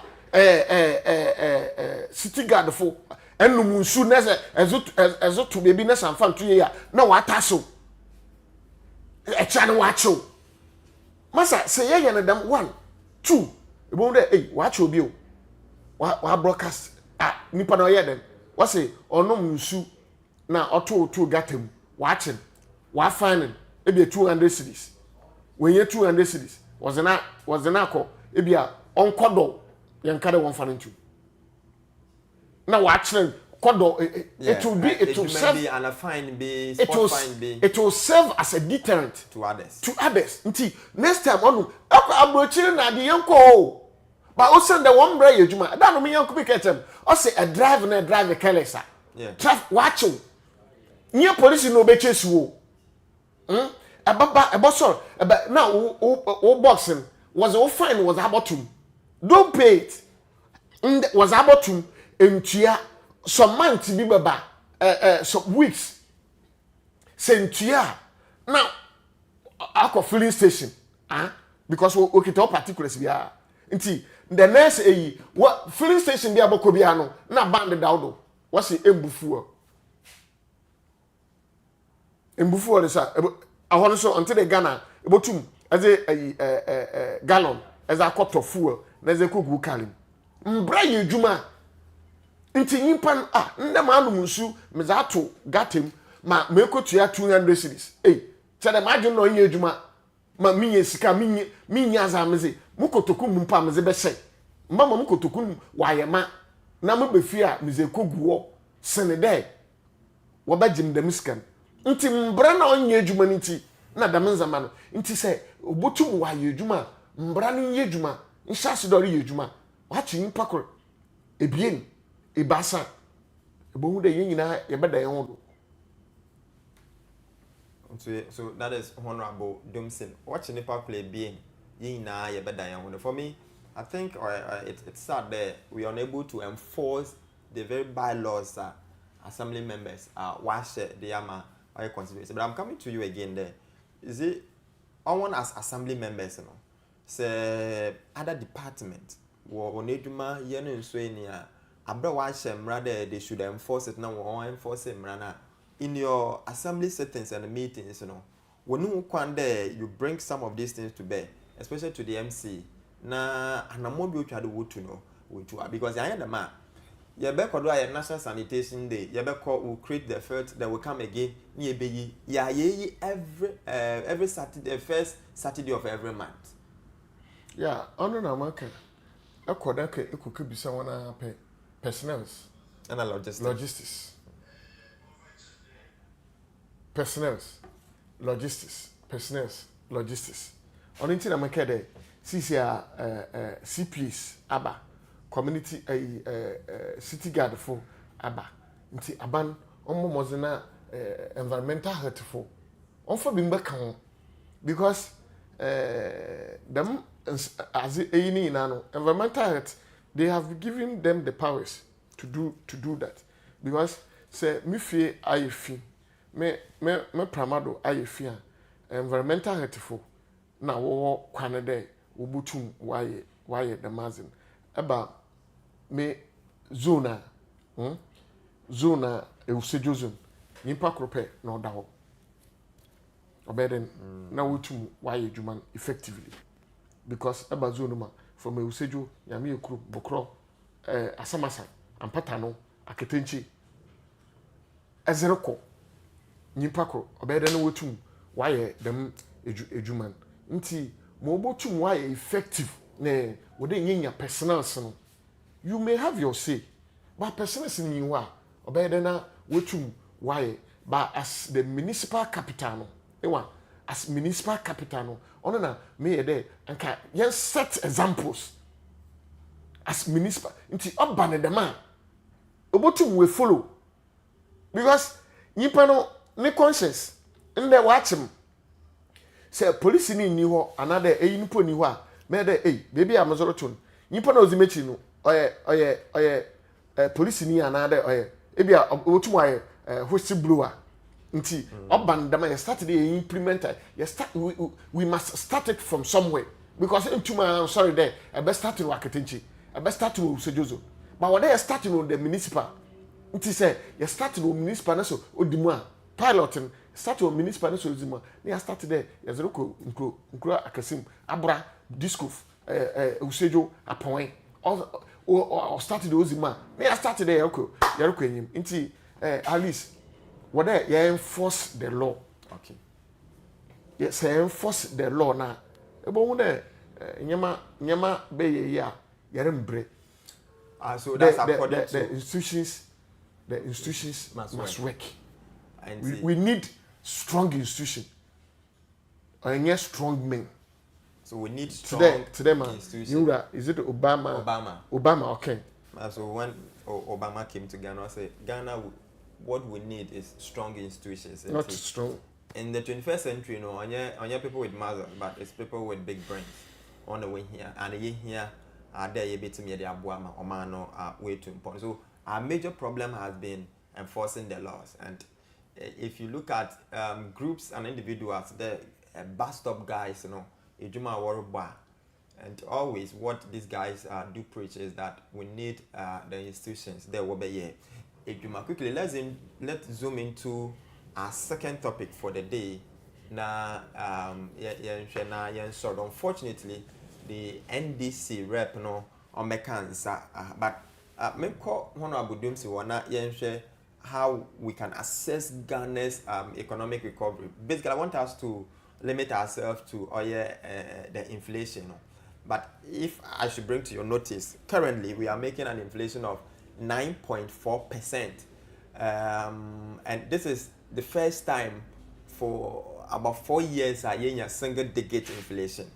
Speaker 9: city guard fo enum nsu nese ezo baby na sanfa ntu ye ya na wataso echa na wacho masa say ye na dam 1 2 ebo de wacho obi o wa broadcast nipa na ye dem wa say onom nsu na oto gatem watching wa finding e be 200 cedis when ye 200 cedis was na ko e be a onkodo ye nkade won fan ntu na watching kodo it will serve
Speaker 1: and a fine be sport fine be
Speaker 9: it will serve as a deterrent
Speaker 1: to others
Speaker 9: nti next time onu abrochiri na de yanko but o send the one bra yejuma da no me yanko be ketem o say a drive careless traffic watching nye police no be chase wo ebosor now o boxing was o fine was abotum don't pay it was abotum entua some months bi baba some weeks sentua now akọ filling station because we kita particulars bia nti the next what filling station bia boko bia no na band dawdo what's embufu sa ahon so until the Ghana ebotum as a gallon as a quart of fuel na ze kogu kalim mbra yejuma nti nyimpan ndem anum nsu mezato gatem ma mekotua 200 cedis tede madwe no nye adwuma ma minye sika minye azameze mukotoku mumpa meze be hye mama mukotoku wayema na mebefi a meze kogu wo senede wo bagim dem skan nti mbra na onye adwuma nti na dam nzama no nti se obotum waye adwuma mbra no nye adwuma nhyase dori ye adwuma wachi nyimpa kor ebien ibasa ebohu de yina yebeda ye ho.
Speaker 1: So that is Honorable Dumsin. Watching the play being yina yebeda ye ho. For me, I think it's sad that we are unable to enforce the very bylaws that assembly members wash the yama or consideration. But I'm coming to you again there. Is it on as assembly members, you know? Say other department wo oneduma ye no nso enia abra wa rather they should enforce it now or enforce it mrana in your assembly settings and meetings, you know. When you kwande you bring some of these things to bear, especially to the MC. Na anamobi otwa de wotu no wotu because I am the man. You be ko do a national sanitation day. You be ko will create the first that will come again. Ni ebeyi ya ye every Saturday, first Saturday of every month.
Speaker 9: Yeah, ono na maka. Akoda ke ekuke bisa wana pe personnels
Speaker 1: and
Speaker 9: logistics. Personnels logistics. Ono nti na maka de sisia CPs aba community city guard for aba nti aban omo mozena environmental health for onfo bimba kan because them as any nano environmental health they have given them the powers to do that because say me fie ayefi me pramado ayefi environmental health for na wo kwane de obutum waye the mazin eba me zona eusejo zone nimpa krope na odaho obeden na wotum waye dwuman effectively because eba zone ma from eusejo yame ekuru bokro asamasa ampata no aketenchi ezereko nimpa kro obeden na wotum waye dem edwuman nti mo obotum waye effective na wode nyenya personals no you may have your say but personals in you are obeden na wotum waye but as the municipal capital no as municipal capital no ono na me there anka yen set examples as municipal nti oba ne dem a obotum we follow because nipa no ne conscience nde watch him say police ni ho another nipa ni ho a me dey baby am zoro tun nipa na ozimechi no oye police ni another ebi a obotum aye whistle blower nti oban dem you start the implement we must start it from somewhere because I'm sorry there I best start to Waketenchi I best start to Usejozo but when they starting on the municipal nti say you start on municipal na so odimu a piloting start on municipal na so odimu na start there you zero nkro akasim abra disco Usejo apon or start the ozima na start there okay you enyim nti at least what you enforce the law.
Speaker 1: Okay.
Speaker 9: Yes, enforce the law now. Ebo ne nyama be ye ya bre.
Speaker 1: So that's according to
Speaker 9: the institutions must work.
Speaker 1: And
Speaker 9: we need strong institution. And yes, strong men.
Speaker 1: So we need strong
Speaker 9: today man.
Speaker 1: institution.
Speaker 9: Is it Obama? Obama, okay.
Speaker 1: So when Obama came to Ghana, I said Ghana what we need is strong institutions.
Speaker 9: Not strong.
Speaker 1: In the 21st century, you know, on your people with mother, but it's people with big brains on the way here. And here are there a bit to me the abuama or mano are way too important. So our major problem has been enforcing the laws. And if you look at groups and individuals, the bus stop guys, you know, Ijuma Waruba, and always what these guys do preach is that we need the institutions there will be here. Quickly, let's zoom into our second topic for the day. Now, unfortunately, the NDC rep no on mekansa, but me call Honorable Dumsi wana how we can assess Ghana's economic recovery. Basically, I want us to limit ourselves to the inflation. But if I should bring to your notice, currently we are making an inflation of 9.4%, and this is the first time for about 4 years I had a single-digit inflation.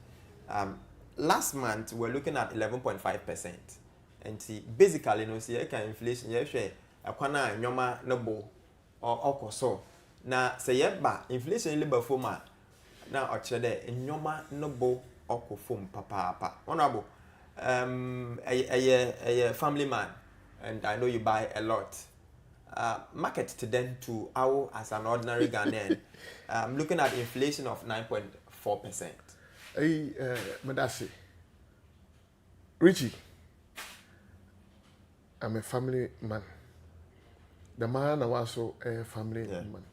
Speaker 1: Last month we were looking at 11.5%, and see basically, you know, see inflation. Yeah, sure. Akwana nyoma nebo or so. Now say ba inflation labor forma. Now actually nyoma nebo oko form papa. Honorable, a family man. And I know you buy a lot. Market to them to our as an ordinary Ghanaian. I'm looking at inflation of 9.4%.
Speaker 9: Hey, Madasi. Richie, I'm a family man. The man I was also a family man.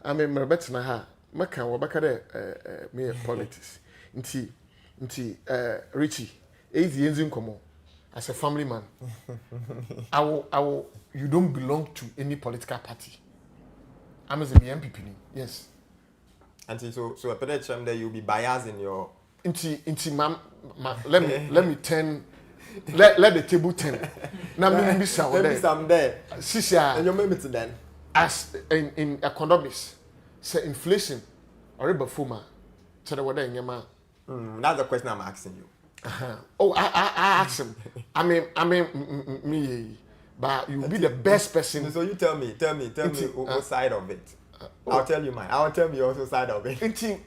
Speaker 9: I'm a Marbet ha. Maka wabakade me politics. Nti Richie, easy engine komo. As a family man, you don't belong to any political party. I'm as a MPP. Yes.
Speaker 1: And so a prediction that you'll be biased in your.
Speaker 9: Inti let me turn. Let the table turn. Now maybe some there. Sisia.
Speaker 1: And you maybe to then.
Speaker 9: As in economics, say inflation or before so the word in your man.
Speaker 1: That's the question I'm asking you.
Speaker 9: Oh, I asked him. I mean, me, but you'll be the best person.
Speaker 1: So you tell me what side of it. I'll tell you mine. I'll tell you also side of it. Because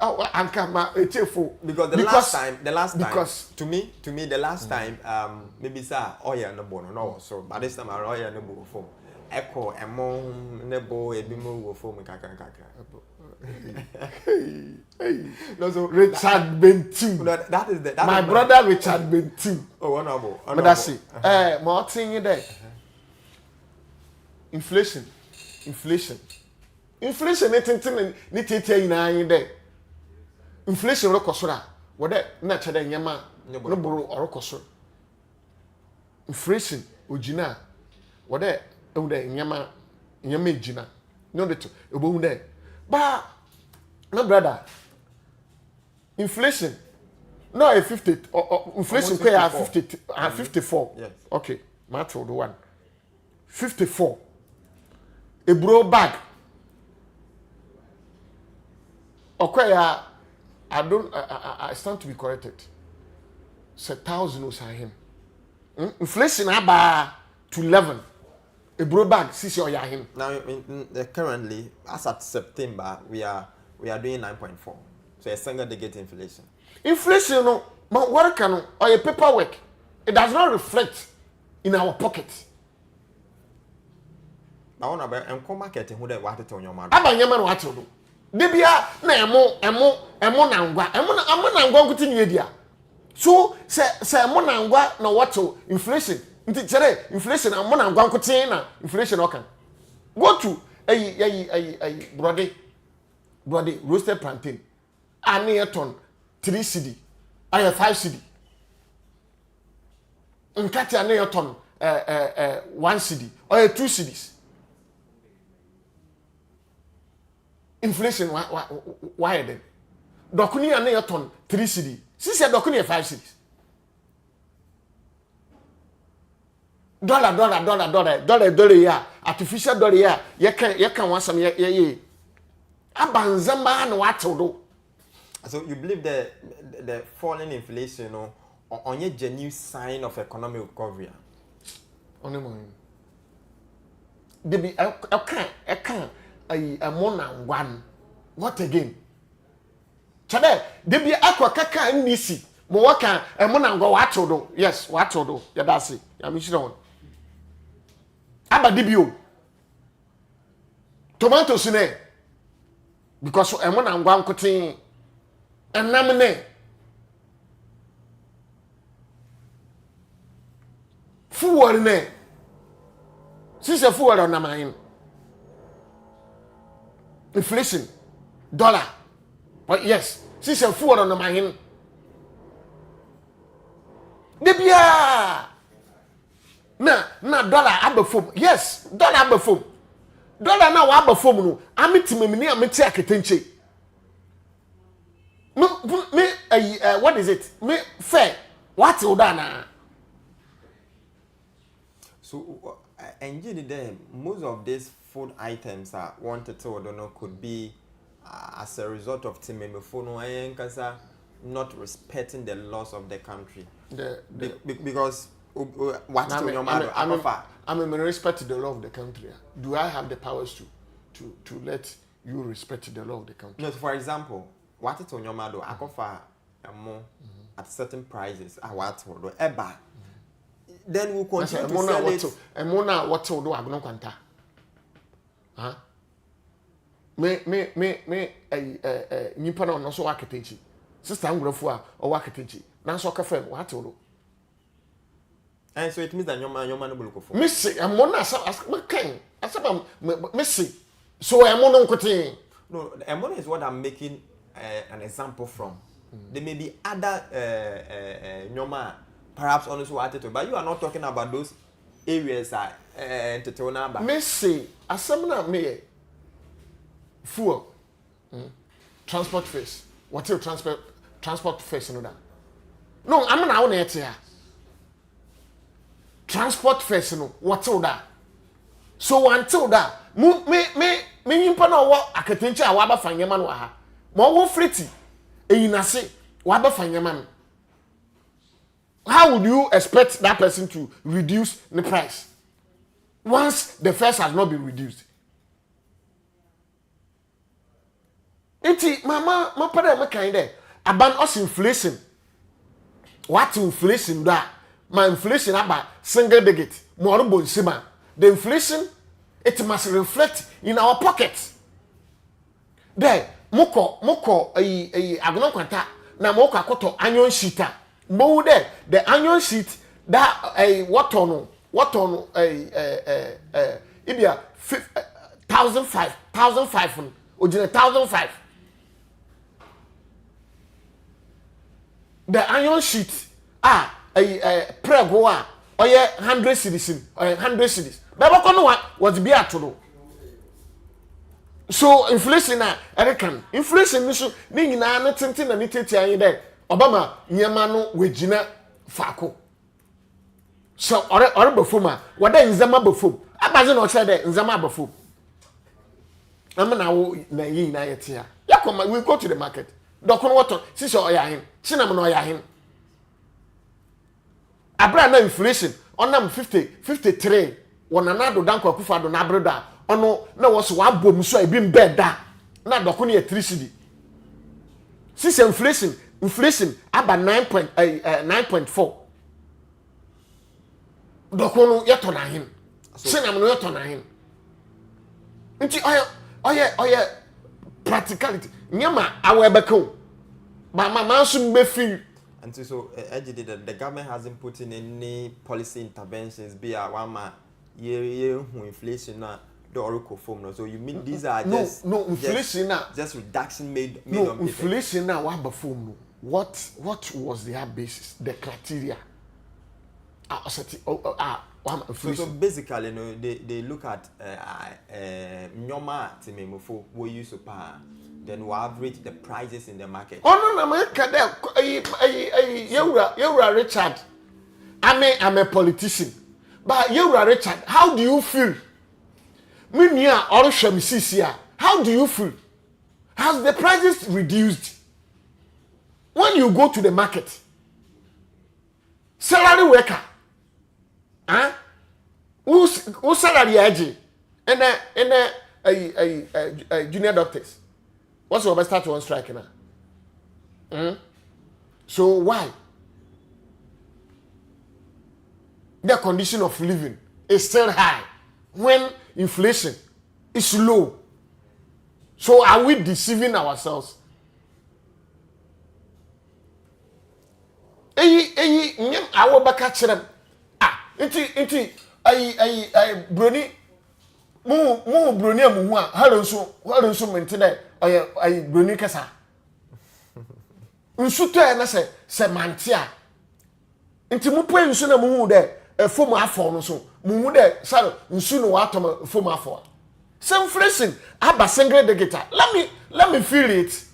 Speaker 1: the last time, because to me, the last time, maybe sir, no bono, no, so by this time, no bono phone. Echo, among nebo, ebimu, phone, kaka.
Speaker 9: Hey. No, so Richard Bentu.
Speaker 1: No, that is
Speaker 9: my brother Richard Bentu.
Speaker 1: Oh, honorable.
Speaker 9: But that's it. More thing you there. Inflation. Anything in there. Inflation rokosora. What that nature da nyama no boro orokosoro. Inflation ojina. What that nyama ejina. No de to. Obo there. But my brother, inflation. No, a 50. Inflation pay at 50 and 54.
Speaker 1: Yes.
Speaker 9: Okay, matter the one. 54. A bro bag. Okay, I stand to be corrected. It's 1,000 was him. inflation about to 11. A bro bag, sisi or him.
Speaker 1: Now, currently, as at September, we are doing 9.4. So a single digit inflation.
Speaker 9: Inflation, no, but what can or your paperwork? It does not reflect in our pockets.
Speaker 1: I want to buy marketing who they wanted on your mother.
Speaker 9: Abanyama no wato do. Debia na emo nangwa. Emo nangwa nkuti ni dia. So se emo nangwa na wato inflation. Nti chere inflation emo nangwa nkuti na inflation okan. Go to brody roasted plantain. Ani a ton 3 cedi. Aya 5 cedi. Nkati ani a ton 1 cedi. Or 2 cedis. Inflation why then? Dokuni ane a ton 3 cedi. Since dokuni 5 cedis. Dollar ya artificial dollar ya ye can want some ye. Abanzamba no what to do.
Speaker 1: So you believe the falling inflation on a genuine sign of economic recovery?
Speaker 9: Only one. They be I can't a more than one. What again? Chade, they be aqua kaka nisi. Mo waka a more than go what to do. Yes, what to do. Yeah, that's it. Yeah, Michelle. Aba dibio. Tomatoes in there. Because a more than one cutting and namine. Forward in there. Since a forward on mine. Inflation, dollar, but yes, since a forward on my hand, debia na dollar abafom, yes, dollar abafom, dollar now abafom no, amiti me amiti aketenche. Me what is it? Me fair, what udana?
Speaker 1: So, engine there, most of these food items that wanted to or don't know could be as a result of not respecting the laws of the country. Because what
Speaker 9: I'm in respect to the law of the country. Do I have the powers to let you respect the law of the country?
Speaker 1: No, so for example, what it on your mado, I offer more at certain prices. I what eba. Then we'll continue to sell it.
Speaker 9: And mona what to do I don't quanta. Huh? Me nipa na no so waketenchi. Sister ngrofo a o waketenchi. Na so ka fam what to do.
Speaker 1: And so it means that your man no look for.
Speaker 9: Me say and mona as me kan. Asaba me say. So e mo no nkotin.
Speaker 1: No, the ammonia is what I'm making an example from. There may be other nyoma perhaps honestly what it, but you are not talking about those areas that
Speaker 9: me say asamna me fuel transport fees. What your transport fees no that? No, I'm not on it here. Transport fees no what that? So until that me impa na wo akatenchi a wa ba fanyama no ha. Ma wo friti eyinase wa ba fanyama no. How would you expect that person to reduce the price once the first has not been reduced? Iti mama pada me kind there about us inflation. What inflation that? My inflation about single digit. More bonsima. The inflation it must reflect in our pockets. There moko agno kwanta na moko akoto anyon shita. Mo there the annual sheet that what on ibia 1,500 ojina 1,500 the annual sheet prego oye 100 citizens 100 cities baba kono was be atodo. So inflation na erican inflation so ni nyina na tenten na ni tete ayin there Obama nyema no wegina faako. So ore bafoma wada nzama bafom abaze no che de nzama bafom. Amna wo na yin na yete ya. Yakoma we go to the market. Dokono wato sisi oya hin. Sinam no oya hin. abra na inflation onam 53 wonana do danko akufa do na breda ono na wo so abom so e bi mbeda na doko ne 3 cedi since inflation aba 9.4 doko no yeto na hin sinam no yeto na hin nti oye practicality nyama awebeko ma so be feel.
Speaker 1: And so, the government hasn't put in any policy interventions. Be a one man, inflation now, the oracle form. So you mean these are
Speaker 9: inflation
Speaker 1: just reduction made on paper.
Speaker 9: Inflation now what perform? What was their basis? The criteria.
Speaker 1: So basically, they look at nyoma timemofo we use to power. Then we average the prices in the market.
Speaker 9: Oh no, you're Richard. I'm a politician, but you're Richard. How do you feel? Minya or Shamisia. How do you feel? Has the prices reduced? When you go to the market, salary worker, who's salary agent, and junior doctors. What's your best start on strike now? So why? The condition of living is still high when inflation is low. So are we deceiving ourselves? Our baka inti broni mu broni amu a haronso mentene ay broni kasa nsu to na se mantia nti mu po nsu na mu hu de efom afọ no so mu hu de sare nsu no watom efom afọ some inflation aba single digit. Let me feel it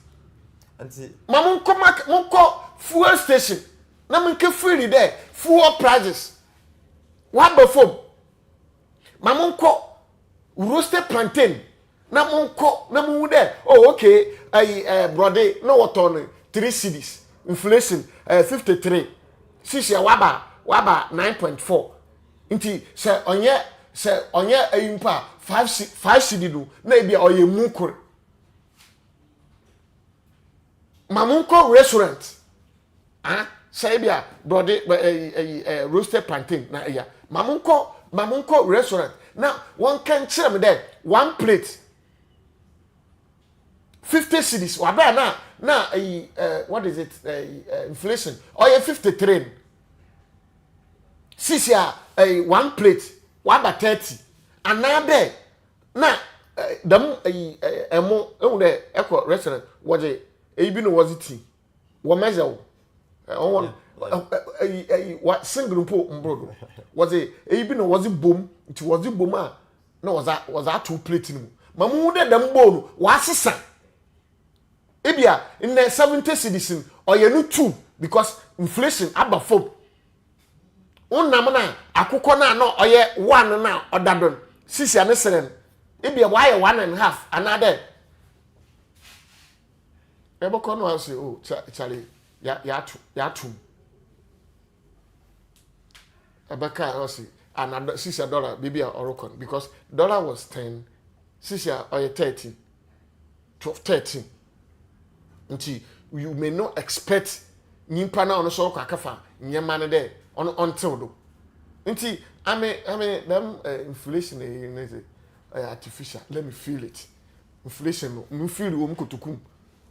Speaker 1: anti
Speaker 9: mamun ko fuel station na mun ke feel it there fuel prices what before mamun ko roasted plantain na mun there oh okay brother no what on 3 cedis inflation 53 sisi waba 9.4 nti se onye ayimpa 5 cedi do na e bia oye mukure mamunko restaurant say bia brother roasted plantain na ya mamunko restaurant now one can tell me that one plate 50 cedis waba na what is it inflation oye 53 sisia one plate waba 30 another na dam emo de echo restaurant waje ebi no was it wo measure on what single po mbrodo was it ebi no was bom it was bom a na was that 2 plate ni mamu de dam bo no wasesa ebia in the 70 cedis or you no 2 because inflation aba form unam na akukọ na no oye 1 na odadon sisi ane seren ebia why 1.5 another eboko no say oh chale ya tu abaka o say another $6 baby orokon because dollar was 10 sisi oye 13 12 13 until you may not expect nyimpa na ono so kwakafa nyema ne de until do until I mean them inflation is artificial. Let me feel it. Inflation no me feel wo mkotokum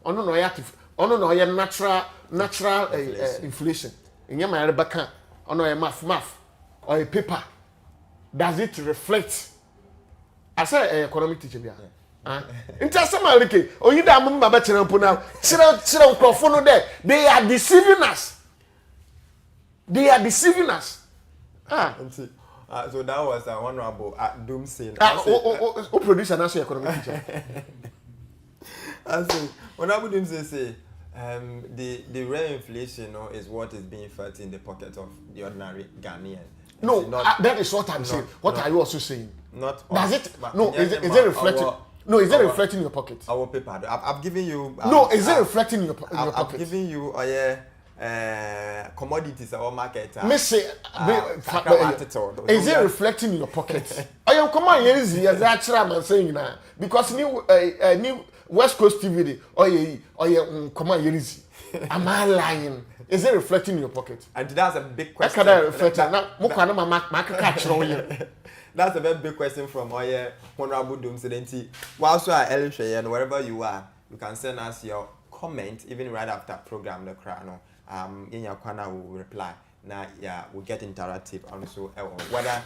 Speaker 9: ono no ya natural inflation nyema ya rebaka ono ya math or a paper. Does it reflect as a economic teacher bia Inti asema like oyida amum ba chere mpo na chere nkrofo no there they are deceiving us.
Speaker 1: So that was honorable Doomsday.
Speaker 9: Who producer na so economic teacher.
Speaker 1: Honorable Doomsday say the real inflation is what is being felt in the pocket of the ordinary Ghanaian.
Speaker 9: No, that is what I'm saying. What are you also saying?
Speaker 1: Not
Speaker 9: does it? No, is it reflecting? No, is it reflecting in your pocket?
Speaker 1: Our paper. I've given you.
Speaker 9: No, is it reflecting in your pocket?
Speaker 1: I've given you commodities or market.
Speaker 9: Is it reflecting in your pockets? I am come on, yes, that's what I'm saying now. Because new West Coast TV, come on, yes. Am I lying? Is it reflecting in your pocket?
Speaker 1: And that's a big question. That's a very big question from Honorable Doomsidenti. Whilst you are Elisha and wherever you are, you can send us your comment even right after program the crown. In your corner will reply. Now, yeah, we'll get interactive also whether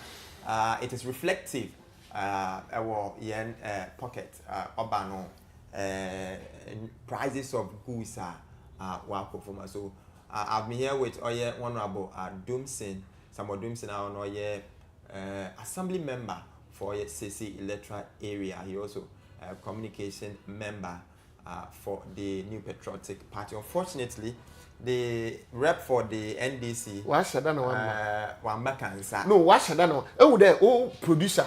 Speaker 1: it is reflective our yen pocket urbano prices of goods are performance. So I've been here with Honorable Doomsin, Samuel Doomsin, our assembly member for CC electoral area. He also communication member for the New Patriotic Party. Unfortunately, the rep for the NDC
Speaker 9: producer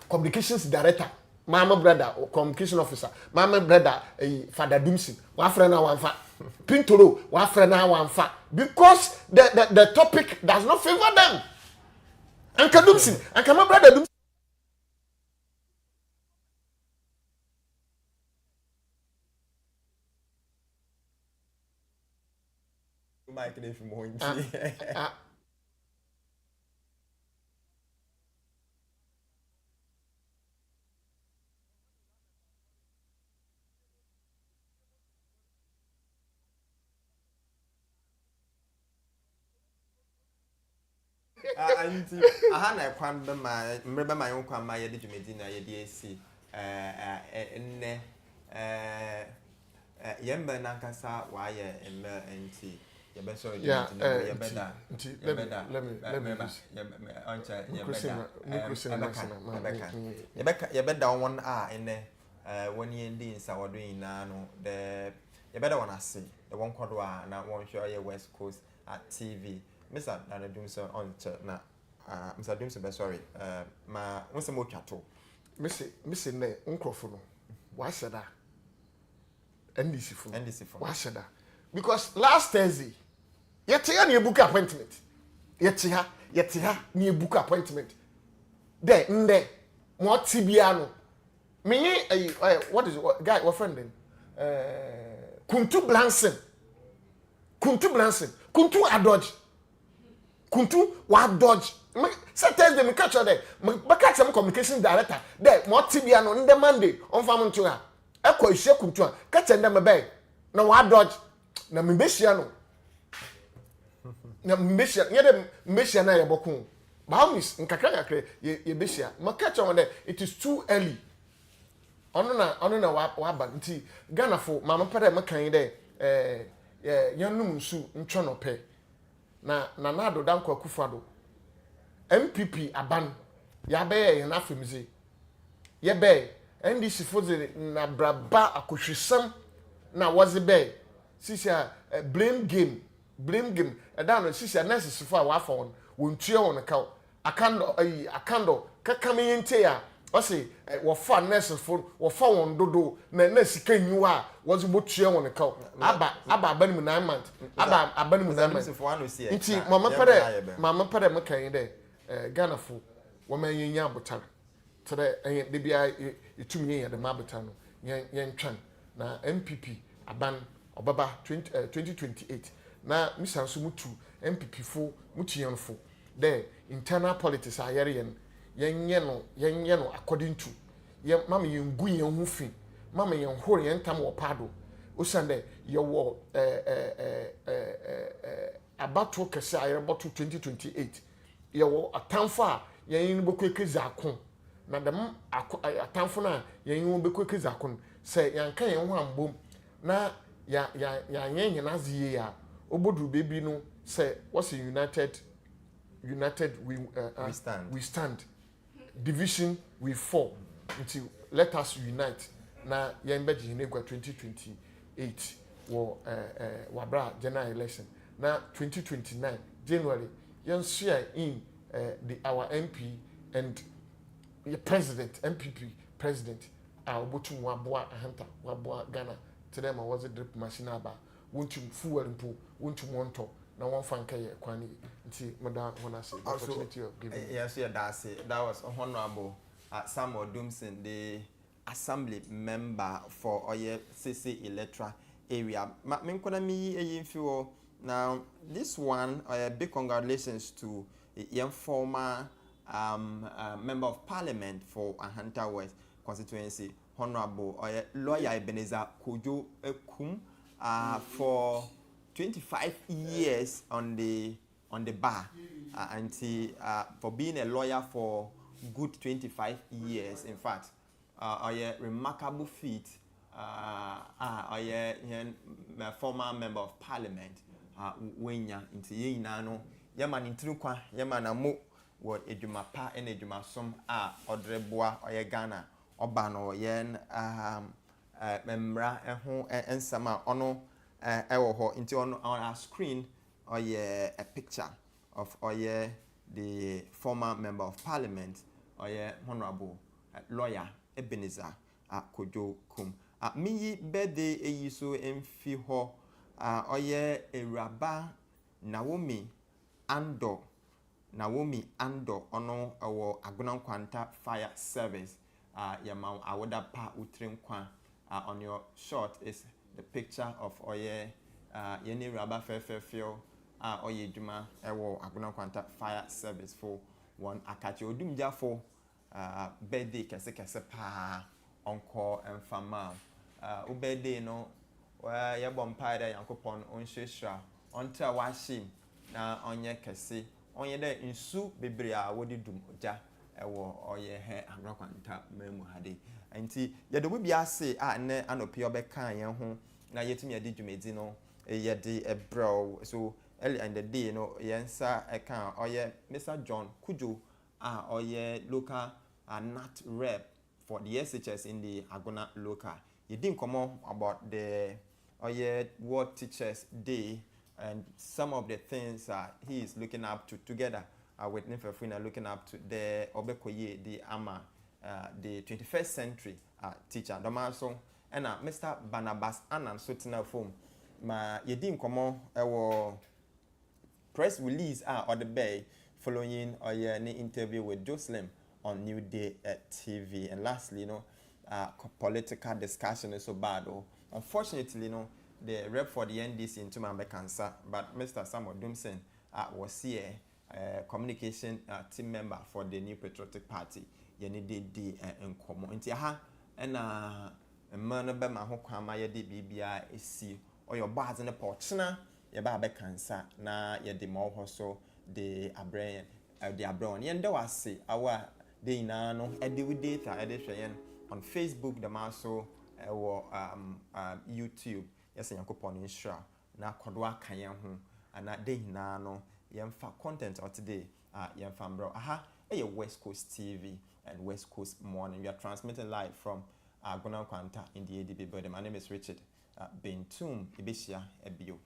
Speaker 9: communications director mama brother or communication officer mama brother Father Doomsin Pintoro because the topic does not favor them. And Doomsin and my brother Doomsin.
Speaker 1: Ahana kwan be my own kwan my yedi Medina yedi AC yemba nankasa waye enti yebe so yebeda one ene when you ndi nsa wodo na no the yebeda one ase the one kodo na one show West Coast at TV. Mr. Doomson on na Mr. Doomson, sorry. Ma what's the more chato?
Speaker 9: Missing ne uncrophone. Why said that? NDC phone. Why said that? Because last Thursday, yet near book appointment. Yet near book appointment. There, more Tibiano. Me, what is what guy, what friend then? Kuntu Blanson. Kuntu Adodge. Kuntu wa dodge. Sometimes they catch her there. Catch some communication director. There, more Tibiano on the Monday on farm to her. Echo is Kuntu. Catch them a bay. No wa dodge. Na Mbesiano. Na Mbesia. Yet Mbesia na yabokun. Bahamis in Kakaka ye Besia. Ma catch on there. It is too early. Onuna wa nti Ghana for mama pere makan there. Yanum nsu ntwono pe. Na nado danko akufado MPP aban ya be ye na afemze ye be NDC foze na braba akohwesam na waze be sisia blame game down sisia nurses for wa fa won wontua won ka akando kakame yente ya o se wo fa nurses for wo fa won dodo na sika nyiwa was botua won ka aba ban mu 9 months aba aban mu 9 months nti mama pere makan de Ghana fo wo man yenya abotar tere de bia etumi yen de mabota no yen twan na MPP aban obaba 2028 na misanso mutu MPP fo mutu yen fo de internal politics ayere yen no according to mama yen gu yen hu fi mama yen hore yen tam wo pado osande ye wo abato kese ayere boto 2028 ye wo atamfo a yen bokweke zakon na dem atamfo na yen bokweke zakon se yanka yen ho ambom na ya yen azie ya obodu bebi no se what's united we stand division we fall until let us unite na yen beji hinegwa 2028 wo wabra general election na 2029 January yen share in our MP and the president MPP president obotum waboa ahanta waboa Ghana to them was a drip machine aba wontum fuel mpo wontum wonto na one fan kay kwani nti madam wanna say the opportunity of giving
Speaker 1: yes that was honorable Samuel Dumson, the assembly member for Oye CC Electra area. Now this one, big congratulations to the young former member of parliament for Ahanta West constituency, Honorable Lawyer Ebenezer Kojo Ekum, for 25 years on the bar, and for being a lawyer for good 25 years. In fact, a remarkable feat. My former member of parliament, Wenya, into Yenano, Yaman in Trukwa, Yamanamu, what Ejuma Pa and Ejuma Som, Odrebois, or Ghana, Obano, Yen, Memra, and Sama, Ono, Ewoho, into on our screen, or a picture of the former member of parliament, or honorable lawyer Ebenezer Kojo Kum. Me birthday so emfi ho oye Eraba Naomi Ando ono awo Agunankwanta fire service yama awoda pa utrim kwa on your shot is the picture of oye yeni Eraba fefefio oye juma ewo Agunankwanta fire service for one akachi odumja for birthday kese pa onko enfama birthday no ya bompaida yankopon onhwehwra ontra wahye na onye kese onye de nsu bebre a wodi dum oja ewo oye he Agunankwanta memu hade nti ye de bi ase ne anope obeka yen ho na yetumi ade dwumedi no ye de ebro so early in the day no yensa eka oye Mr. John Kujo oye local nat rep for the SHS in the Aguna local. You didn't come on about the World Teachers Day and some of the things he is looking up to together with Nifefuna looking up to the Obekoye, the Ama, the 21st century teacher. Domaso and Mr. Barnabas Annan Sotina Foam. You didn't come on press release or the bay following an interview with Jocelyn on New Day TV. And lastly, political discussion is so bad. Unfortunately, the rep for the NDC in Tumambe Cancer, but Mr. Samuel Dumson was here, communication team member for the New Patriotic Party. Yeni de in common. Intia and a man be my hokama yedi BBI isi or your bars in the porchna, your barbe cancer, na yedi more so the abrain, the abron. Yendo was say our day nano, with data edition on Facebook, the maso, or YouTube. Yes, Yankopon in Shra, na Kodwa Kayan, and that day nano, Yamfa content or today, Yamfam bro. A West Coast TV and West Coast Morning. We are transmitting live from Agunankwanta in the ADB building. My name is Richard Bentum Ibishia Ebio.